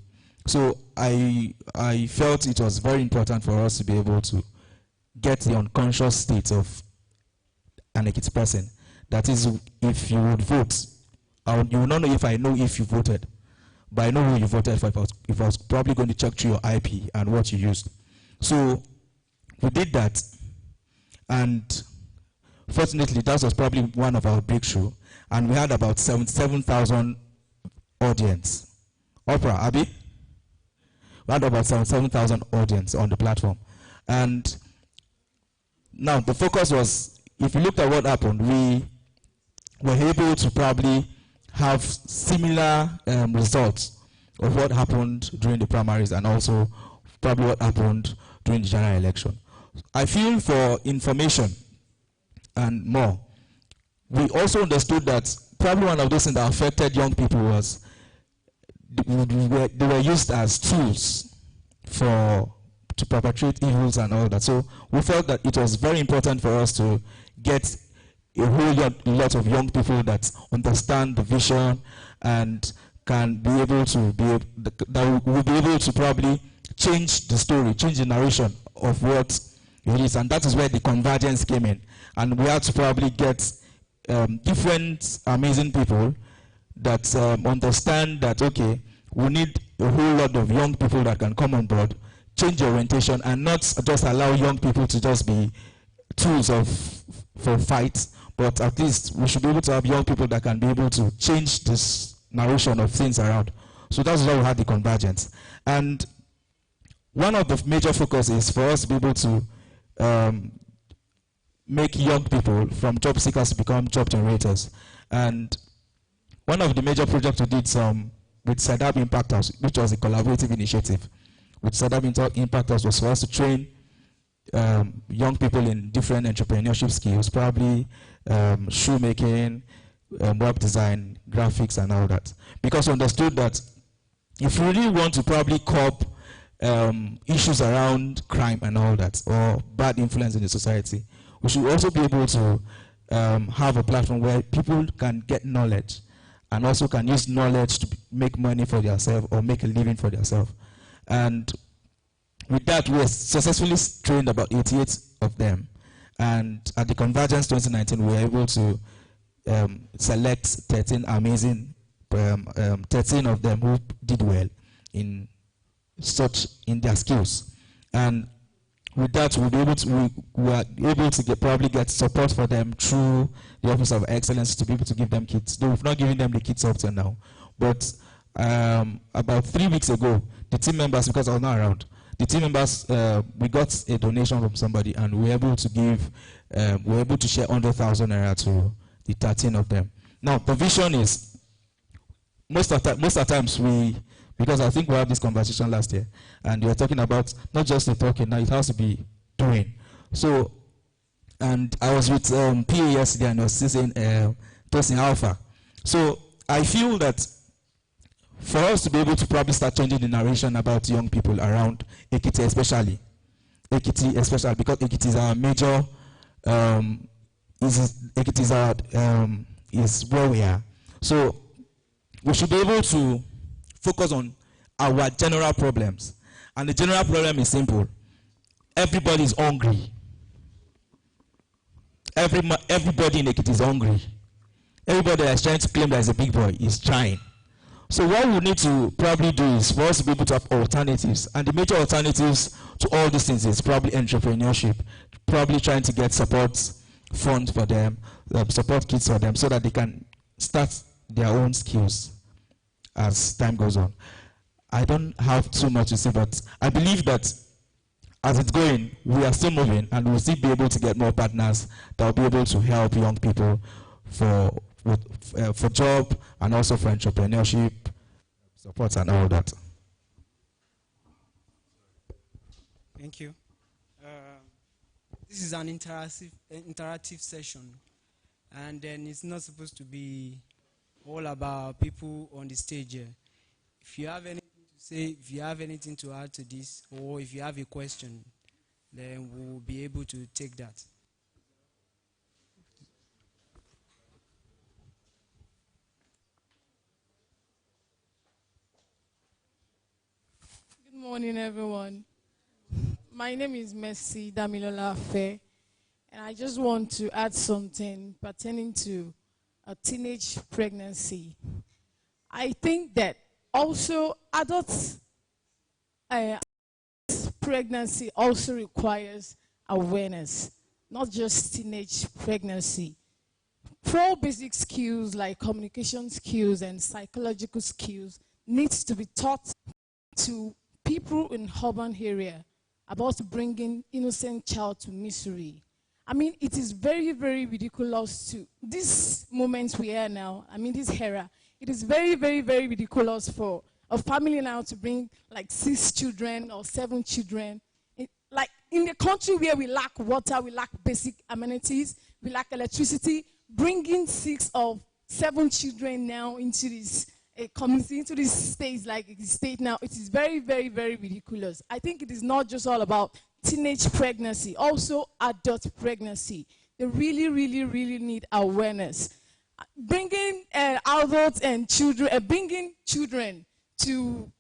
So I felt it was very important for us to be able to get the unconscious state of an Ekiti person. That is, if you would vote, you will not know if I know if you voted, but I know who you voted for if I was probably going to check through your IP and what you used. So we did that, and fortunately that was probably one of our breakthrough, and we had about 77,000 audience. Oprah, Abby? We had about 77,000 audience on the platform. And now the focus was, if you looked at what happened, we were able to probably have similar results of what happened during the primaries and also probably what happened during the general election. I feel for information and more, we also understood that probably one of those things that affected young people was they were used as tools to perpetrate evils and all that. So we felt that it was very important for us to get a whole lot of young people that understand the vision and can be able to that will be able to probably change the story, change the narration of what it is, and that is where the convergence came in. And we had to probably get different amazing people that understand that, okay, we need a whole lot of young people that can come on board, change the orientation, and not just allow young people to just be tools for fights, but at least we should be able to have young people that can be able to change this narration of things around. So that's why we had the convergence. And one of the major focus is for us to be able to make young people from job seekers to become job generators. And one of the major projects we did with SEDAB Impact House, which was a collaborative initiative with SEDAB Impact House, was for us to train young people in different entrepreneurship skills, probably shoemaking, web design, graphics, and all that. Because we understood that if we really want to probably curb issues around crime and all that, or bad influence in the society, we should also be able to have a platform where people can get knowledge and also can use knowledge to make money for themselves or make a living for themselves. And with that, we successfully trained about 88 of them. And at the Convergence 2019, we were able to select 13 amazing, 13 of them who did well in their skills. And with that, we were able to probably get support for them through the Office of Excellence to be able to give them kits. Though we've not given them the kits up till now. But about 3 weeks ago, the team members, because I was not around, the team members, we got a donation from somebody, and we were able to give, we were able to share 100,000 naira to the 13 of them. Now, the vision is, most of the times because I think we had this conversation last year, and we were talking about not just the talking, now it has to be doing. So, and I was with PA yesterday, and I was saying, Tosin Alpha. So, I feel that for us to be able to probably start changing the narration about young people around Ekiti especially. Ekiti especially because Ekiti is our major, Ekiti is our, is where we are. So we should be able to focus on our general problems. And the general problem is simple. Everybody is hungry. Everybody in Ekiti is hungry. Everybody that is trying to claim that is a big boy is trying. So what we need to probably do is for us to be able to have alternatives. And the major alternatives to all these things is probably entrepreneurship. Probably trying to get support funds for them, support kits for them so that they can start their own skills as time goes on. I don't have too much to say, but I believe that as it's going, we are still moving and we'll still be able to get more partners that will be able to help young people for job and also for entrepreneurship, support and all that. Thank you. This is an interactive session, and then it's not supposed to be all about people on the stage here. If you have anything to say, if you have anything to add to this, or if you have a question, then we'll be able to take that. Good morning, everyone. My name is Mercy Damilola Afe, and I just want to add something pertaining to a teenage pregnancy. I think that also adult pregnancy also requires awareness, not just teenage pregnancy. Pro basic skills like communication skills and psychological skills needs to be taught to people in urban area about bringing innocent child to misery. I mean, it is very, very ridiculous to this moment we are now. I mean, this era. It is very, very, very ridiculous for a family now to bring like 6 children or 7 children. Like in the country where we lack water, we lack basic amenities, we lack electricity, bringing 6 or 7 children now into this community, into this state like the state now, it is very, very, very ridiculous. I think it is not just all about teenage pregnancy, also adult pregnancy. They really, really, really need awareness. Bringing adults and children, bringing children to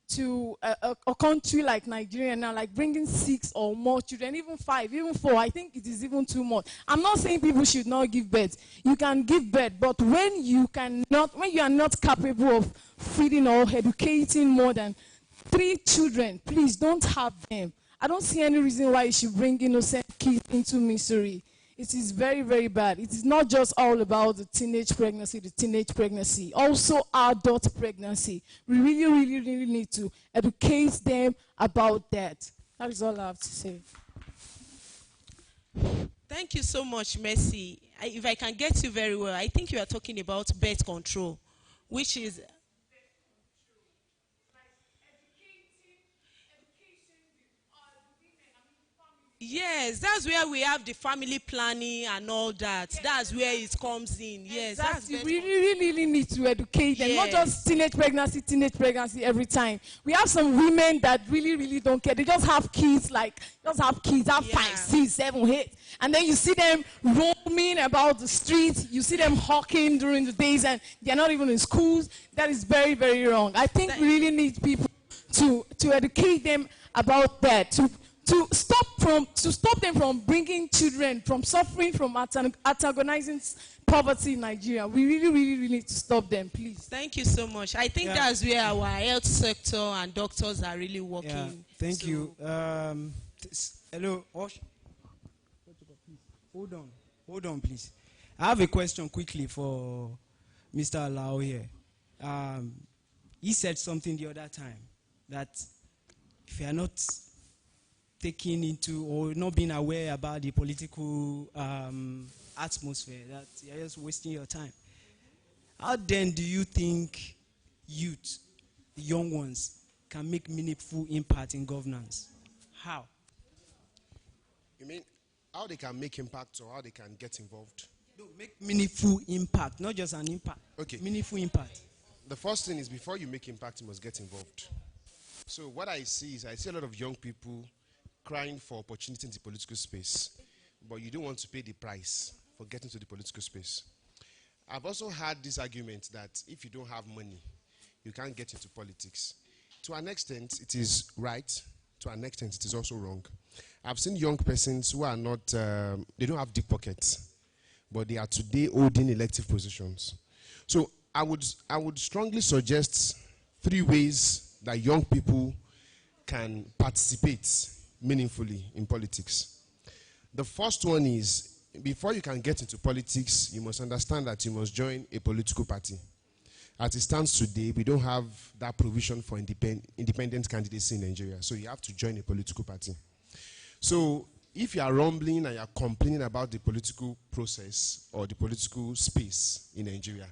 a country like Nigeria now, like bringing 6 or more children, even 5, even 4, I think it is even too much. I'm not saying people should not give birth. You can give birth, but when you are not capable of feeding or educating more than 3 children, please don't have them. I don't see any reason why you should bring innocent kids into misery. It is very, very bad. It is not just all about the teenage pregnancy, also adult pregnancy. We really, really, really need to educate them about that. That is all I have to say. Thank you so much, Mercy. If I can get you very well, I think you are talking about birth control, which is... Yes, that's where we have the family planning and all that. Yes, that's where it comes in. Yes, exactly. We really need to educate them. Yes. Not just teenage pregnancy every time. We have some women that really don't care. They just have kids, have 5, 6, 7, 8. And then you see them roaming about the streets. You see them hawking during the days and they're not even in schools. That is very, very wrong. I think we really need people to educate them about that. To stop them from bringing children, from suffering from antagonizing poverty in Nigeria. We really need to stop them, please. Thank you so much. I think that's where our health sector and doctors are really working. Yeah, thank you. Hello, Osh. Hold on, please. I have a question quickly for Mr. Alao here. He said something the other time that if you are not taking into or not being aware about the political atmosphere, that you're just wasting your time. How then do you think youth, the young ones, can make meaningful impact in governance? How? You mean how they can make impact or how they can get involved? No, make meaningful impact, not just an impact. Okay. Meaningful impact. The first thing is before you make impact, you must get involved. So what I see is I see a lot of young people crying for opportunity in the political space, but you don't want to pay the price for getting to the political space. I've also had this argument that if you don't have money, you can't get into politics. To an extent, it is right. To an extent, it is also wrong. I've seen young persons who are not, they don't have deep pockets, but they are today holding elective positions. So I would strongly suggest 3 ways that young people can participate meaningfully in politics. The first one is, before you can get into politics, you must understand that you must join a political party. As it stands today, we don't have that provision for independent candidacy in Nigeria, so you have to join a political party. So if you are rumbling and you are complaining about the political process or the political space in Nigeria,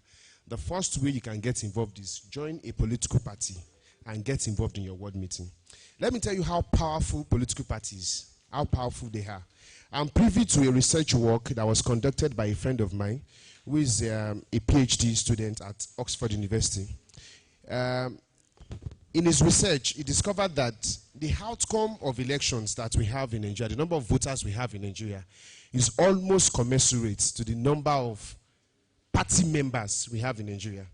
the first way you can get involved is join a political party and get involved in your ward meeting. Let me tell you how powerful political parties, how powerful they are. I'm privy to a research work that was conducted by a friend of mine who is a PhD student at Oxford University. In his research, he discovered that the outcome of elections that we have in Nigeria, the number of voters we have in Nigeria, is almost commensurate to the number of party members we have in Nigeria.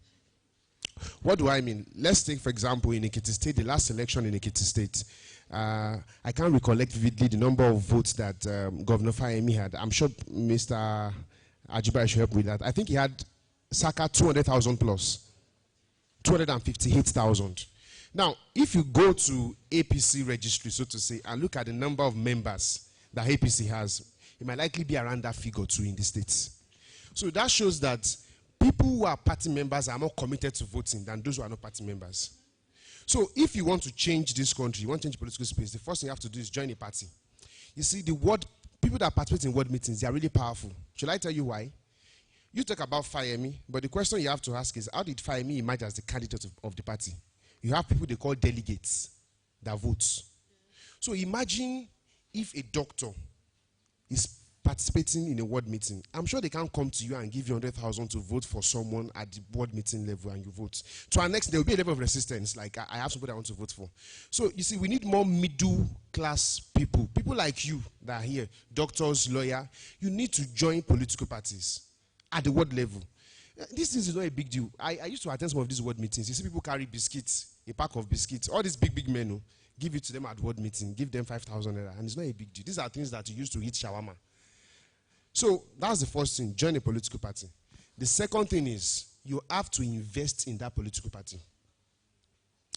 What do I mean? Let's take, for example, in Ekiti State, the last election in Ekiti State. I can't recollect vividly the number of votes that Governor Fayemi had. I'm sure Mr. Ajibai should help with that. I think he had circa 200,000 plus, 258,000. Now, if you go to APC registry, so to say, and look at the number of members that APC has, it might likely be around that figure too in the states. So that shows that people who are party members are more committed to voting than those who are not party members. So if you want to change this country, you want to change political space, the first thing you have to do is join a party. You see, people that participate in ward meetings, they are really powerful. Should I tell you why? You talk about Fayemi, but the question you have to ask is, how did Fayemi emerge as the candidate of the party? You have people they call delegates that vote. So imagine if a doctor is participating in a ward meeting. I'm sure they can't come to you and give you 100,000 to vote for someone at the ward meeting level and you vote. To our next, there will be a level of resistance, like I have somebody I want to vote for. So you see, we need more middle class people like you that are here, doctors, lawyers. You need to join political parties at the ward level. This is not a big deal. I used to attend some of these ward meetings. You see people carry biscuits, a pack of biscuits, all these big men, give it to them at ward meeting, give them 5,000 naira, and it's not a big deal. These are things that you used to eat shawarma. So that's the first thing, join a political party. The second thing is you have to invest in that political party.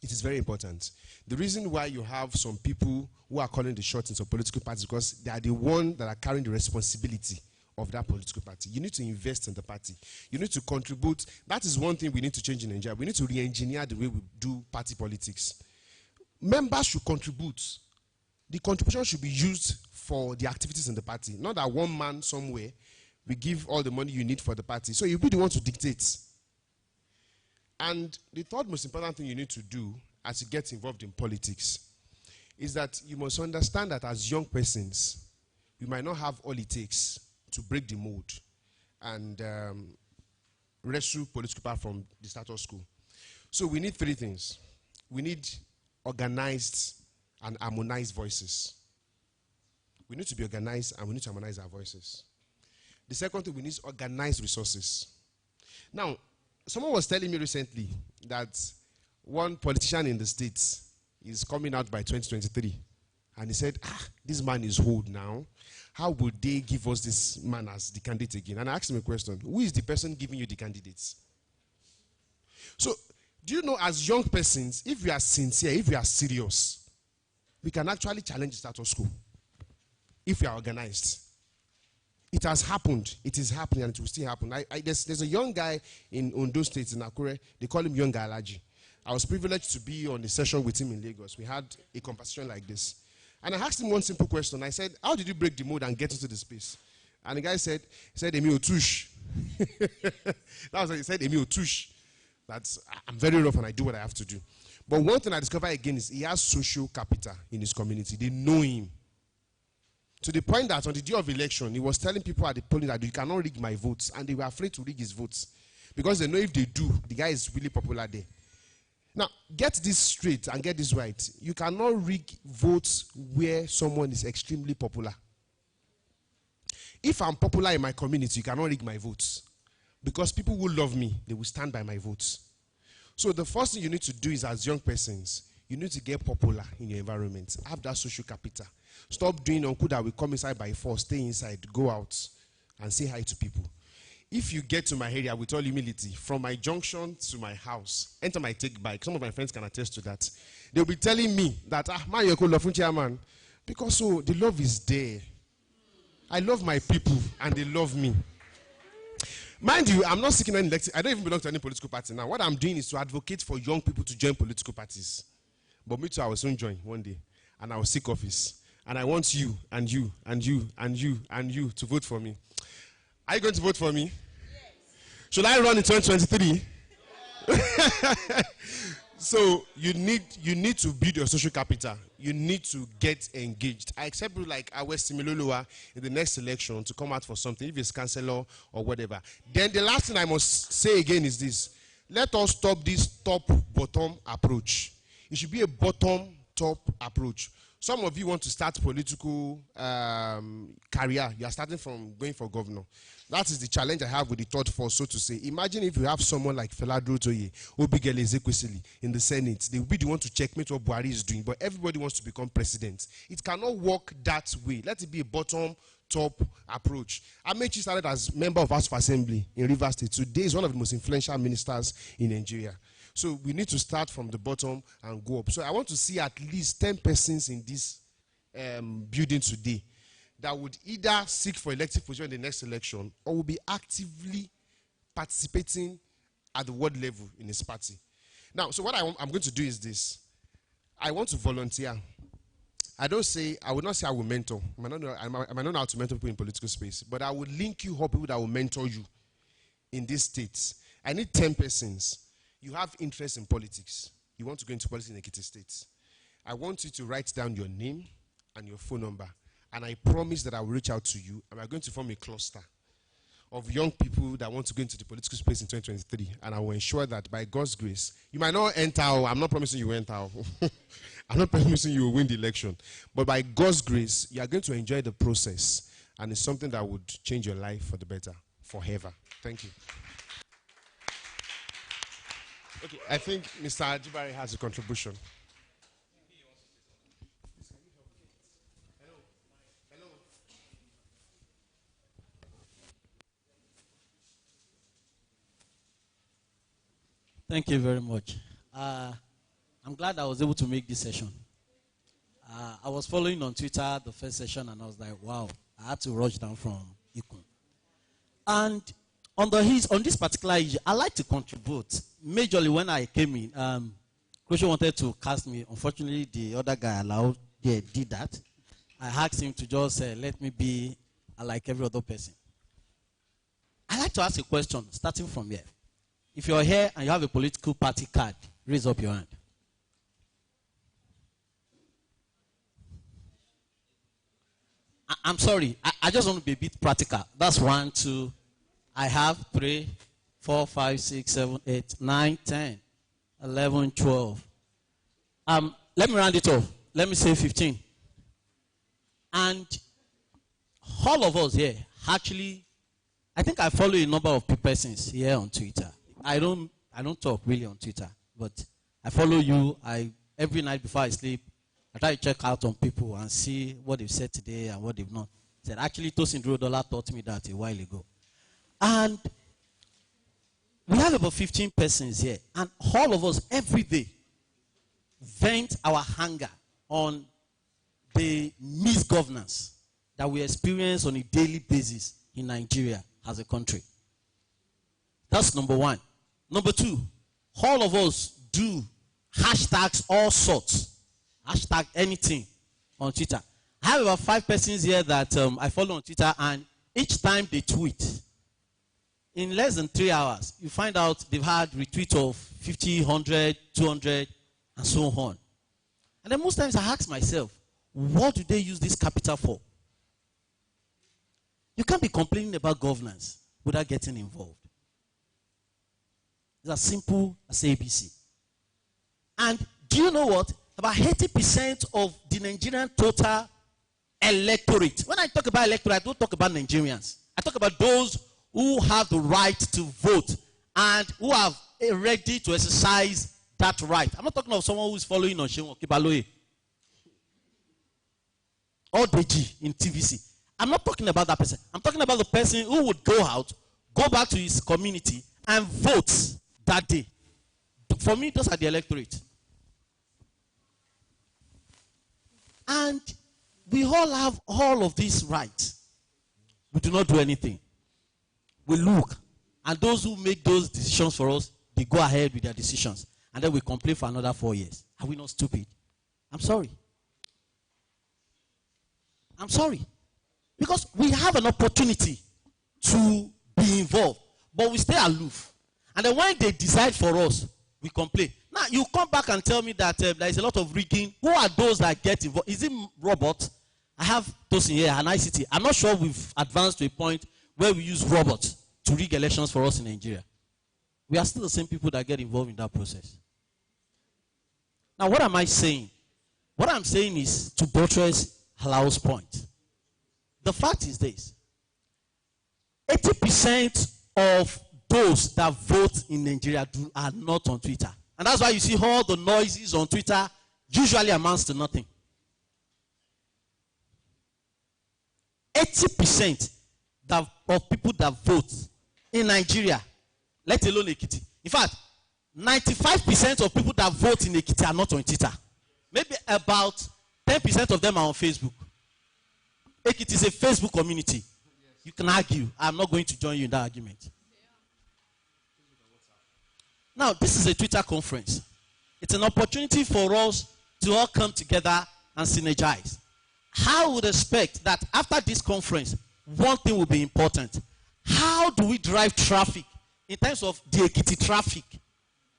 It is very important. The reason why you have some people who are calling the shots in some political parties is because they are the ones that are carrying the responsibility of that political party. You need to invest in the party. You need to contribute. That is one thing we need to change in Nigeria. We need to re-engineer the way we do party politics. Members should contribute. The contribution should be used for the activities in the party. Not that one man somewhere will give all the money you need for the party. So you'll be the one to dictate. And the third most important thing you need to do as you get involved in politics is that you must understand that as young persons, we might not have all it takes to break the mold and rescue political power from the status quo. So we need 3 things. We need organized and harmonized voices. We need to be organized and we need to harmonize our voices. The second thing, we need organized resources. Now, someone was telling me recently that one politician in the States is coming out by 2023. And he said, this man is old now. How would they give us this man as the candidate again? And I asked him a question. Who is the person giving you the candidates? So, do you know, as young persons, if we are sincere, if we are serious, we can actually challenge the status quo. If we are organized. It has happened. It is happening and it will still happen. There's a young guy in Ondo State, in Akure. They call him Young Alaji. I was privileged to be on a session with him in Lagos. We had a conversation like this. And I asked him one simple question. I said, how did you break the mold and get into the space? And the guy said, Emi Otush. That was what he said, Emi Otush. I'm very rough and I do what I have to do. But one thing I discovered again is he has social capital in his community. They know him. To the point that on the day of election, he was telling people at the polling that you cannot rig my votes, and they were afraid to rig his votes. Because they know if they do, the guy is really popular there. Now, get this straight and get this right. You cannot rig votes where someone is extremely popular. If I'm popular in my community, you cannot rig my votes. Because people who love me, they will stand by my votes. So the first thing you need to do is, as young persons, you need to get popular in your environment. Have that social capital. Stop doing uncle that will come inside by force, stay inside, go out, and say hi to people. If you get to my area with all humility, from my junction to my house, enter my take bike. Some of my friends can attest to that. They'll be telling me that, man, you're called chairman. Because so the love is there. I love my people and they love me. Mind you, I'm not seeking any elected. I don't even belong to any political party now. What I'm doing is to advocate for young people to join political parties. But me too, I will soon join one day. And I will seek office. And I want you, and you, and you, and you, and you to vote for me. Are you going to vote for me? Yes. Should I run in 2023? So you need to build your social capital. You need to get engaged. I accept people like Awe Similoluwa in the next election to come out for something, if it's councillor or whatever. Then the last thing I must say again is this. Let us stop this top-bottom approach. It should be a bottom-top approach. Some of you want to start political career. You are starting from going for governor. That is the challenge I have with the third force, so to say. Imagine if you have someone like Felado Toye, Obigele Ezekwesili in the Senate. They will be the one to checkmate what Buhari is doing, but everybody wants to become president. It cannot work that way. Let it be a bottom-top approach. Amechi started as member of House of Assembly in Rivers State. Today is one of the most influential ministers in Nigeria. So we need to start from the bottom and go up. So I want to see at least 10 persons in this building today that would either seek for elective position in the next election or will be actively participating at the ward level in his party. Now, so what I'm going to do is this. I want to volunteer. I would not say I will mentor. I might not know how to mentor people in political space, but I will link you up people that will mentor you in these states. I need 10 persons. You have interest in politics. You want to go into politics in Ekiti State. I want you to write down your name and your phone number. And I promise that I will reach out to you. And we're going to form a cluster of young people that want to go into the political space in 2023. And I will ensure that by God's grace, you might not enter. I'm not promising you will enter. I'm not promising you will win the election. But by God's grace, you are going to enjoy the process. And it's something that would change your life for the better, forever. Thank you. Okay, I think Mr. Ajibari has a contribution. Thank you very much. I'm glad I was able to make this session. I was following on Twitter the first session and I was like, wow, I had to rush down from Ikun. And on this particular issue, I like to contribute. Majorly when I came in, Kosho wanted to cast me. Unfortunately, the other guy did that. I asked him to just let me be like every other person. I like to ask a question, starting from here. If you're here and you have a political party card, raise up your hand. I'm sorry, I just want to be a bit practical. That's 1, 2. I have 3, 4, 5, 6, 7, 8, 9, 10, 11, 12. Let me round it off. Let me say 15. And all of us here, actually, I think I follow a number of persons here on Twitter. I don't talk really on Twitter, but I follow you. Every night before I sleep, I try to check out on people and see what they've said today and what they've not said. Actually, Tosin Drodola taught me that a while ago. And we have about 15 persons here, and all of us every day vent our anger on the misgovernance that we experience on a daily basis in Nigeria as a country. That's number 1. Number 2, all of us do hashtags all sorts, hashtag anything on Twitter. I have about 5 persons here that I follow on Twitter, and each time they tweet, in less than 3 hours, you find out they've had retweets of 50, 100, 200, and so on. And then most times I ask myself, what do they use this capital for? You can't be complaining about governance without getting involved. It's as simple as ABC. And do you know what? About 80% of the Nigerian total electorate. When I talk about electorate, I don't talk about Nigerians. I talk about those who have the right to vote and who are ready to exercise that right. I'm not talking of someone who is following on Sheon Kibaloye or Deji in TVC. I'm not talking about that person. I'm talking about the person who would go out, go back to his community, and vote that day. For me, those are the electorate. And we all have all of these rights. We do not do anything. We look, and those who make those decisions for us, they go ahead with their decisions. And then we complain for another 4 years. Are we not stupid? I'm sorry. I'm sorry. Because we have an opportunity to be involved, but we stay aloof. And then when they decide for us, we complain. Now, you come back and tell me that there is a lot of rigging. Who are those that get involved? Is it robots? I have those in here, and ICT. I'm not sure we've advanced to a point where we use robots to rig elections for us in Nigeria. We are still the same people that get involved in that process. Now, what am I saying? What I'm saying is to buttress Halao's point. The fact is this. 80% of those that vote in Nigeria are not on Twitter. And that's why you see all the noises on Twitter usually amounts to nothing. 80% of people that vote in Nigeria, let alone Ekiti. In fact, 95% of people that vote in Ekiti are not on Twitter. Maybe about 10% of them are on Facebook. Ekiti is a Facebook community. You can argue. I'm not going to join you in that argument. Now, this is a Twitter conference. It's an opportunity for us to all come together and synergize. I would expect that after this conference, one thing will be important. How do we drive traffic in terms of the Ekiti traffic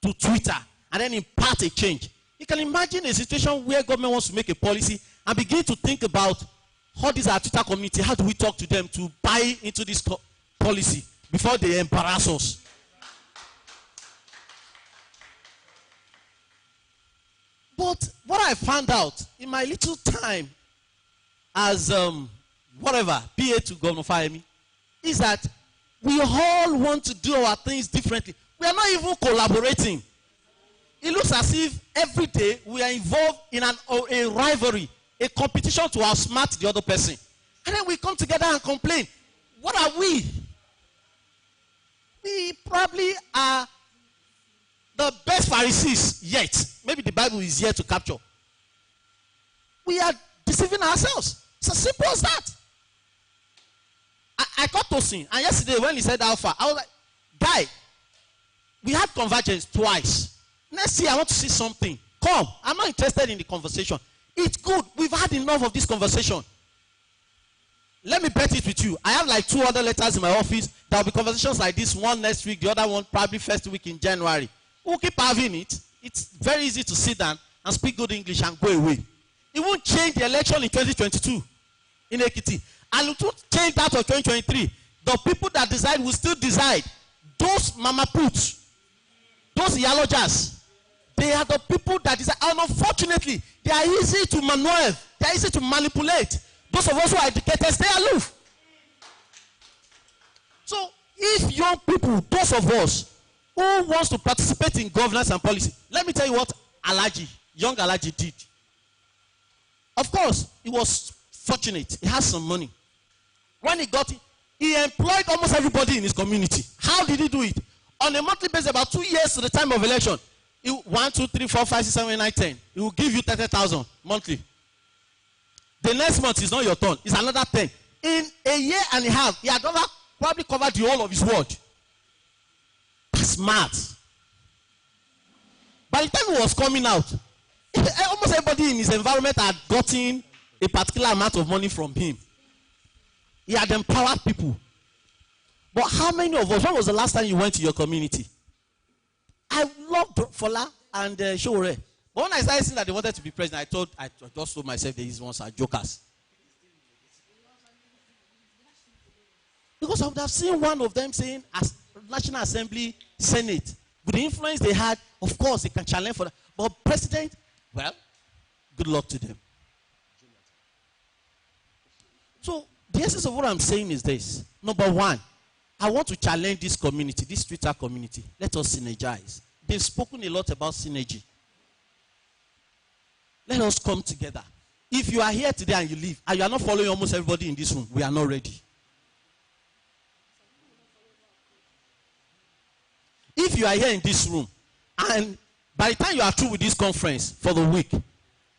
to Twitter and then impart a change? You can imagine a situation where government wants to make a policy and begin to think about how these are Twitter community, how do we talk to them to buy into this policy before they embarrass us? But what I found out in my little time as PA to Governor Fayemi is that we all want to do our things differently. We are not even collaborating. It looks as if every day we are involved in a rivalry, a competition to outsmart the other person. And then we come together and complain. What are we? We probably are the best Pharisees yet. Maybe the Bible is here to capture. We are deceiving ourselves. It's as simple as that. I got Tosin, and yesterday when he said Alpha, I was like, guy, we had convergence twice. Next year I want to see something. Come. I'm not interested in the conversation. It's good. We've had enough of this conversation. Let me bet it with you. I have like 2 other letters in my office. There will be conversations like this, one next week, the other one probably first week in January. We'll keep having it. It's very easy to sit down and speak good English and go away. It won't change the election in 2022 in Ekiti. And it won't change that of 2023. The people that decide will still decide. Those mama puts, those yalojas, they are the people that decide. And unfortunately, they are easy to maneuver. They are easy to manipulate. Those of us who are educated stay aloof. So if young people, those of us who wants to participate in governance and policy, let me tell you what young Alaji did. Of course, he was fortunate. He has some money. When he got it, he employed almost everybody in his community. How did he do it? On a monthly basis, about 2 years to the time of election, 1, 2, 3, 4, 5, 6, 7, 8, 9, 10. He will give you 30,000 monthly. The next month is not your turn. It's another 10. In a year and a half, he had probably covered the whole of his ward. That's smart. By the time he was coming out, almost everybody in his environment had gotten a particular amount of money from him. He had empowered people. But how many of us, when was the last time you went to your community? I loved Fola and Showore. But when I started seeing that they wanted to be president, I just told myself these ones are jokers. Because I would have seen one of them saying, as National Assembly, Senate, With the influence they had, of course, they can challenge for that. But president, well, good luck to them. So the essence of what I'm saying is this. Number one, I want to challenge this community, this Twitter community. Let us synergize. They've spoken a lot about synergy. Let us come together. If you are here today and you leave, and you are not following almost everybody in this room, we are not ready. If you are here in this room, and by the time you are through with this conference for the week,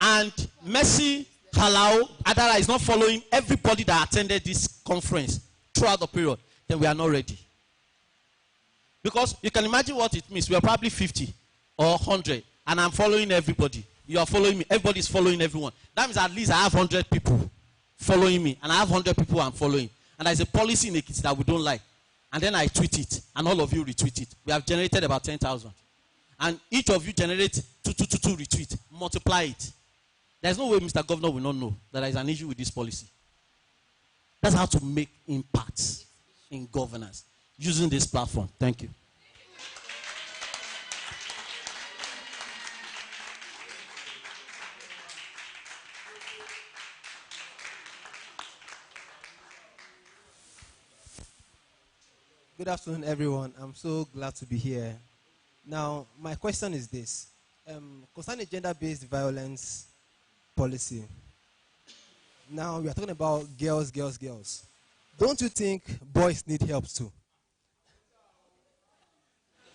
and Mercy Halao Adara is not following everybody that attended this conference throughout the period, then we are not ready. Because you can imagine what it means. We are probably 50 or 100, and I'm following everybody. You are following me. Everybody is following everyone. That means at least I have 100 people following me, and I have 100 people I'm following. And there's a policy in Ekiti that we don't like. And then I tweet it, and all of you retweet it. We have generated about 10,000. And each of you generate 2 retweet. Multiply it. There's no way Mr. Governor will not know that there is an issue with this policy. That's how to make impact in governance using this platform. Thank you. Good afternoon, everyone. I'm so glad to be here. Now, my question is this. Concerning gender-based violence policy, now we are talking about girls. Don't you think boys need help too?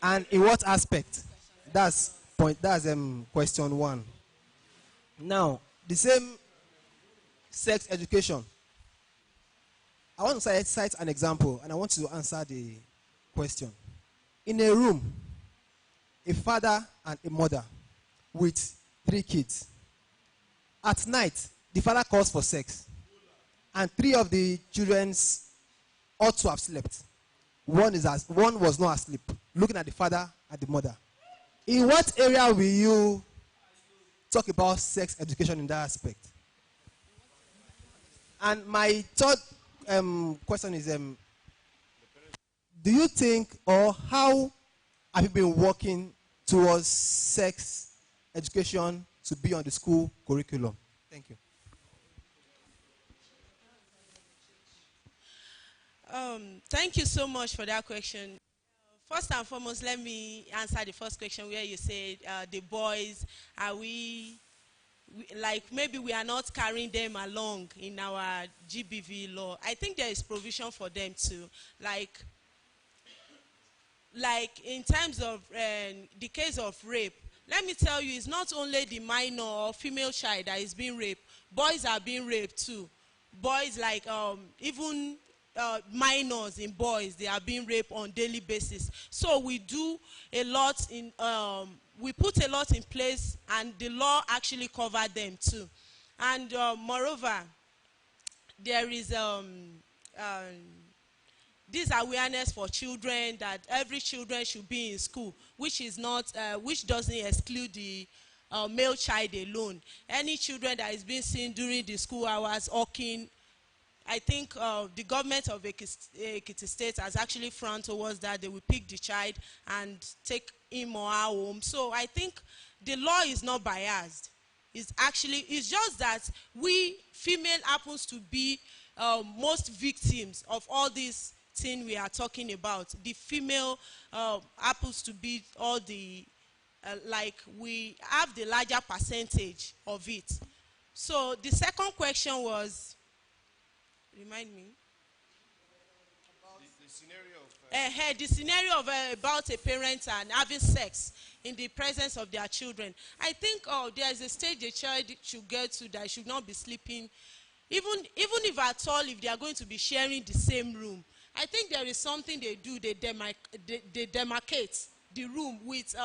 And in what aspect? That's question one. Now, the same sex education. I want to cite an example, and I want you to answer the question. In a room, a father and a mother with 3 kids. At night, the father calls for sex, and 3 of the children ought to have slept. One was not asleep, looking at the father and the mother. In what area will you talk about sex education in that aspect? And my third question is, do you think, or how have you been working towards sex education to be on the school curriculum? Thank you. Thank you so much for that question. First and foremost, let me answer the first question where you said the boys, are like maybe we are not carrying them along in our GBV law. I think there is provision for them too. Like in terms of the case of rape, let me tell you, it's not only the minor or female child that is being raped. Boys are being raped too. Boys, like even minors in boys, they are being raped on daily basis. So we do a lot in we put a lot in place, and the law actually covered them too. And moreover, there is this awareness for children that every children should be in school, which is not, which doesn't exclude the male child alone. Any children that is being seen during the school hours hawking, I think the government of Ekiti State has actually frowned towards that. They will pick the child and take him or her home. So I think the law is not biased. It's just that we female happens to be most victims of all these things we are talking about. The female happens to be all the like we have the larger percentage of it. So the second question was, remind me. The scenario of about a parent and having sex in the presence of their children. I think there is a stage a child should get to that should not be sleeping, even if at all, if they are going to be sharing the same room. I think there is something they do. They demarcate the room with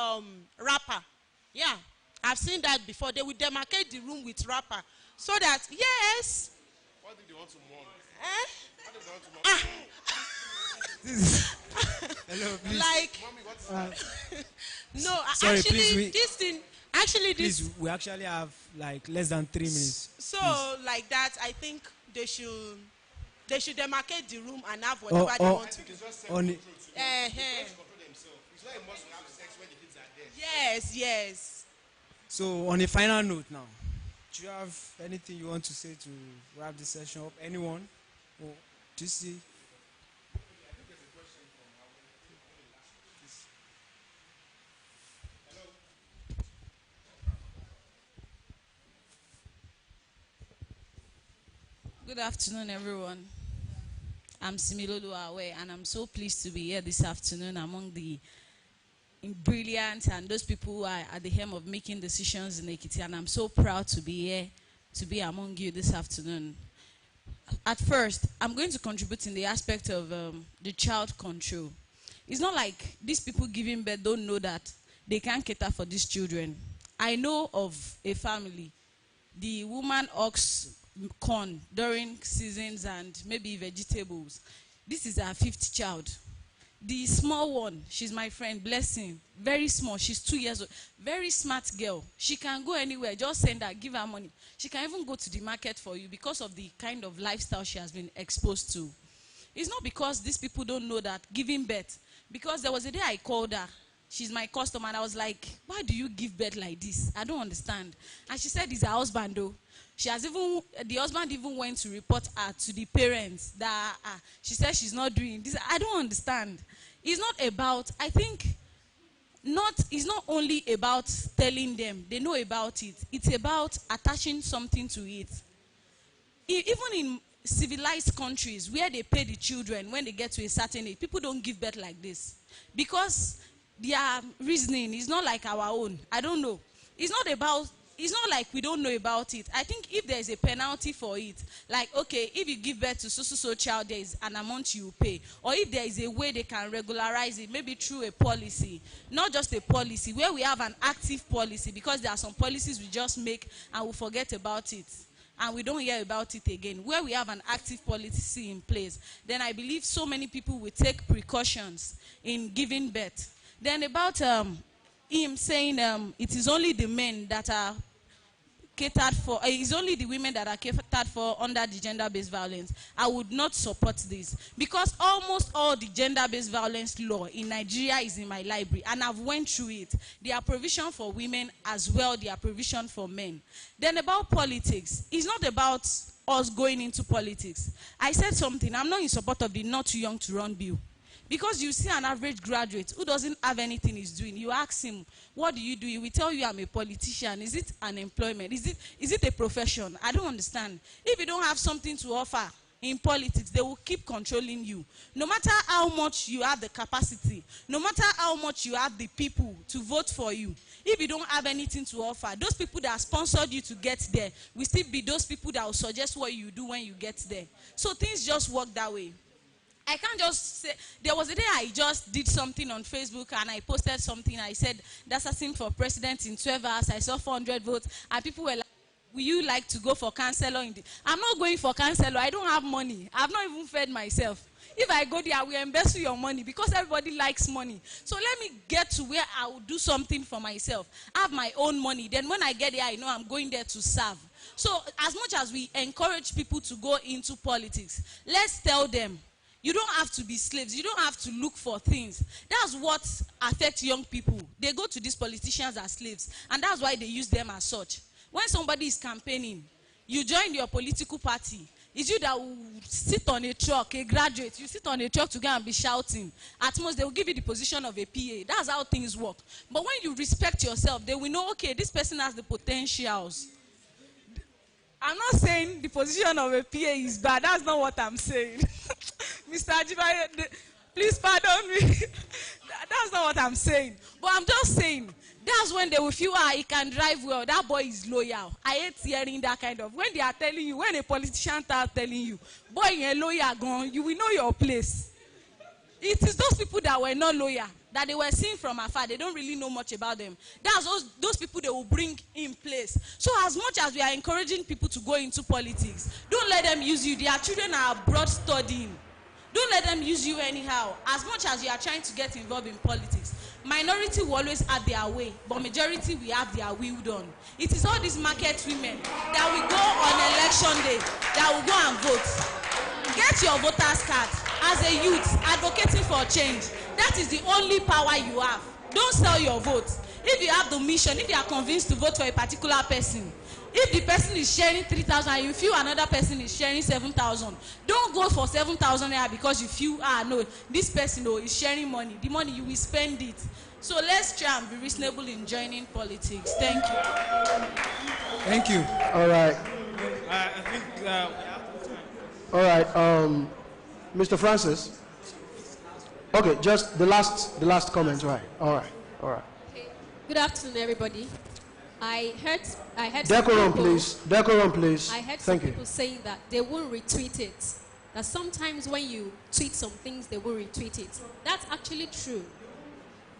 wrapper. Yeah, I've seen that before. They will demarcate the room with wrapper so that, yes. What did they want to mourn? What did they want to mourn? Hello, please. Like, no, sorry, actually, please, this thing, actually, this. Please, we actually have like less than 3 minutes. So, please. like that, I think they should demarcate the room and have whatever they want to do. On it. It's not a must to have sex when Yes, yes. So, on a final note now, do you have anything you want to say to wrap this session up? Anyone? Or do you see? Good afternoon, everyone. I'm Similolu Awe, and I'm so pleased to be here this afternoon among the brilliant and those people who are at the helm of making decisions in Ekiti, and I'm so proud to be here, to be among you this afternoon. At first, I'm going to contribute in the aspect of the child control. It's not like these people giving birth don't know that they can't cater for these children. I know of a family. The woman hawks corn during seasons and maybe vegetables. This is her 5th child. The small one, she's my friend, Blessing. Very small, she's 2 years old. Very smart girl. She can go anywhere, just send her, give her money. She can even go to the market for you because of the kind of lifestyle she has been exposed to. It's not because these people don't know that giving birth. Because there was a day I called her. She's my customer, and I was like, why do you give birth like this? I don't understand. And she said it's her husband, though. The husband even went to report her to the parents that she said she's not doing this. I don't understand. It's not about, I think, it's not only about telling them they know about it. It's about attaching something to it. Even in civilized countries where they pay the children when they get to a certain age, people don't give birth like this. Because their reasoning is not like our own. I don't know. It's not like we don't know about it. I think if there is a penalty for it, like, okay, if you give birth to so child, there is an amount you pay. Or if there is a way they can regularize it, maybe through a policy, not just a policy, where we have an active policy, because there are some policies we just make and we forget about it. And we don't hear about it again. Where we have an active policy in place, then I believe so many people will take precautions in giving birth. Then about him saying it is only the men that are catered for, it's only the women that are catered for under the gender-based violence. I would not support this, because almost all the gender-based violence law in Nigeria is in my library, and I've went through it. There are provision for women as well, there are provision for men. Then about politics, it's not about us going into politics. I said something, I'm not in support of the not too young to run bill. Because you see an average graduate who doesn't have anything he's doing, you ask him, what do? He will tell you, I'm a politician. Is it an employment? Is it a profession? I don't understand. If you don't have something to offer in politics, they will keep controlling you. No matter how much you have the capacity, no matter how much you have the people to vote for you, if you don't have anything to offer, those people that sponsored you to get there will still be those people that will suggest what you do when you get there. So things just work that way. I can't just say, there was a day I just did something on Facebook and I posted something. I said, that's a thing for president in 12 hours. I saw 400 votes. And people were like, will you like to go for counselor? I'm not going for counselor. I don't have money. I've not even fed myself. If I go there, I will embezzle your money because everybody likes money. So let me get to where I will do something for myself. I have my own money. Then when I get there, I know I'm going there to serve. So as much as we encourage people to go into politics, let's tell them, you don't have to be slaves. You don't have to look for things. That's what affects young people. They go to these politicians as slaves, and that's why they use them as such. When somebody is campaigning, you join your political party. It's you that will sit on a truck, a graduate. You sit on a truck to go and be shouting. At most, they will give you the position of a PA. That's how things work. But when you respect yourself, they will know, okay, this person has the potentials. I'm not saying the position of a PA is bad. That's not what I'm saying. Mr. Ajibaye, please pardon me. That's not what I'm saying. But I'm just saying, that's when they will feel, he can drive well. That boy is loyal. I hate hearing that kind of. When they are telling you, when a politician starts telling you, boy, you're loyal, gone, you will know your place. It is those people that were not loyal, that they were seeing from afar. They don't really know much about them. That's those people they will bring in place. So as much as we are encouraging people to go into politics, don't let them use you. Their children are abroad studying. Don't let them use you anyhow. As much as you are trying to get involved in politics, minority will always have their way, but majority will have their will done. It is all these market women that will go on election day, that will go and vote. Get your voter's card. As a youth, advocating for change. That is the only power you have. Don't sell your vote. If you have the mission, if you are convinced to vote for a particular person, if the person is sharing 3,000 and you feel another person is sharing 7,000, don't go for 7,000 naira because you feel, no, this person is sharing money. The money, you will spend it. So let's try and be reasonable in joining politics. Thank you. Thank you. All right. I think we have time. All right. Mr. Francis. Okay, just the last comment, right? All right. Good afternoon, everybody. I heard Decorum, please. Decorum, please. I heard Thank some you. people saying that they will retweet it. That sometimes when you tweet some things, they will retweet it. That's actually true.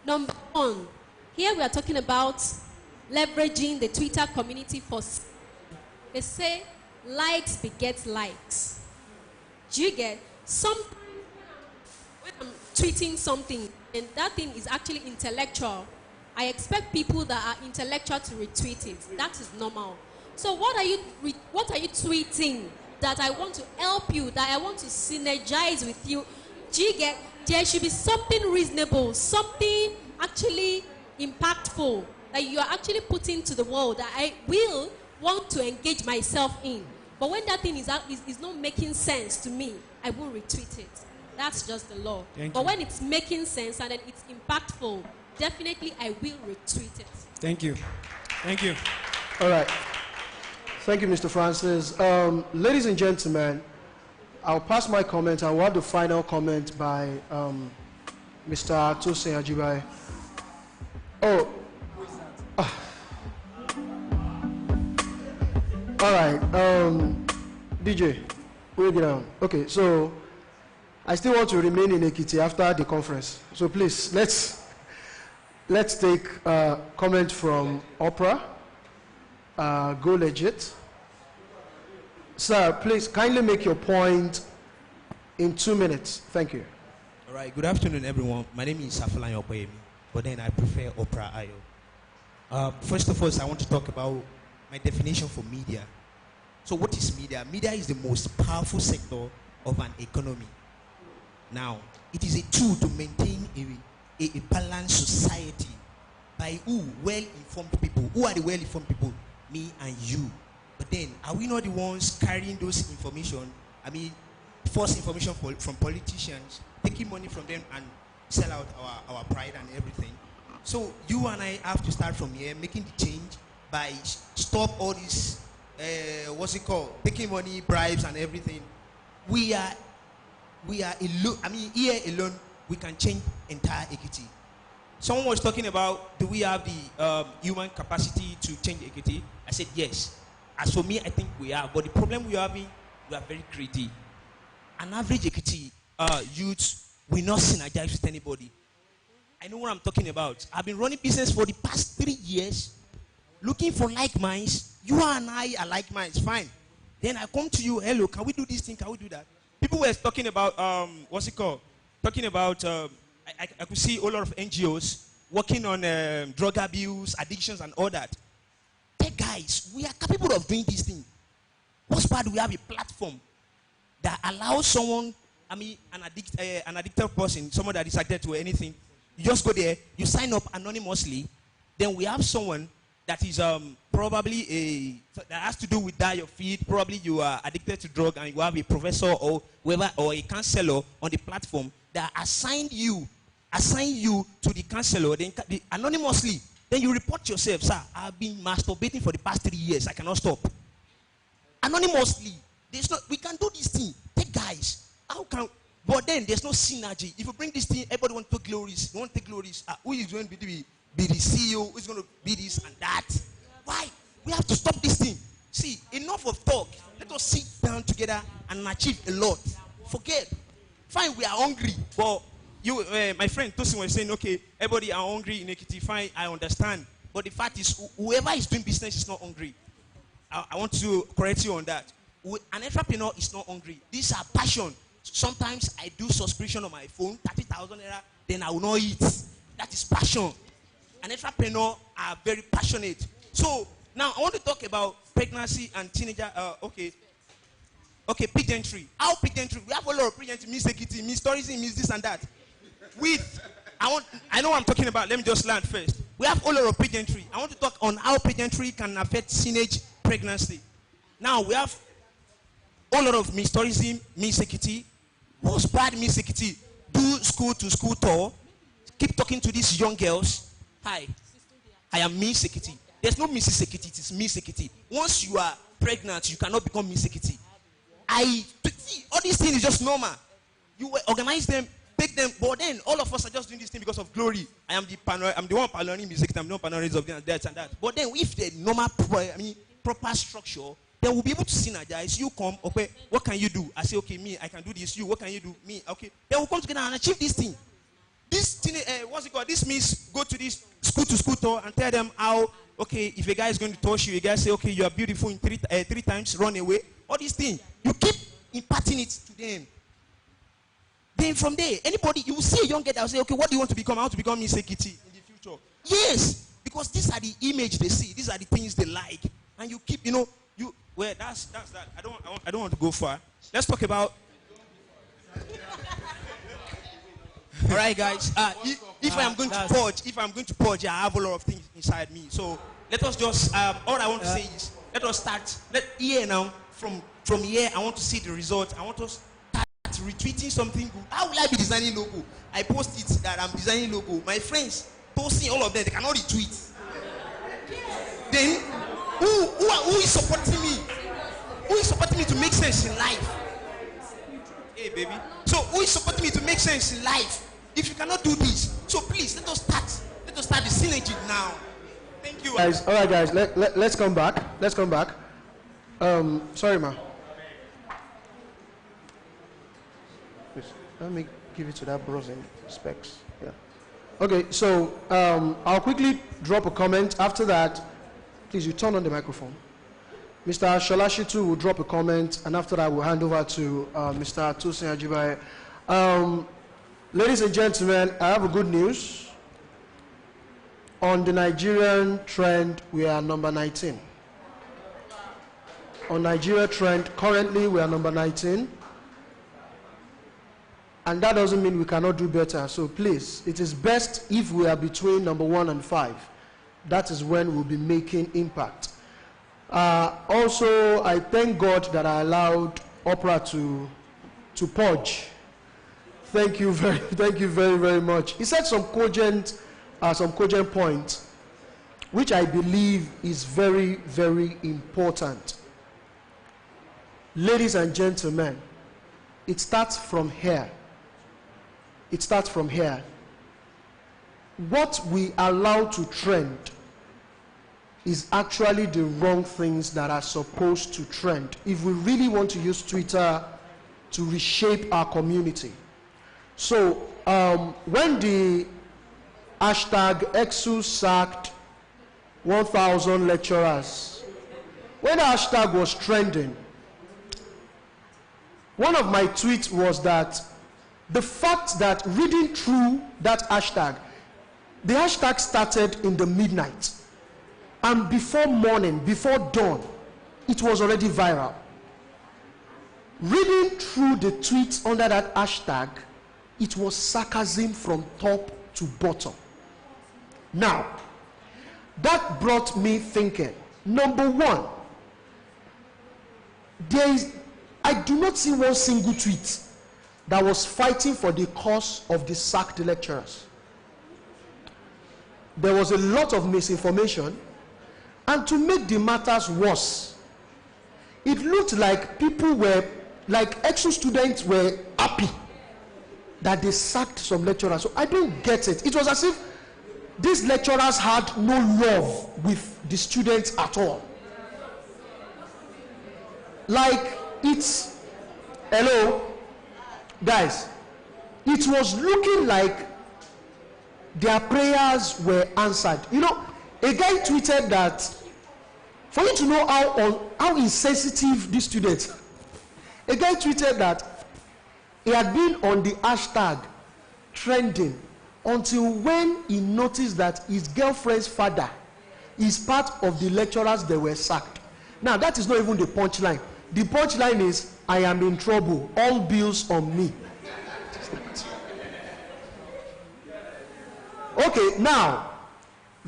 Number one, here we are talking about leveraging the Twitter community for. They say likes beget likes. Do you get? Sometimes when I'm tweeting something and that thing is actually intellectual, I expect people that are intellectual to retweet it. That is normal. So what are you tweeting that I want to help you, that I want to synergize with you? Do you get? There should be something reasonable, something actually impactful that you are actually putting to the world that I will want to engage myself in. But when that thing is not making sense to me, I will retweet it. That's just the law. But when it's making sense and then it's impactful, definitely I will retweet it. Thank you. Thank you. All right. Thank you, Mr. Francis. Ladies and gentlemen, I'll pass my comment. I will have the final comment by Mr. Tosin Ajibai. Oh. All right. DJ, we'll get on. Okay, so I still want to remain in Ekiti after the conference. So please, let's take a comment from Oprah. Go legit. Sir, please kindly make your point in 2 minutes. Thank you. All right. Good afternoon, everyone. My name is Safalan Yokoyemi, but then I prefer Oprah Ayo. First of all, I want to talk about my definition for media. So what is media? Media is the most powerful sector of an economy. Now, it is a tool to maintain a balanced society by who? Well-informed people. Who are the well-informed people? Me and you. But then, are we not the ones carrying those information? I mean, false information from politicians, taking money from them and sell out our pride and everything. So you and I have to start from here, making the change by stop all this, taking money, bribes and everything. We are alone. I mean, here alone, we can change entire Ekiti. Someone was talking about, do we have the human capacity to change Ekiti? I said yes. As for me, I think we are. But the problem we are having, we are very greedy. An average Ekiti youth will not synergize with anybody. I know what I'm talking about. I've been running business for the past 3 years, looking for like minds. You and I are like minds, fine. Then I come to you, hello, can we do this thing? Can we do that? People were talking about, Talking about, I could see a lot of NGOs working on drug abuse, addictions, and all that. Hey guys, we are capable of doing this thing. What's bad? We have a platform that allows someone, an addicted person, someone that is addicted to anything. You just go there, you sign up anonymously. Then we have someone that is probably that has to do with that your feed. Probably you are addicted to drug and you have a professor or whoever or a counselor on the platform that assign you to the counselor. Then anonymously, then you report yourself, sir. I've been masturbating for the past 3 years. I cannot stop. Anonymously, we can do this thing. Hey guys, how can? But then there's no synergy. If you bring this thing, everybody want to take glories. You want to take glories. Who is going to be the CEO? Who is going to be this and that? Why? We have to stop this thing. See, enough of talk. Let us sit down together and achieve a lot. Forget. Fine, we are hungry. But you, my friend Tosin was saying, okay, everybody are hungry in Ekiti. Fine, I understand. But the fact is, whoever is doing business is not hungry. I want to correct you on that. An entrepreneur is not hungry. These are passion. Sometimes I do subscription on my phone, 30,000 naira, then I will not eat. That is passion. An entrepreneur are very passionate. So now I want to talk about pregnancy and teenager. Okay, pageantry. How pageantry? We have a lot of pageantry. Miss Ekiti, Miss Tourism, Miss this and that. With I know what I'm talking about. Let me just land first. We have a lot of pageantry. I want to talk on how pageantry can affect teenage pregnancy. Now we have a lot of Miss Tourism, Miss Ekiti. Who's bad Miss Ekiti? Do school to school tour. Keep talking to these young girls. Hi, I am Miss Ekiti. There's no Mrs. Ekiti, it is Miss Ekiti. Once you are pregnant, you cannot become Miss Ekiti. All these things is just normal. You organize them, take them, but then all of us are just doing this thing because of glory. I'm the one pioneering music, I'm the one pioneering of that and that. But then if the normal, proper structure, then we'll be able to synergize. You come, okay, what can you do? I say, okay, me, I can do this. You, what can you do? Me, okay. Then we'll come together and achieve this thing. This thing, what's it called? This means go to this school to school tour and tell them how, okay, if a guy is going to touch you, a guy say, okay, you are beautiful in three times, run away. All these things. You keep imparting it to them. Then from there, anybody, you will see a young girl that will say, okay, what do you want to become? I want to become Miss Ekiti in the future. Yes, because these are the image they see. These are the things they like. And you keep, well, that's that. I don't want to go far. Let's talk about. All right, guys. If I'm going to purge, I have a lot of things inside me. So let us just. All I want to say is, let us start. Here now. From here, I want to see the results. I want us start retweeting something good. How will I be designing logo? I post it that I'm designing logo. My friends posting all of them, they cannot retweet. Then who is supporting me? Who is supporting me to make sense in life? Hey, baby. So who is supporting me to make sense in life? If you cannot do this, so please let us start the synergy now. Thank you. Guys, all right, guys. Let's come back. Let's come back. Sorry, ma. Please, let me give it to that browsing specs. Yeah. Okay. So I'll quickly drop a comment. After that, please, you turn on the microphone. Mr. Sholashitu will drop a comment, and after that, we'll hand over to Mr. Tosin Ajibaye. Ladies and gentlemen, I have a good news. On the Nigerian trend, we are number 19. On Nigeria trend, currently we are number 19. And that doesn't mean we cannot do better. So please, it is best if we are between number 1 and 5. That is when we'll be making impact. Also, I thank God that I allowed Opera to purge. Thank you very, very much. He said some cogent points, which I believe is very, very important. Ladies and gentlemen, it starts from here. It starts from here. What we allow to trend is actually the wrong things that are supposed to trend if we really want to use Twitter to reshape our community. So when the hashtag EXU sacked 1,000 lecturers, when the hashtag was trending, one of my tweets was that the fact that reading through that hashtag, the hashtag started in the midnight, and before morning, before dawn, it was already viral. Reading through the tweets under that hashtag, it was sarcasm from top to bottom. Now, that brought me thinking. Number one, I do not see one single tweet that was fighting for the cause of the sacked lecturers. There was a lot of misinformation, and to make the matters worse, it looked like people were, like EXU students were happy that they sacked some lecturers. So I don't get it. It was as if these lecturers had no love with the students at all. Like, it's, hello, guys, it was looking like their prayers were answered. You know, a guy tweeted that, for you to know how insensitive these students, a guy tweeted that he had been on the hashtag trending until when he noticed that his girlfriend's father is part of the lecturers that were sacked. Now, that is not even the punchline. The punchline is, I am in trouble, all bills on me. Okay, now,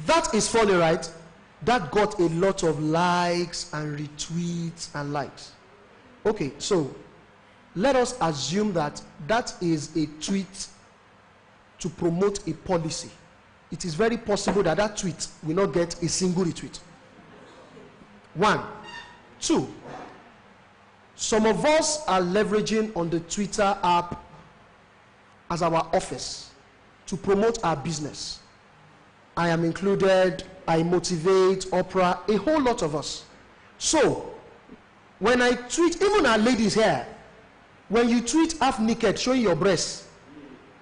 that is funny, right? That got a lot of likes and retweets and likes. Okay, so let us assume that that is a tweet to promote a policy. It is very possible that that tweet will not get a single retweet. 1. 2. Some of us are leveraging on the Twitter app as our office to promote our business. I am included, I motivate, Oprah, a whole lot of us. So, when I tweet, even our ladies here, when you tweet half naked showing your breasts,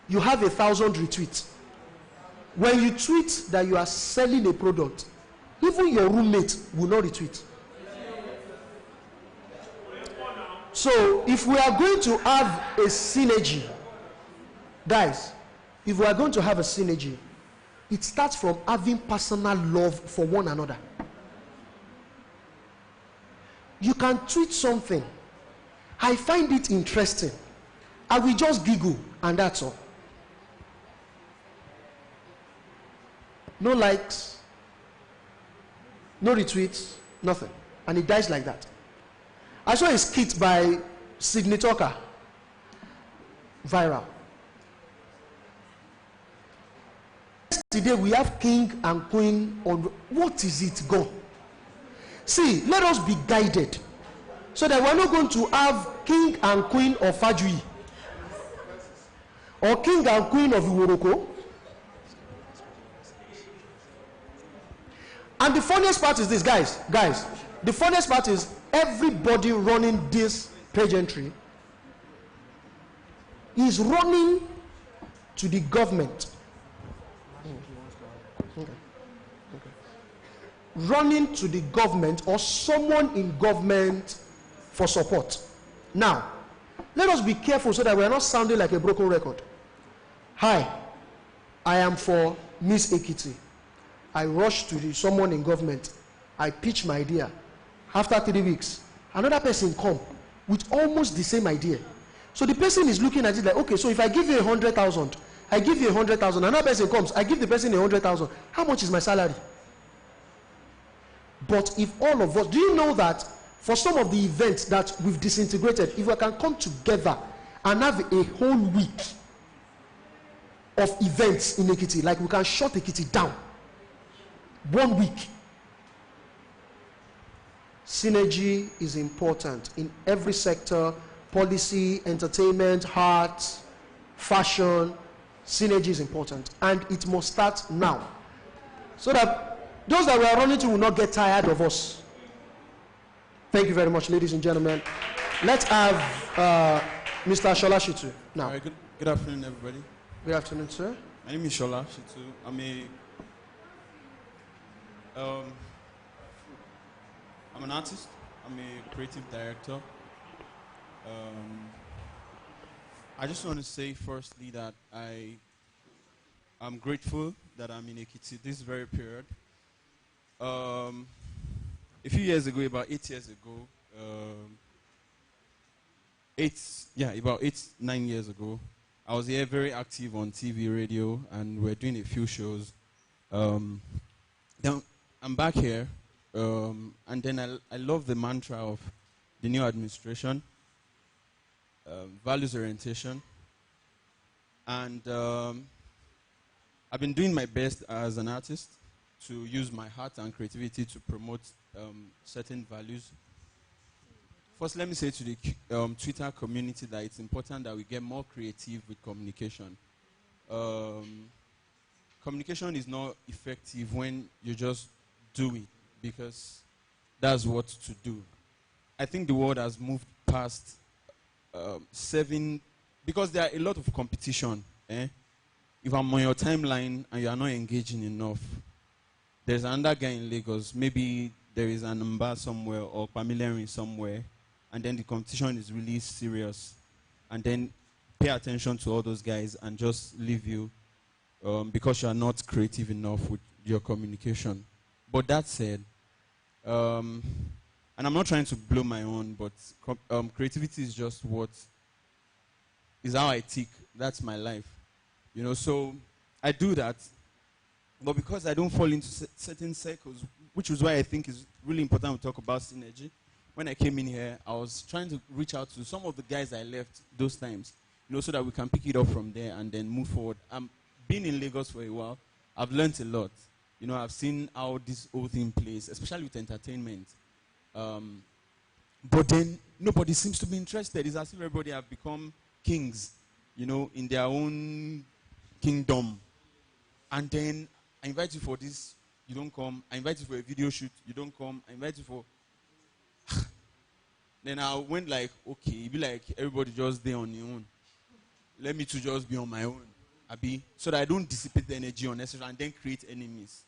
you have 1,000 retweets. When you tweet that you are selling a product, even your roommate will not retweet. So if we are going to have a synergy, guys, if we are going to have a synergy, it starts from having personal love for one another. You can tweet something, I find it interesting, I will just giggle, and that's all. No likes, no retweets, nothing. And it dies like that. I saw a skit by Sidney Tucker, viral. Today we have king and queen on. What is it, God? See, let us be guided so that we're not going to have king and queen of Fajui or king and queen of Iworoko. And the funniest part is this, guys, the funniest part is everybody running this pageantry is running to the government. Running to the government or someone in government for support. Now, let us be careful so that we are not sounding like a broken record. Hi, I am for Miss Ekiti. I rush to someone in government. I pitch my idea. After 3 weeks, another person come with almost the same idea. So the person is looking at it like, okay, so if I give you 100,000, I give you 100,000. Another person comes, I give the person 100,000. How much is my salary? But if all of us, do you know that for some of the events that we've disintegrated, if we can come together and have a whole week of events in Ekiti, like we can shut Ekiti down 1 week. Synergy is important in every sector: policy, entertainment, arts, fashion. Synergy is important, and it must start now, so that those that we are running to will not get tired of us. Thank you very much, ladies and gentlemen. Let's have Mr. Shola Shitu now. Right, good afternoon, everybody. Good afternoon, sir. My name is Shola Shitu. I'm an artist. I'm a creative director. I just want to say firstly that I'm grateful that I'm in Ekiti this very period. A few years ago, about 8 years ago, about 9 years ago, I was here very active on TV, radio, and we're doing a few shows. Then I'm back here, and then I love the mantra of the new administration, values orientation, and I've been doing my best as an artist to use my heart and creativity to promote certain values. First, let me say to the Twitter community that it's important that we get more creative with communication. Communication is not effective when you just do it because that's what to do. I think the world has moved past because there are a lot of competition. If I'm on your timeline and you are not engaging enough, there's another guy in Lagos, maybe there is an Mba somewhere or Pamilerin somewhere, and then the competition is really serious, and then pay attention to all those guys and just leave you because you are not creative enough with your communication. But that said, and I'm not trying to blow my own, but creativity is just what is how I tick. That's my life. So I do that, But because I don't fall into certain circles, which is why I think it's really important we talk about synergy. When I came in here, I was trying to reach out to some of the guys I left those times, so that we can pick it up from there and then move forward. Been in Lagos for a while. I've learned a lot. I've seen how this whole thing plays, especially with entertainment. But then nobody seems to be interested. It's as if everybody have become kings, in their own kingdom. And then I invite you for this, you don't come. I invite you for a video shoot, you don't come. I invite you for... Then I went like, okay, it'd be like everybody just there on your own. Let me to just be on my own, Abi, so that I don't dissipate the energy unnecessarily and then create enemies.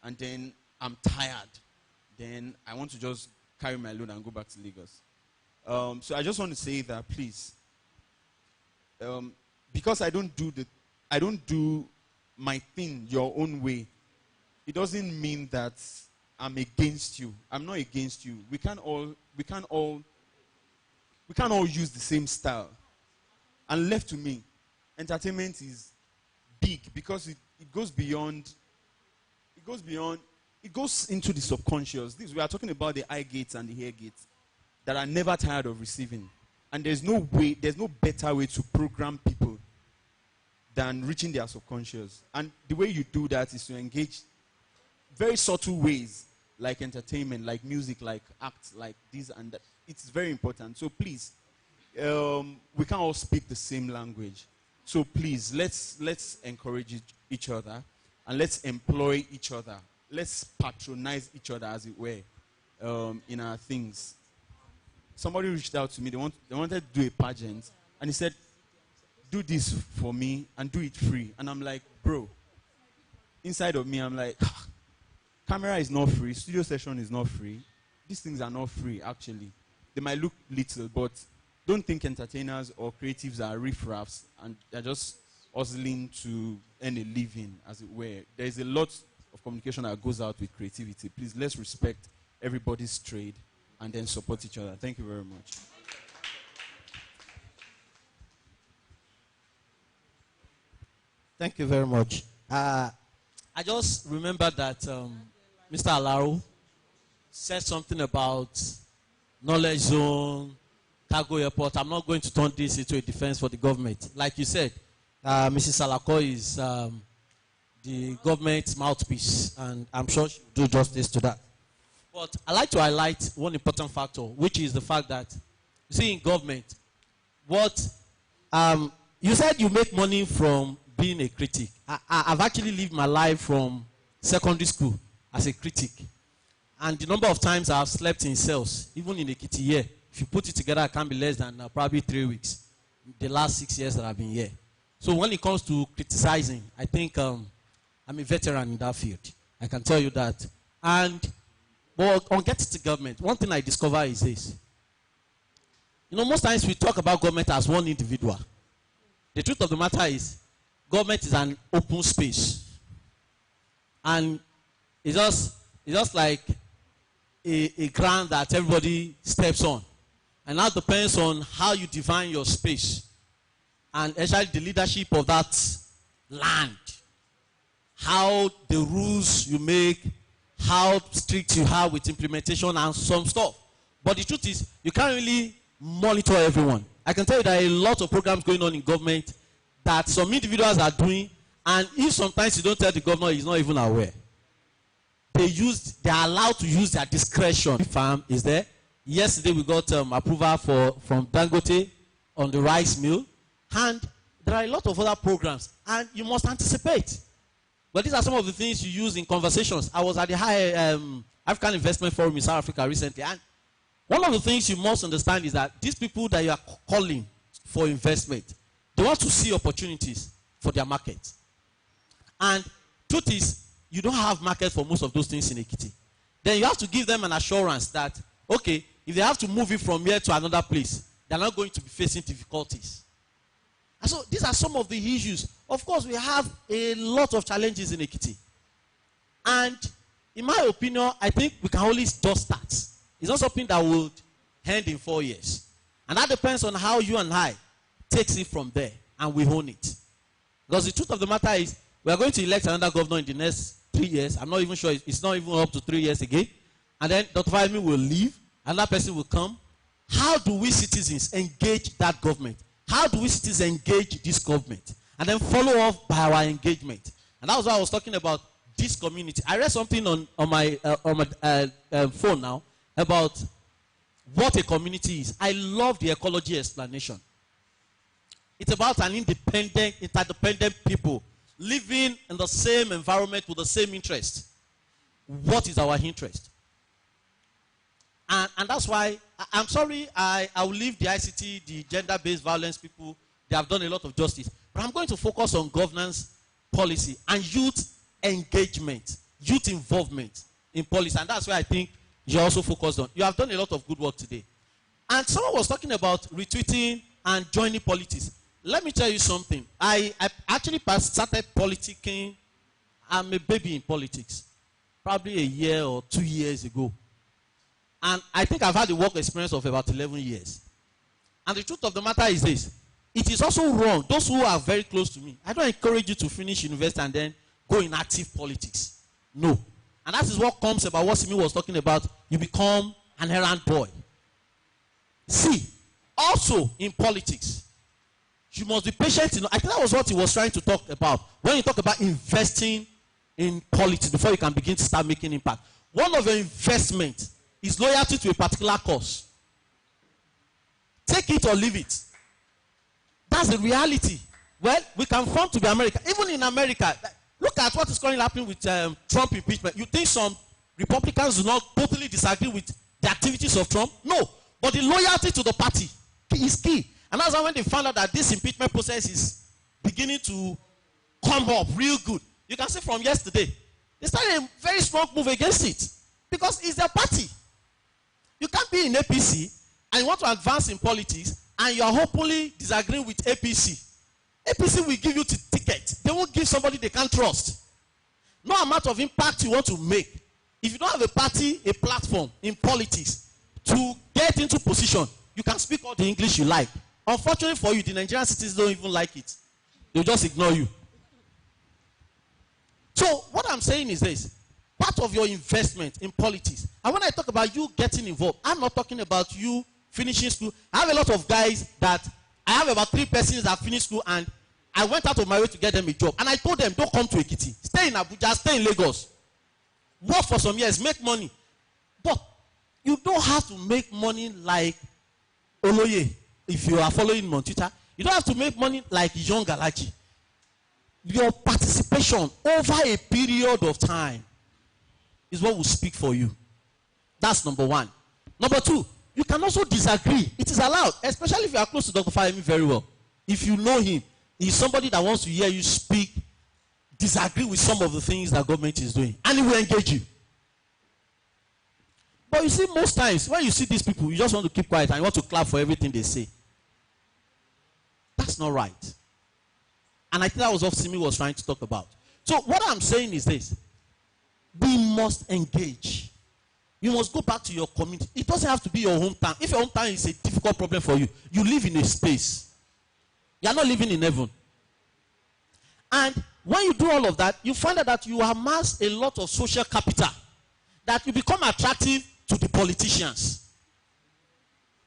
And then I'm tired. Then I want to just carry my load and go back to Lagos. So I just want to say that, please, because I don't do my thing your own way, it doesn't mean that I'm against you. I'm not against you. We can't all use the same style. And left to me, entertainment is big because it goes beyond. It goes into the subconscious. We are talking about the eye gates and the hair gates that are never tired of receiving. And there's no better way to program people than reaching their subconscious. And the way you do that is to engage very subtle ways, like entertainment, like music, like acts, like this and that. It's very important. So please, we can't all speak the same language. So please, let's encourage each other and let's employ each other. Let's patronize each other, as it were, in our things. Somebody reached out to me. They wanted to do a pageant, and he said, "Do this for me and do it free." And I'm like, bro. Inside of me, I'm like, camera is not free. Studio session is not free. These things are not free, actually. They might look little, but don't think entertainers or creatives are riffraffs and they're just hustling to earn a living, as it were. There is a lot of communication that goes out with creativity. Please, let's respect everybody's trade and then support each other. Thank you very much. Thank you very much. I just remember that Mr. Alaro said something about knowledge zone, cargo airport. I'm not going to turn this into a defense for the government. Like you said, Mrs. Salako is the government's mouthpiece, and I'm sure she'll do justice to that. But I'd like to highlight one important factor, which is the fact that, you see, in government, you said you make money from being a critic. I've actually lived my life from secondary school as a critic. And the number of times I've slept in cells, even in Ekiti here, if you put it together, it can be less than probably 3 weeks. The last 6 years that I've been here. So when it comes to criticizing, I think I'm a veteran in that field. I can tell you that. But on getting to government, one thing I discover is this. Most times we talk about government as one individual. The truth of the matter is, government is an open space. And it's just like a ground that everybody steps on. And that depends on how you define your space. And actually the leadership of that land. How the rules you make, how strict you are with implementation and some stuff. But the truth is, you can't really monitor everyone. I can tell you there are a lot of programs going on in government that some individuals are doing, and if sometimes you don't tell the governor, he's not even aware. They are allowed to use their discretion. Farm is there. Yesterday we got approval from Dangote on the rice mill, and there are a lot of other programs, and you must anticipate. But these are some of the things you use in conversations. I was at the African Investment Forum in South Africa recently, and one of the things you must understand is that these people that you are calling for investment, they want to see opportunities for their market. And truth is, you don't have market for most of those things in Ekiti. Then you have to give them an assurance that, okay, if they have to move it from here to another place, they're not going to be facing difficulties. And so these are some of the issues. Of course, we have a lot of challenges in Ekiti. And in my opinion, I think we can only just start. It's not something that would end in 4 years. And that depends on how you and I takes it from there and we own it. Because the truth of the matter is, we are going to elect another governor in the next 3 years. I'm not even sure it's not even up to 3 years again. And then Dr. Fahimi will leave, another person will come. How do we citizens engage that government? How do we citizens engage this government? And then follow up by our engagement. And that was why I was talking about this community. I read something on my phone now about what a community is. I love the ecology explanation. It's about an independent, interdependent people living in the same environment with the same interest. What is our interest? And that's why, I'm sorry, I will leave the ICT, the gender-based violence people, they have done a lot of justice. But I'm going to focus on governance policy and youth engagement, youth involvement in policy. And that's why I think you're also focused on. You have done a lot of good work today. And someone was talking about retweeting and joining politics. Let me tell you something. I actually started politicking. I'm a baby in politics. Probably a year or 2 years ago. And I think I've had a work experience of about 11 years. And the truth of the matter is this. It is also wrong. Those who are very close to me, I don't encourage you to finish university and then go in active politics. No. And that is what comes about what Simi was talking about. You become an errand boy. See, also in politics, you must be patient. I think that was what he was trying to talk about. When you talk about investing in politics before you can begin to start making impact. One of your investments is loyalty to a particular cause. Take it or leave it. That's the reality. Well, we can form to be America. Even in America, look at what is currently happening with Trump impeachment. You think some Republicans do not totally disagree with the activities of Trump? No. But the loyalty to the party is key. And that's why when they found out that this impeachment process is beginning to come up real good, you can see from yesterday, they started a very strong move against it. Because it's their party. You can't be in APC and you want to advance in politics and you are hopefully disagreeing with APC. APC will give you the ticket. They won't give somebody they can't trust. No amount of impact you want to make. If you don't have a party, a platform in politics to get into position, you can speak all the English you like. Unfortunately for you, the Nigerian citizens don't even like it. They'll just ignore you. So what I'm saying is this. Part of your investment in politics. And when I talk about you getting involved, I'm not talking about you finishing school. I have a lot of guys that, I have about 3 persons that finished school and I went out of my way to get them a job. And I told them, don't come to Ekiti. Stay in Abuja, stay in Lagos. Work for some years, make money. But you don't have to make money like Oloye. If you are following him on Twitter, you don't have to make money like Young Galaji. Your participation over a period of time is what will speak for you. That's number one. Number two, you can also disagree. It is allowed, especially if you are close to Dr. Fahimi very well. If you know him, he's somebody that wants to hear you speak, disagree with some of the things that government is doing, and he will engage you. But you see, most times, when you see these people, you just want to keep quiet and you want to clap for everything they say. That's not right. And I think that was what Simi was trying to talk about. So what I'm saying is this. We must engage. You must go back to your community. It doesn't have to be your hometown. If your hometown is a difficult problem for you, you live in a space. You are not living in heaven. And when you do all of that, you find out that you amass a lot of social capital, that you become attractive to the politicians.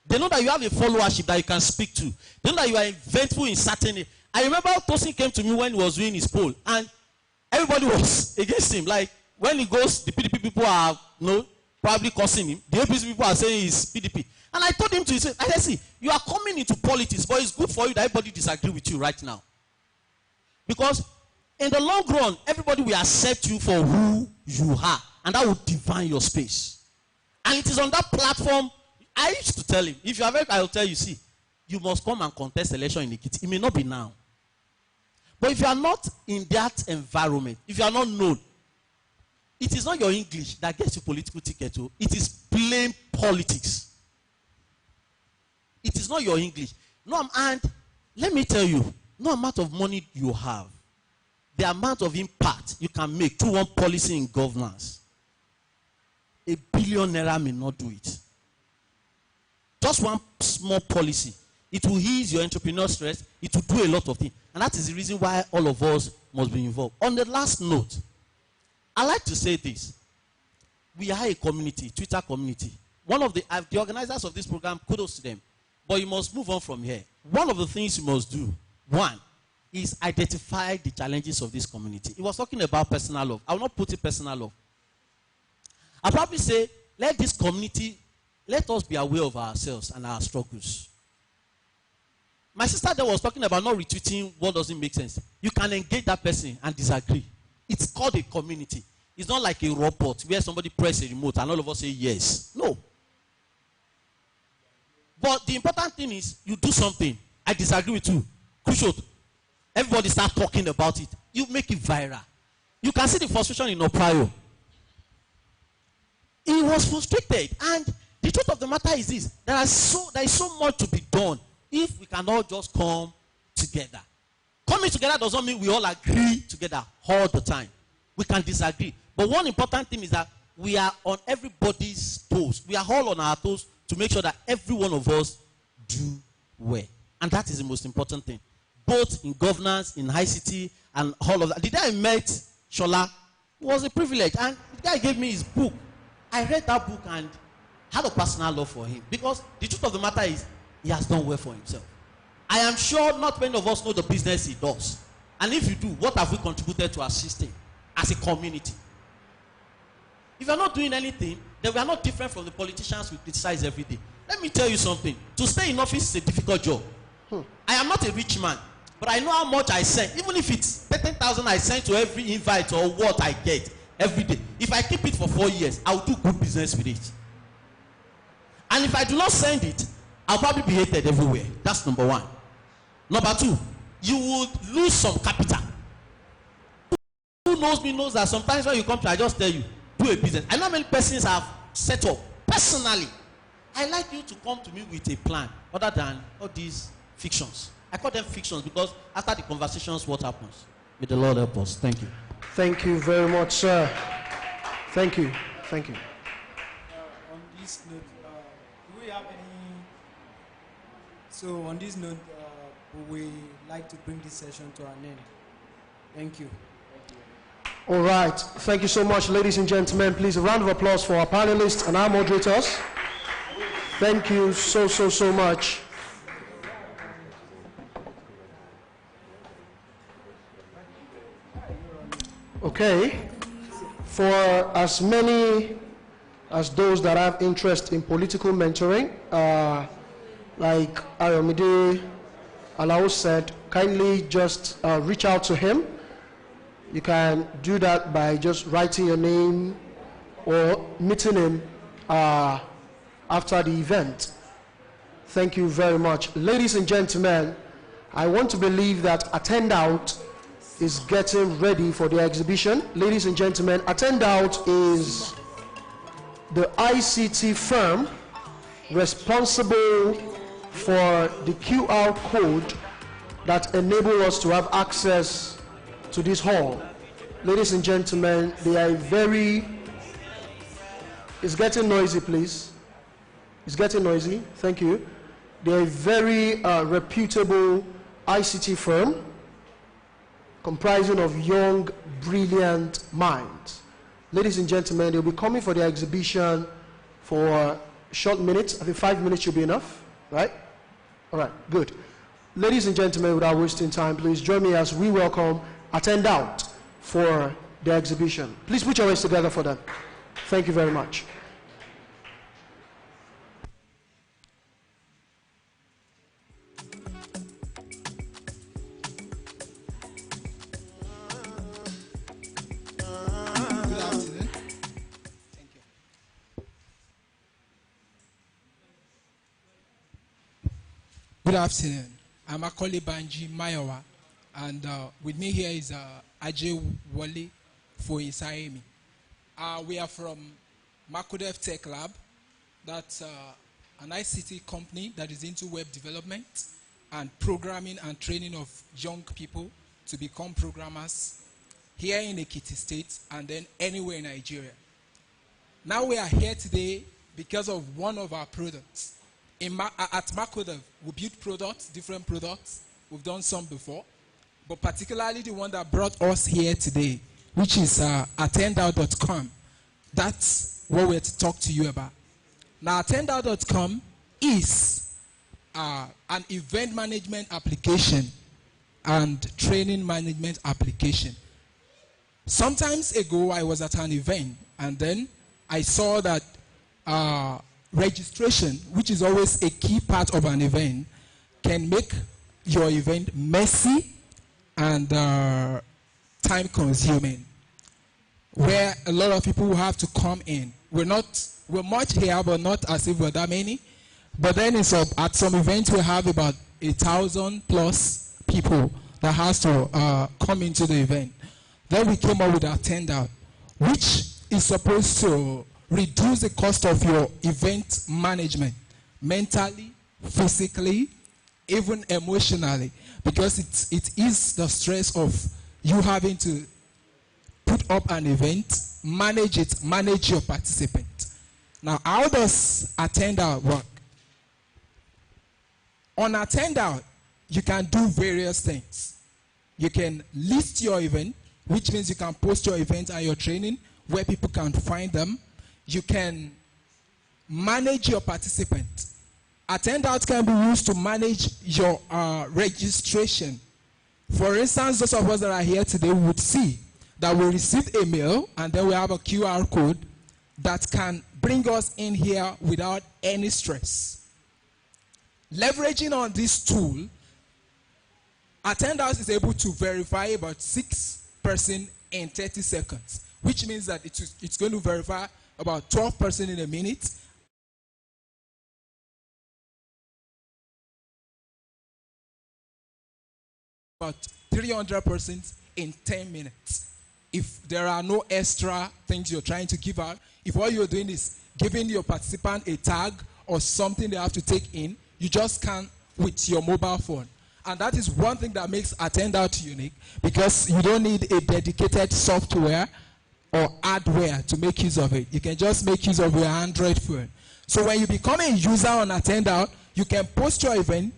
They know that you have a followership that you can speak to. They know that you are eventful in certain. I remember Tosin came to me when he was doing his poll, and everybody was against him. Like, when he goes, the PDP people are probably cursing him. The APC people are saying he's PDP. And I told him to say, I said, see, you are coming into politics, but it's good for you that everybody disagree with you right now. Because in the long run, everybody will accept you for who you are, and that will define your space. And it is on that platform, I used to tell him, if you are very, I will tell you, see, you must come and contest election in Ekiti. It may not be now. But if you are not in that environment, if you are not known, it is not your English that gets you political ticket. It is plain politics. It is not your English. No, and let me tell you, no amount of money you have, the amount of impact you can make through one policy in governance, a billionaire may not do it. Just one small policy. It will ease your entrepreneurial stress. It will do a lot of things. And that is the reason why all of us must be involved. On the last note, I like to say this. We are a community, Twitter community. One of the organizers of this program, kudos to them. But you must move on from here. One of the things you must do, one, is identify the challenges of this community. He was talking about personal love. I will not put it personal love. I'll probably say, let this community, let us be aware of ourselves and our struggles. My sister there was talking about not retweeting what doesn't make sense. You can engage that person and disagree. It's called a community. It's not like a robot where somebody press a remote and all of us say yes. No. But the important thing is you do something. I disagree with you. Crucial. Everybody start talking about it. You make it viral. You can see the frustration in Oprayo. He was frustrated. And the truth of the matter is this. There is so much to be done if we can all just come together. Coming together does not mean we all agree together all the time. We can disagree. But one important thing is that we are on everybody's toes. We are all on our toes to make sure that every one of us do well. And that is the most important thing. Both in governance, in ICT, and all of that. The day I met Shola, it was a privilege. And the guy gave me his book. I read that book and had a personal love for him. Because the truth of the matter is, he has done well for himself. I am sure not many of us know the business he does. And if you do, what have we contributed to assist him as a community? If you are not doing anything, then we are not different from the politicians we criticize every day. Let me tell you something. To stay in office is a difficult job. I am not a rich man, but I know how much I send. Even if it's 13,000 I send to every invite or what I get every day. If I keep it for 4 years, I will do good business with it. And if I do not send it, I'll probably be hated everywhere. That's number one. Number two, you would lose some capital. Who knows me knows that sometimes when you come to, I just tell you, do a business. I know many persons have set up. Personally, I like you to come to me with a plan other than all these fictions. I call them fictions because after the conversations, what happens? May the Lord help us. Thank you. Thank you very much, sir. Thank you. Thank you. On this note, do we have any? So on this note, we like to bring this session to an end. Thank you. All right. Thank you so much, ladies and gentlemen. Please, a round of applause for our panelists and our moderators. Thank you so much. Okay. For as many as those that have interest in political mentoring, like Ayomide Alao said, kindly just reach out to him. You can do that by just writing your name or meeting him after the event. Thank you very much. Ladies and gentlemen, I want to believe that Attendout is getting ready for the exhibition. Ladies and gentlemen, Attendout is the ICT firm responsible for the QR code that enable us to have access to this hall. Ladies and gentlemen, they are it's getting noisy, please. It's getting noisy. Thank you. They are a very reputable ICT firm comprising of young, brilliant minds. Ladies and gentlemen, they'll be coming for the exhibition for short minutes. I think 5 minutes should be enough, right? All right, good. Ladies and gentlemen, without wasting time, please join me as we welcome Attendout for the exhibition. Please put your hands together for them. Thank you very much. Good afternoon. I'm Akoli Banji Mayowa, and with me here is Ajay Wale for Isaemi. We are from Makodev Tech Lab. That's an ICT company that is into web development and programming and training of young people to become programmers here in Ekiti State and then anywhere in Nigeria. Now we are here today because of one of our products. At Makodev, we build products, different products. We've done some before, but particularly the one that brought us here today which is attendout.com. That's what we're to talk to you about. Now, attendout.com is an event management application and training management application. Sometimes ago, I was at an event, and then I saw that registration, which is always a key part of an event, can make your event messy and time-consuming, where a lot of people will have to come in. We're much here, but not as if we're that many. But then at some events, we have about 1,000+ people that has to come into the event. Then we came up with Attendout, which is supposed to reduce the cost of your event management, mentally, physically, even emotionally, because it is the stress of you having to put up an event, manage it, manage your participant. Now, how does Attendout work? On Attendout, you can do various things. You can list your event, which means you can post your event and your training where people can find them. You can manage your participant. Attendout can be used to manage your registration. For instance, those of us that are here today would see that we received a mail, and then we have a QR code that can bring us in here without any stress. Leveraging on this tool, Attendout is able to verify about 6 persons in 30 seconds, which means that it's going to verify about 12 persons in a minute. About 300 persons in 10 minutes. If there are no extra things you're trying to give out, if all you're doing is giving your participant a tag or something they have to take in, you just can with your mobile phone. And that is one thing that makes Attendout unique, because you don't need a dedicated software or hardware to make use of it. You can just make use of your Android phone. So when you become a user on Attendout, you can post your event.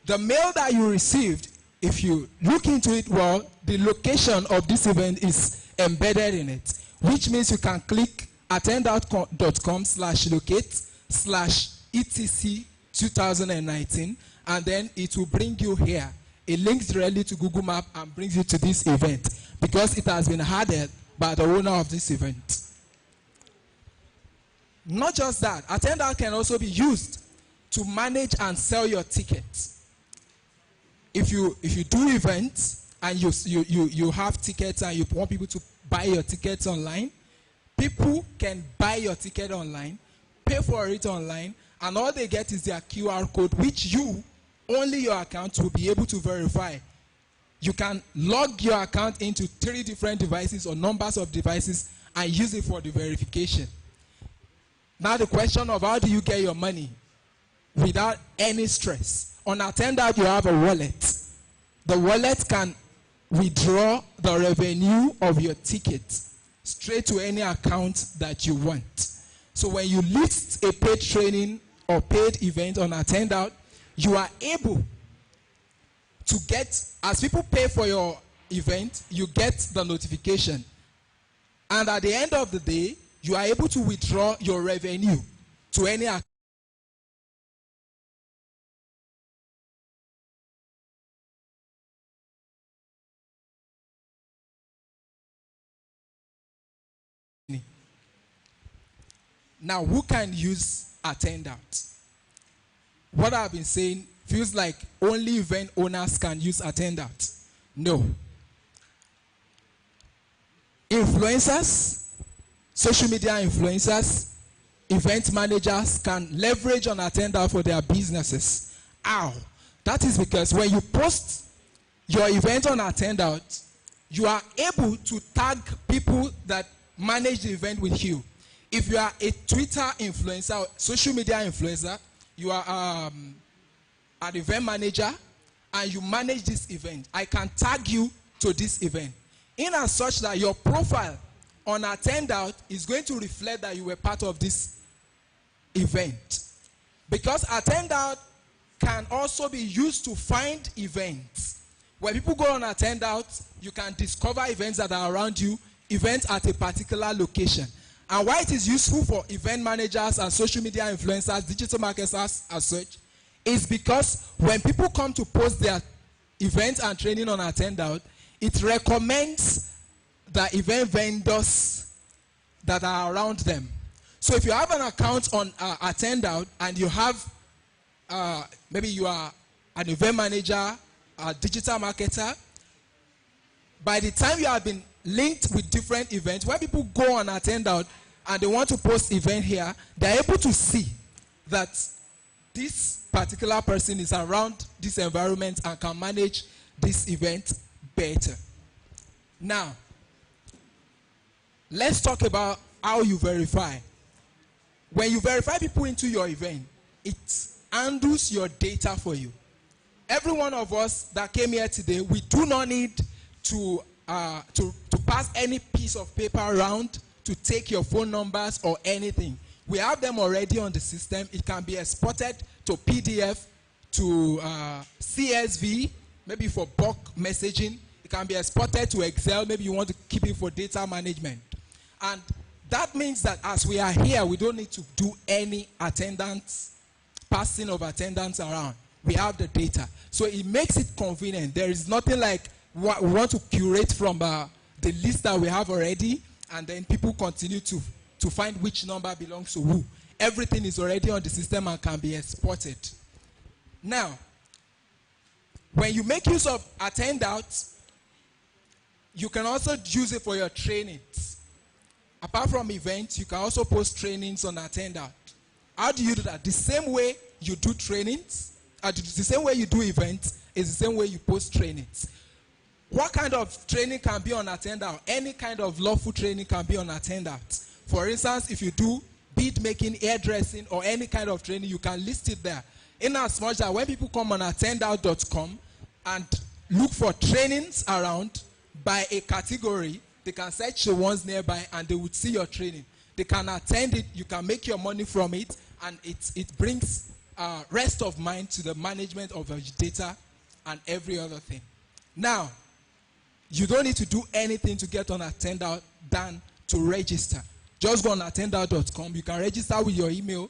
The mail that you received, if you look into it well, the location of this event is embedded in it, which means you can click attendout.com/locate/etc2019, and then it will bring you here. It links directly to Google Map and brings you to this event, because it has been added by the owner of this event. Not just that, Attendout can also be used to manage and sell your tickets. If you do events and you have tickets and you want people to buy your tickets online, people can buy your ticket online, pay for it online, and all they get is their QR code, which only your account will be able to verify. You can log your account into 3 different devices or numbers of devices and use it for the verification. Now the question of how do you get your money without any stress? On Attendout, you have a wallet. The wallet can withdraw the revenue of your ticket straight to any account that you want. So when you list a paid training or paid event on Attendout, you are able to get, as people pay for your event, you get the notification. And at the end of the day, you are able to withdraw your revenue to any account. Now, who can use Attendout? What I've been saying feels like only event owners can use Attendout. No. Influencers, social media influencers, event managers can leverage on Attendout for their businesses. How? That is because when you post your event on Attendout, you are able to tag people that manage the event with you. If you are a Twitter influencer, social media influencer, you are an event manager, and you manage this event, I can tag you to this event, in as such that your profile on Attendout is going to reflect that you were part of this event. Because Attendout can also be used to find events. When people go on attend out, you can discover events that are around you, events at a particular location. And why it is useful for event managers and social media influencers, digital marketers as such, is because when people come to post their events and training on attend out, it recommends the event vendors that are around them. So if you have an account on attend out and you have, maybe you are an event manager, a digital marketer, by the time you have been linked with different events, when people go on attend out and they want to post event here, they're able to see that this particular person is around this environment and can manage this event better. Now, let's talk about how you verify. When you verify people into your event, it handles your data for you. Every one of us that came here today, we do not need to pass any piece of paper around to take your phone numbers or anything. We have them already on the system. It can be exported to PDF, to CSV, maybe for bulk messaging. It can be exported to Excel. Maybe you want to keep it for data management. And that means that as we are here, we don't need to do any attendance, passing of attendance around. We have the data. So it makes it convenient. There is nothing like we want to curate from the list that we have already, and then people continue to find which number belongs to who. Everything is already on the system and can be exported. Now, when you make use of attend outs, you can also use it for your trainings. Apart from events, you can also post trainings on attend out. How do you do that? The same way you do trainings, the same way you do events is the same way you post trainings. What kind of training can be on attend out? Any kind of lawful training can be on attend out. For instance, if you do bead making, hairdressing, or any kind of training, you can list it there. In as much that when people come on attendout.com and look for trainings around by a category, they can search the ones nearby and they would see your training. They can attend it, you can make your money from it, and it brings rest of mind to the management of your data and every other thing. Now, you don't need to do anything to get on attend out than to register. Just go on attendout.com. You can register with your email.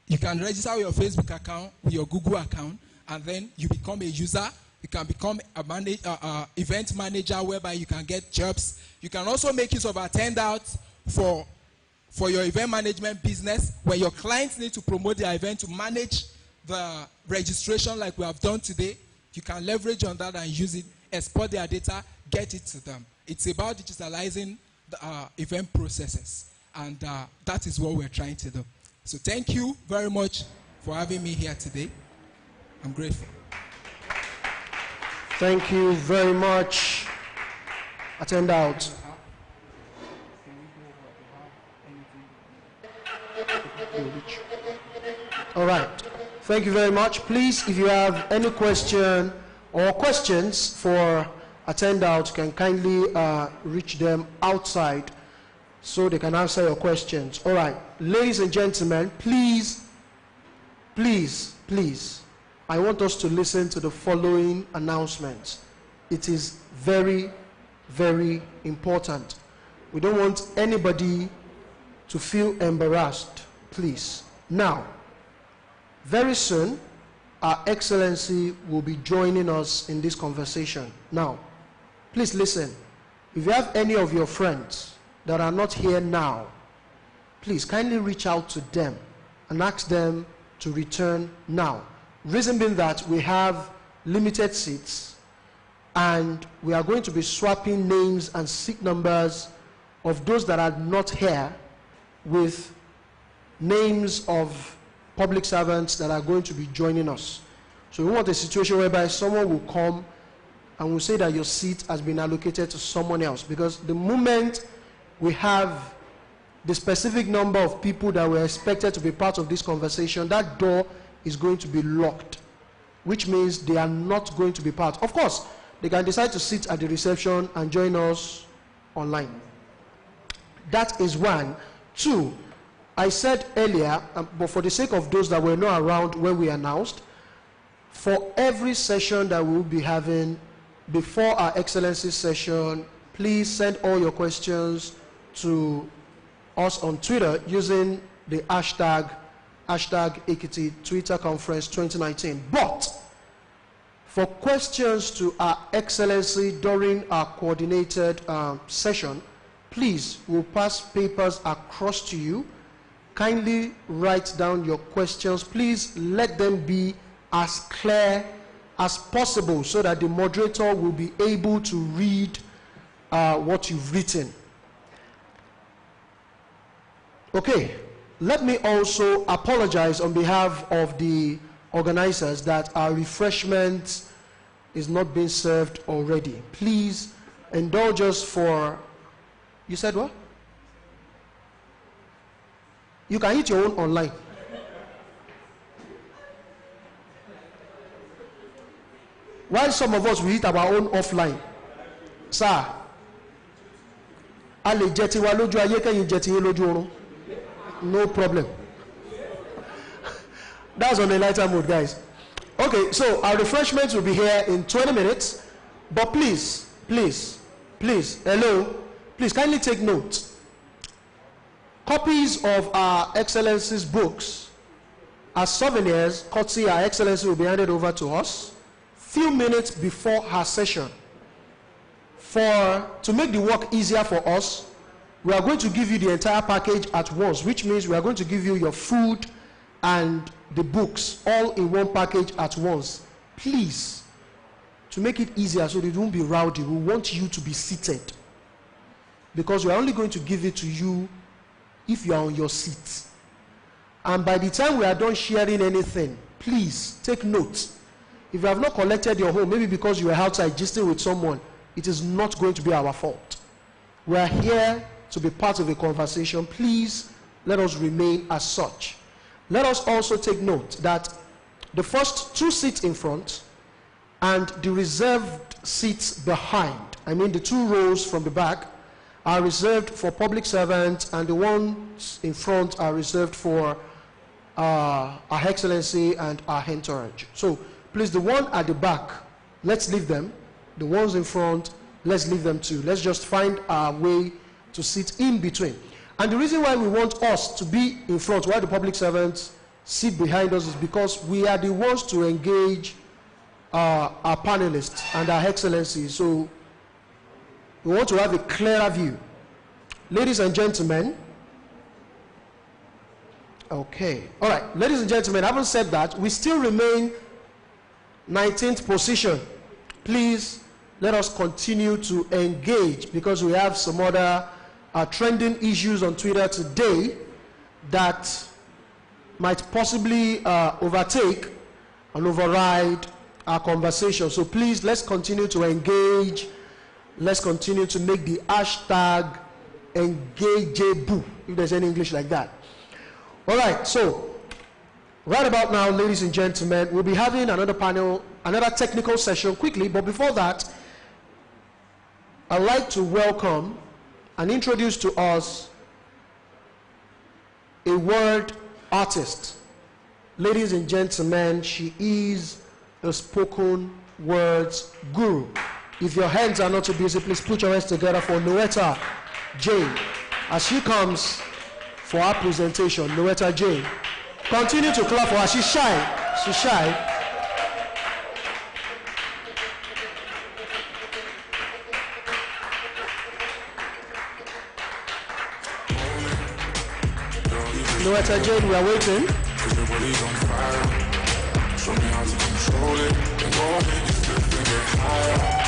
You can register with your Facebook account, with your Google account, and then you become a user. You can become a event manager whereby you can get jobs. You can also make use of attend out for your event management business, where your clients need to promote their event to manage the registration like we have done today. You can leverage on that and use it, export their data, get it to them. It's about digitalizing the event processes, and that is what we're trying to do. So thank you very much for having me here today. I'm grateful. Thank you very much. Attend out. All right. Thank you very much. Please, if you have any question or questions for attend out, you can kindly reach them outside so they can answer your questions. All right. Ladies and gentlemen, please, I want us to listen to the following announcements. It is very, very important. We don't want anybody to feel embarrassed, please. Now, very soon, Our Excellency will be joining us in this conversation. Now, please listen. If you have any of your friends that are not here now, please kindly reach out to them and ask them to return now. Reason being that we have limited seats and we are going to be swapping names and seat numbers of those that are not here with names of public servants that are going to be joining us. So we want a situation whereby someone will come and will say that your seat has been allocated to someone else, because the moment we have the specific number of people that were expected to be part of this conversation, that door is going to be locked, which means they are not going to be part. Of course, they can decide to sit at the reception and join us online. That is one. Two, I said earlier, but for the sake of those that were not around when we announced, for every session that we will be having, before our Excellency session, please send all your questions to us on Twitter using the hashtag Ekiti Twitter Conference 2019. But for questions to our Excellency during our coordinated session, please, we'll pass papers across to you. Kindly write down your questions. Please let them be as clear as possible so that the moderator will be able to read what you've written. Okay, let me also apologize on behalf of the organizers that our refreshment is not being served already. Please indulge us for, you said what? You can eat your own online. While some of us will eat our own offline. Sir, a lè jẹ tiwa lójú ayé kẹ́yìn jẹ tiyín lójú oorun. No problem. That's on the lighter mood, guys. Okay, so our refreshments will be here in 20 minutes. But please, hello, please kindly take note. Copies of our Excellency's books as souvenirs, courtesy our Excellency, will be handed over to us few minutes before her session. To make the work easier for us, we are going to give you the entire package at once, which means we are going to give you your food and the books all in one package at once. Please, to make it easier so it won't be rowdy, we want you to be seated, because we are only going to give it to you if you are on your seat. And by the time we are done sharing anything, please take note. If you have not collected your home, maybe because you were outside gisting with someone, it is not going to be our fault. We are here to be part of a conversation. Please let us remain as such. Let us also take note that the first 2 seats in front and the reserved seats behind, I mean the 2 rows from the back, are reserved for public servants, and the ones in front are reserved for our Excellency and our entourage. So please, the one at the back, let's leave them. The ones in front, let's leave them too. Let's just find our way to sit in between. And the reason why we want us to be in front while the public servants sit behind us is because we are the ones to engage our panelists and our Excellency. So we want to have a clearer view. Ladies and gentlemen, okay, all right, ladies and gentlemen, having said that, we still remain 19th position. Please let us continue to engage, because we have some other trending issues on Twitter today that might possibly overtake and override our conversation. So please, let's continue to engage. Let's continue to make the hashtag engageable, if there's any English like that. All right, so right about now, ladies and gentlemen, we'll be having another panel, another technical session quickly. But before that, I'd like to welcome and introduce to us a word artist. Ladies and gentlemen, she is a spoken words guru. If your hands are not too busy, please put your hands together for Noetta Jane as she comes for our presentation. Noetta Jane. Continue to clap for her. She's shy. She's shy. Noetta Jane, we are waiting. Everybody's on fire. Show me how to control it. And go ahead and flip and get higher.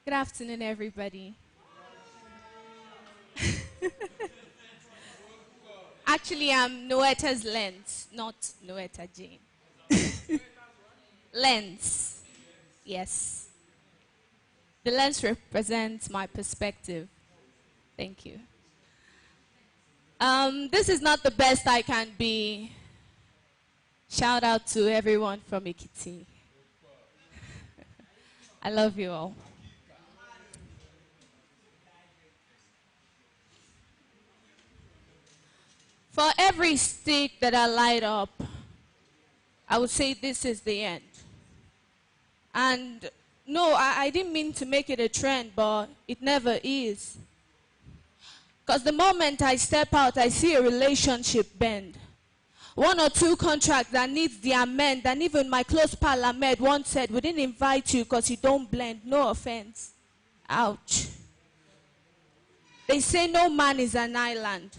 Good afternoon, everybody. Actually, I'm Noetta's lens, not Noetta Jane. Lens, yes. The lens represents my perspective. Thank you. This is not the best I can be. Shout out to everyone from Ekiti. I love you all. For every stick that I light up, I would say this is the end. And no, I didn't mean to make it a trend, but it never is. Because the moment I step out, I see a relationship bend. 1 or 2 contracts that needs the amend, and even my close pal Ahmed once said, we didn't invite you because you don't blend. No offense. Ouch. They say no man is an island.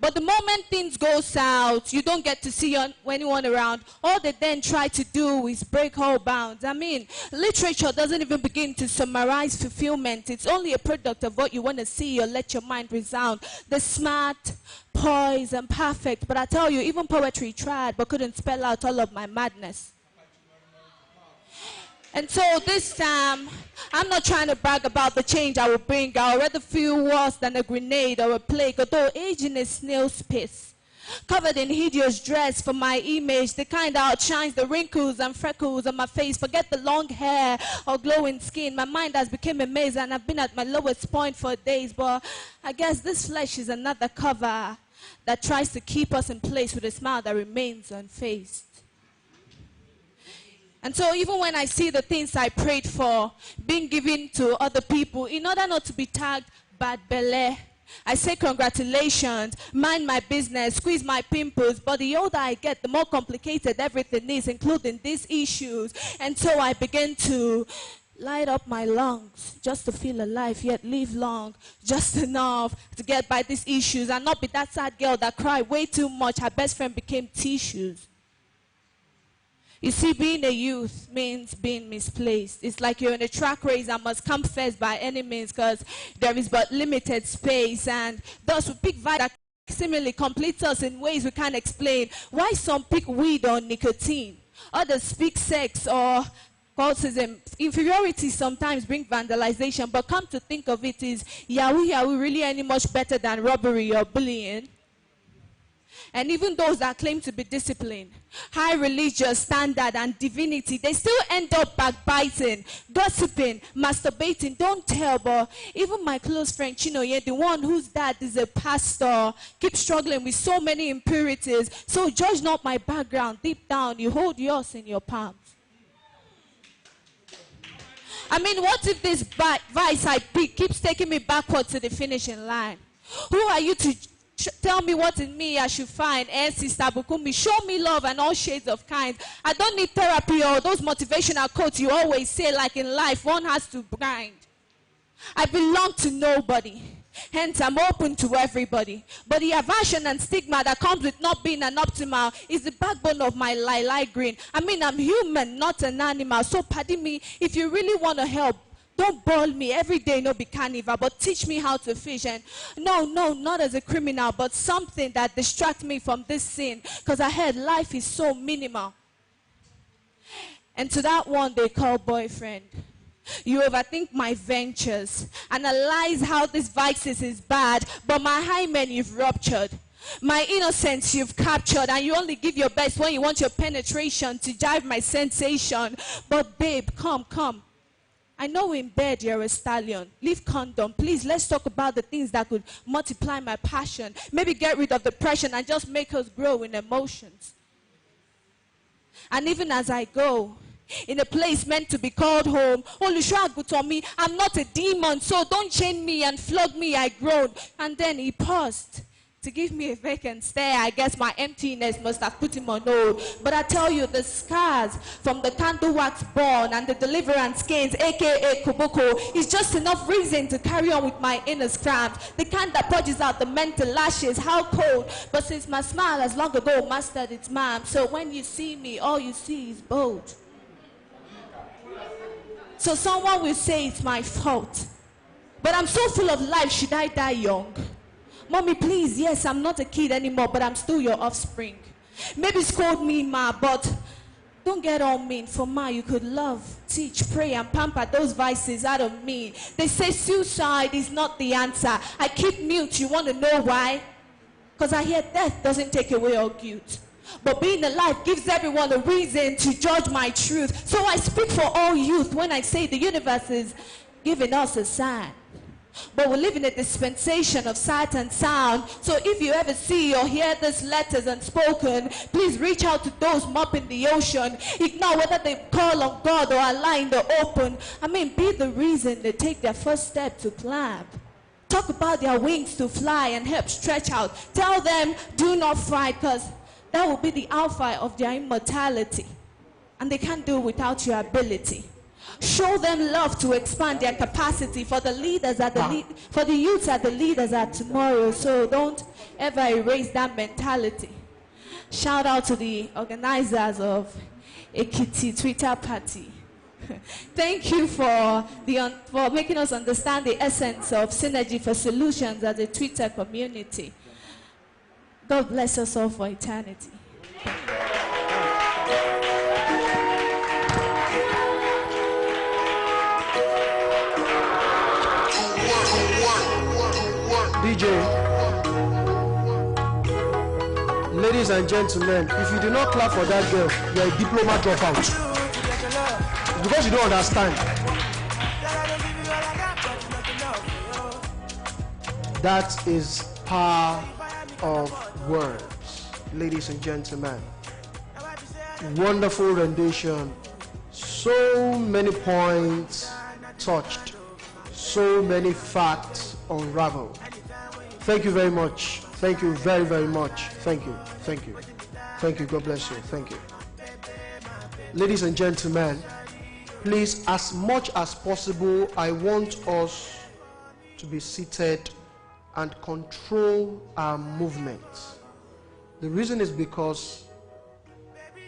But the moment things go south, you don't get to see anyone around. All they then try to do is break all bounds. I mean, literature doesn't even begin to summarize fulfillment. It's only a product of what you want to see or let your mind resound. The smart, poised, and perfect. But I tell you, even poetry tried but couldn't spell out all of my madness. And so this time, I'm not trying to brag about the change I will bring. I already feel worse than a grenade or a plague, although aging is snail's piss. Covered in hideous dress for my image, the kind that outshines the wrinkles and freckles on my face. Forget the long hair or glowing skin. My mind has become a maze and I've been at my lowest point for days. But I guess this flesh is another cover that tries to keep us in place with a smile that remains unfazed. And so even when I see the things I prayed for being given to other people, in order not to be tagged bad belle, I say congratulations, mind my business, squeeze my pimples. But the older I get, the more complicated everything is, including these issues. And so I begin to light up my lungs just to feel alive, yet live long, just enough to get by these issues and not be that sad girl that cried way too much. Her best friend became tissues. You see, being a youth means being misplaced. It's like you're in a track race and must come first by any means because there is but limited space. And thus we pick vibe that seemingly completes us in ways we can't explain. Why some pick weed or nicotine? Others pick sex or cultism. Inferiority sometimes bring vandalization, but come to think of it, is Yahoo really any much better than robbery or bullying? And even those that claim to be disciplined, high religious standard and divinity, they still end up backbiting, gossiping, masturbating. Don't tell, but even my close friend Chinoye, the one whose dad is a pastor, keeps struggling with so many impurities. So judge not my background. Deep down, you hold yours in your palms. I mean, what if this vice I pick keeps taking me backward to the finishing line? Who are you to tell me what in me I should find? And Sister Bukumi, show me love and all shades of kinds. I don't need therapy or those motivational quotes you always say, like in life, one has to grind. I belong to nobody. Hence, I'm open to everybody. But the aversion and stigma that comes with not being an optimal is the backbone of my lilac green. I mean, I'm human, not an animal. So, pardon me, if you really want to help, don't boil me every day, no be carnival, but teach me how to fish. And no, not as a criminal, but something that distracts me from this sin. Because I heard life is so minimal. And to that one they call boyfriend, you overthink my ventures, analyze how this vices is bad, but my hymen you've ruptured. My innocence you've captured, and you only give your best when you want your penetration to drive my sensation. But babe, come. I know in bed you're a stallion. Leave condom. Please, let's talk about the things that could multiply my passion. Maybe get rid of depression and just make us grow in emotions. And even as I go, in a place meant to be called home, Olushua, I'm not a demon, so don't chain me and flog me, I groaned. And then he paused to give me a vacant stare. I guess my emptiness must have put him on hold. But I tell you, the scars from the candle wax burn and the deliverance gains, aka Koboko, is just enough reason to carry on with my inner cramps. The kind that purges out the mental lashes, how cold. But since my smile has long ago mastered its mom, so when you see me, all you see is bold. So someone will say it's my fault. But I'm so full of life, should I die young? Mommy, please, yes, I'm not a kid anymore, but I'm still your offspring. Maybe scold me, ma, but don't get all mean. For ma, you could love, teach, pray, and pamper those vices out of me. They say suicide is not the answer. I keep mute. You want to know why? Because I hear death doesn't take away all guilt. But being alive gives everyone a reason to judge my truth. So I speak for all youth when I say the universe is giving us a sign. But we live in a dispensation of sight and sound. So if you ever see or hear these letters unspoken, please reach out to those mopping the ocean. Ignore whether they call on God or Allah in the open. I mean, be the reason they take their first step to climb. Talk about their wings to fly and help stretch out. Tell them, do not fright, because that will be the alpha of their immortality. And they can't do it without your ability. Show them love to expand their capacity, for the leaders are for the youths are the leaders are tomorrow. So don't ever erase that mentality. Shout out to the organizers of Ekiti Twitter party. Thank you for making us understand the essence of synergy for solutions as a Twitter community. God bless us all for eternity. DJ, ladies and gentlemen, if you do not clap for that girl, you're a diploma dropout. It's because you don't understand. That is power of words, ladies and gentlemen. Wonderful rendition. So many points touched. So many facts unraveled. Thank you very much. Thank you very, very much. Thank you. Thank you. Thank you. God bless you. Thank you. Ladies and gentlemen, please, as much as possible, I want us to be seated and control our movements. The reason is because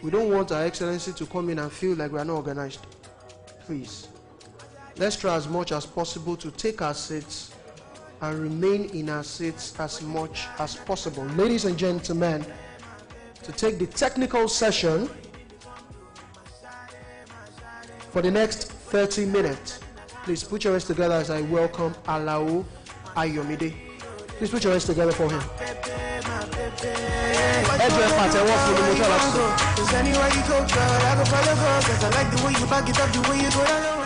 we don't want Our Excellency to come in and feel like we are not organized. Please, let's try as much as possible to take our seats and remain in our seats as much as possible. Ladies and gentlemen, to take the technical session for the next 30 minutes, please put your hands together as I welcome Alao Ayomide. Please put your hands together for him. Anywhere you go, girl, I go follow, cause I like the way you back it up, the way you go down.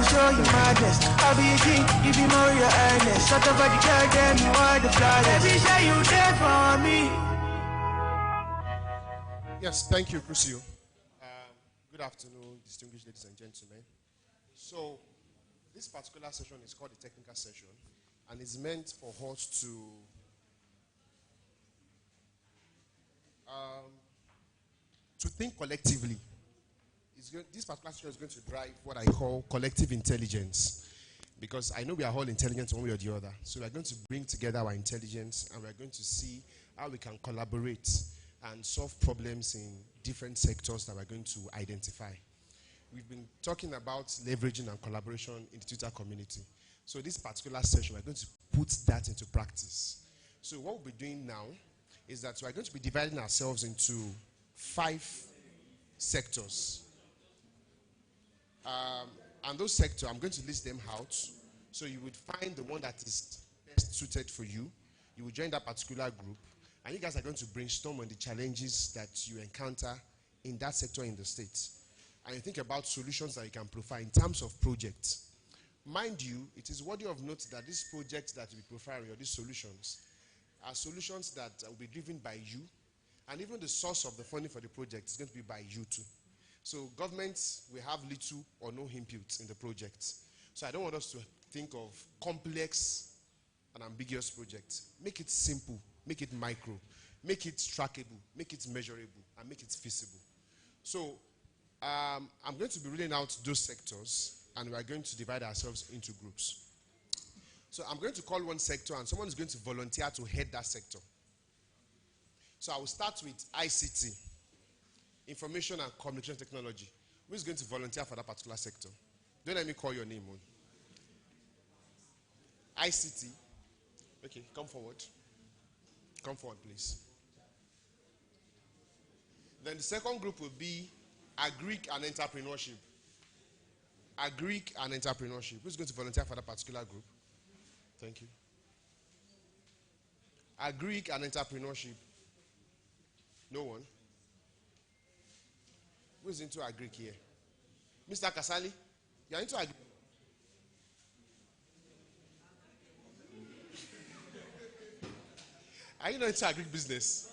Show you madness. I'll be a king, you be Maria Ernest. Shut up, body girl, damn you are the flawless. Baby, say you there for me. Yes, thank you, Crucio. Good afternoon, distinguished ladies and gentlemen. So, this particular session is called the technical session, and is meant for us to think collectively. This particular session is going to drive what I call collective intelligence, because I know we are all intelligent one way or the other. So we are going to bring together our intelligence, and we are going to see how we can collaborate and solve problems in different sectors that we're going to identify. We've been talking about leveraging and collaboration in the Twitter community. So this particular session, we're going to put that into practice. So what we'll be doing now is that we're going to be dividing ourselves into 5 sectors. And those sectors, I'm going to list them out. So you would find the one that is best suited for you. You will join that particular group. And you guys are going to brainstorm on the challenges that you encounter in that sector in the state. And you think about solutions that you can provide in terms of projects. Mind you, it is worthy of note that these projects that we provide, or these solutions, are solutions that will be driven by you. And even the source of the funding for the project is going to be by you too. So governments will have little or no input in the project. So I don't want us to think of complex and ambiguous projects. Make it simple, make it micro, make it trackable, make it measurable, and make it feasible. So I'm going to be reading out those sectors, and we are going to divide ourselves into groups. So I'm going to call one sector, and someone is going to volunteer to head that sector. So I will start with ICT. Information and Communication Technology. Who is going to volunteer for that particular sector? Don't let me call your name. ICT. Okay, come forward. Come forward, please. Then the second group will be Agric and Entrepreneurship. Agric and Entrepreneurship. Who's going to volunteer for that particular group? Thank you. Agric and entrepreneurship. No one. Who's into agric here? Mr. Kasali, you're into agric. Are you not into agric business?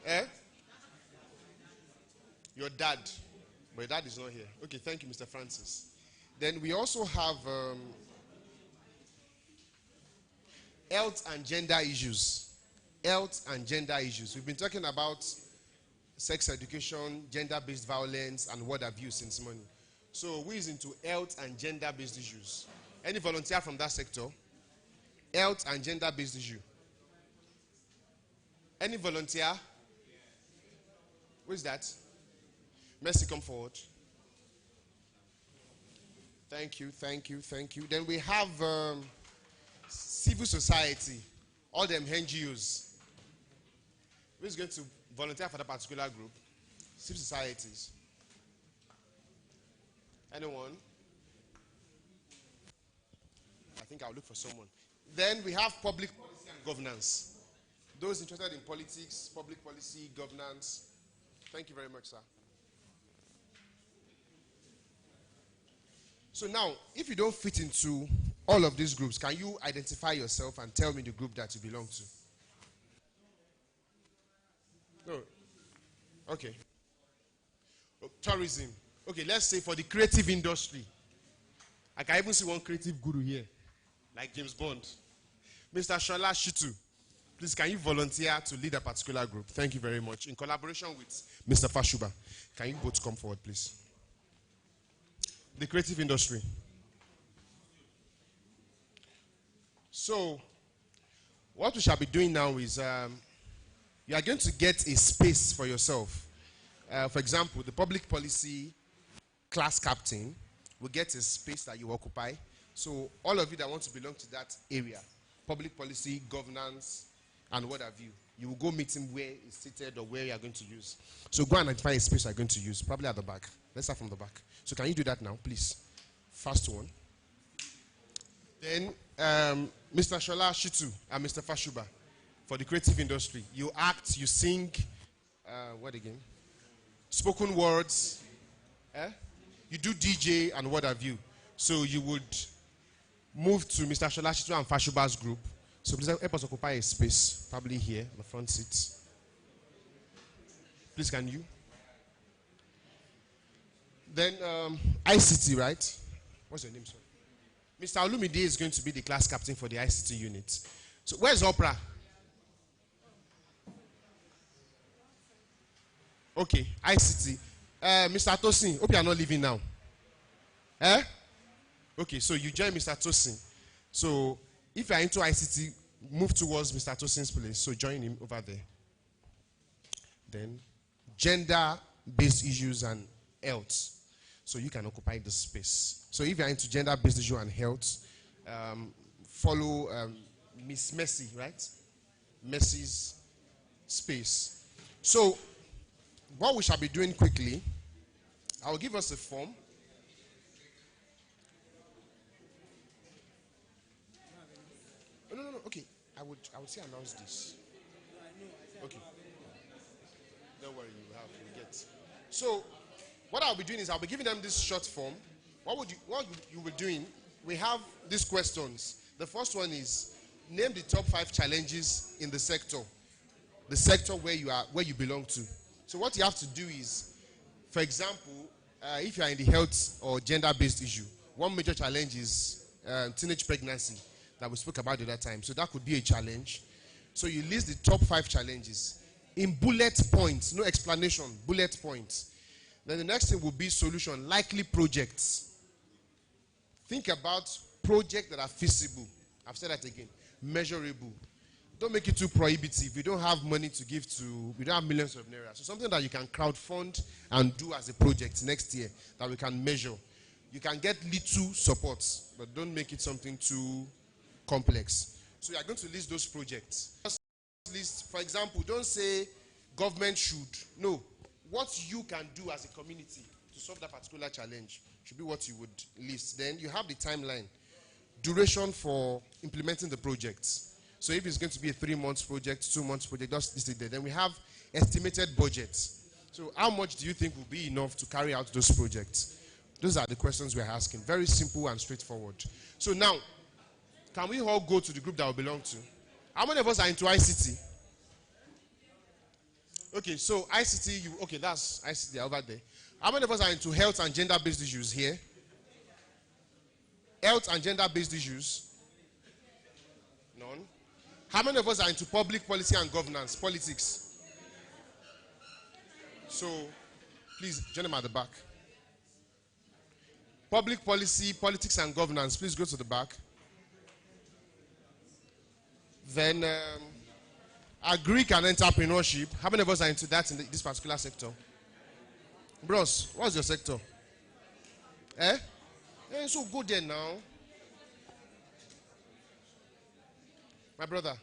Eh? Your dad. But your dad is not here. Okay, thank you, Mr. Francis. Then we also have health and gender issues. Health and gender issues. We've been talking about sex education, gender-based violence, and word abuse since morning. So who is into health and gender-based issues? Any volunteer from that sector? Health and gender-based issue. Any volunteer? Who is that? Mercy, come forward. Thank you, thank you, thank you. Then we have civil society, all them NGOs. Who is going to volunteer for that particular group? Civil societies. Anyone? I think I'll look for someone. Then we have public policy and governance. Those interested in politics, public policy, governance. Thank you very much, sir. So now, if you don't fit into all of these groups, can you identify yourself and tell me the group that you belong to? No. Okay. Oh, tourism. Okay, let's say for the creative industry. I can even see one creative guru here, like James Bond. Mr. Shola Shitu, please can you volunteer to lead a particular group? Thank you very much. In collaboration with Mr. Fashuba. Can you both come forward, please? The creative industry. So, what we shall be doing now is you are going to get a space for yourself. For example, the public policy class captain will get a space that you occupy. So all of you that want to belong to that area, public policy, governance, and what have you, you will go meet him where he's seated or where you are going to use. So go and identify a space you are going to use, probably at the back. Let's start from the back. So can you do that now, please? First one. Then Mr. Shola Shitu and Mr. Fashuba for the creative industry. You act, you sing, what again? Spoken words. You do DJ and what have you. So you would move to Mr. Shola Shitu and Fashuba's group. So please help us occupy a space, probably here, on the front seat. Please, can you? Then ICT, right? What's your name, sir? Mr. Olumide is going to be the class captain for the ICT unit. So where's Oprah? Okay, ICT. Mr. Tosin, hope you are not leaving now. Okay, so you join Mr. Tosin. So if you are into ICT, move towards Mr. Tosin's place. So join him over there. Then gender-based issues and health. So you can occupy the space. So if you are into gender-based issue and health, follow Miss Mercy, right? Mercy's space. So what we shall be doing quickly, I will give us a form. No. Okay, I would say announce this. Okay. Don't worry, we get. So what I'll be doing is I'll be giving them this short form. What you be doing? We have these questions. The first one is name the top 5 challenges in the sector where you belong to. So what you have to do is, for example, if you are in the health or gender-based issue, one major challenge is teenage pregnancy that we spoke about the other time. So that could be a challenge. So you list the top 5 challenges in bullet points, no explanation, bullet points. Then the next thing will be solution, likely projects. Think about projects that are feasible. I've said that again, measurable. Don't make it too prohibitive. You don't have money to give to, we don't have millions of naira. So something that you can crowdfund and do as a project next year that we can measure. You can get little support, but don't make it something too complex. So you are going to list those projects. Just list, for example, don't say government should. No. What you can do as a community to solve that particular challenge should be what you would list. Then you have the timeline, duration for implementing the projects. So if it's going to be a 3-month project, 2-month project, just list it there. Then we have estimated budgets. So how much do you think will be enough to carry out those projects? Those are the questions we're asking. Very simple and straightforward. So now, can we all go to the group that we belong to? How many of us are into ICT? Okay, so ICT, okay, that's ICT over there. How many of us are into health and gender-based issues here? Health and gender-based issues? None. How many of us are into public policy and governance, politics? So, please, gentlemen at the back. Public policy, politics and governance, please go to the back. Then, Agric and entrepreneurship. How many of us are into that in this particular sector? Bros, what's your sector? So go there now. My brother.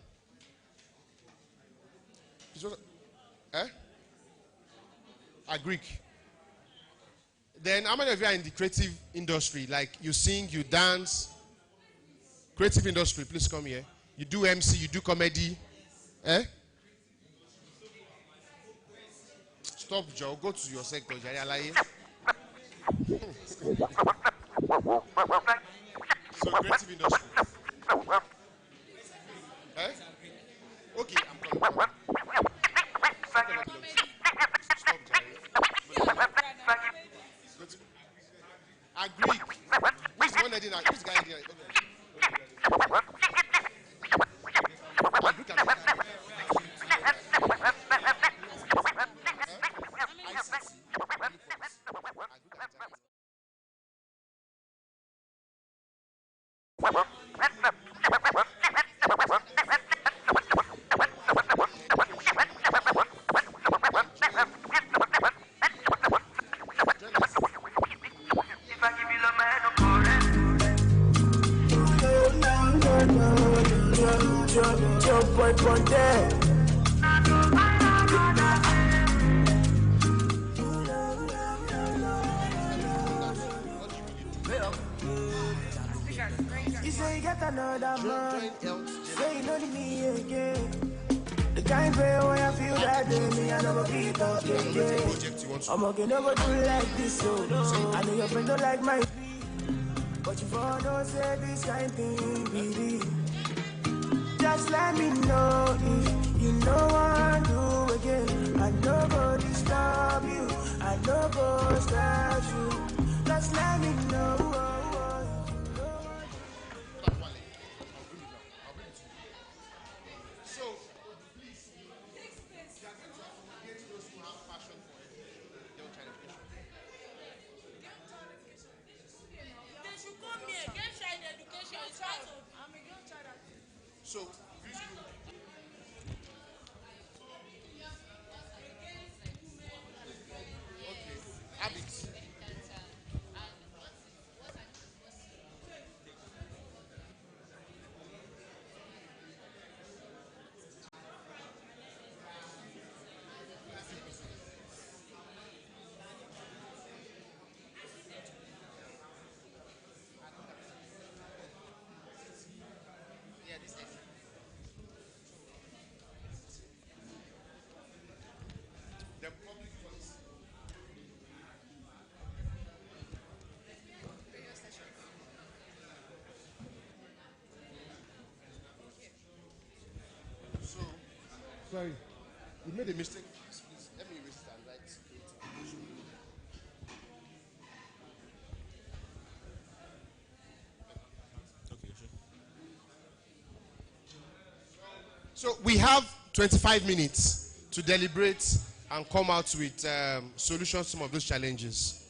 Agric. Then how many of you are in the creative industry? Like you sing, you dance. Creative industry, please come here. You do MC, you do comedy. Stop, Joe. Go to your sector, Jayalaye. So creative industry. Okay, I'm coming. Agree. Who's one heading? Who's guy heading? You say you get another man, say you know me again. The kind way when I feel that day, me I never beat up again. I'm okay, never do like this, so I know your friend don't like my beat, but you for don't say this kind thing, baby. Just let me know if you know what I do again. I no go disturb you, I no go stress you. Just let me know. So, habits. Sorry, you made a mistake. Please, let me erase it and write it. Okay, sure. So we have 25 minutes to deliberate and come out with solutions to some of those challenges.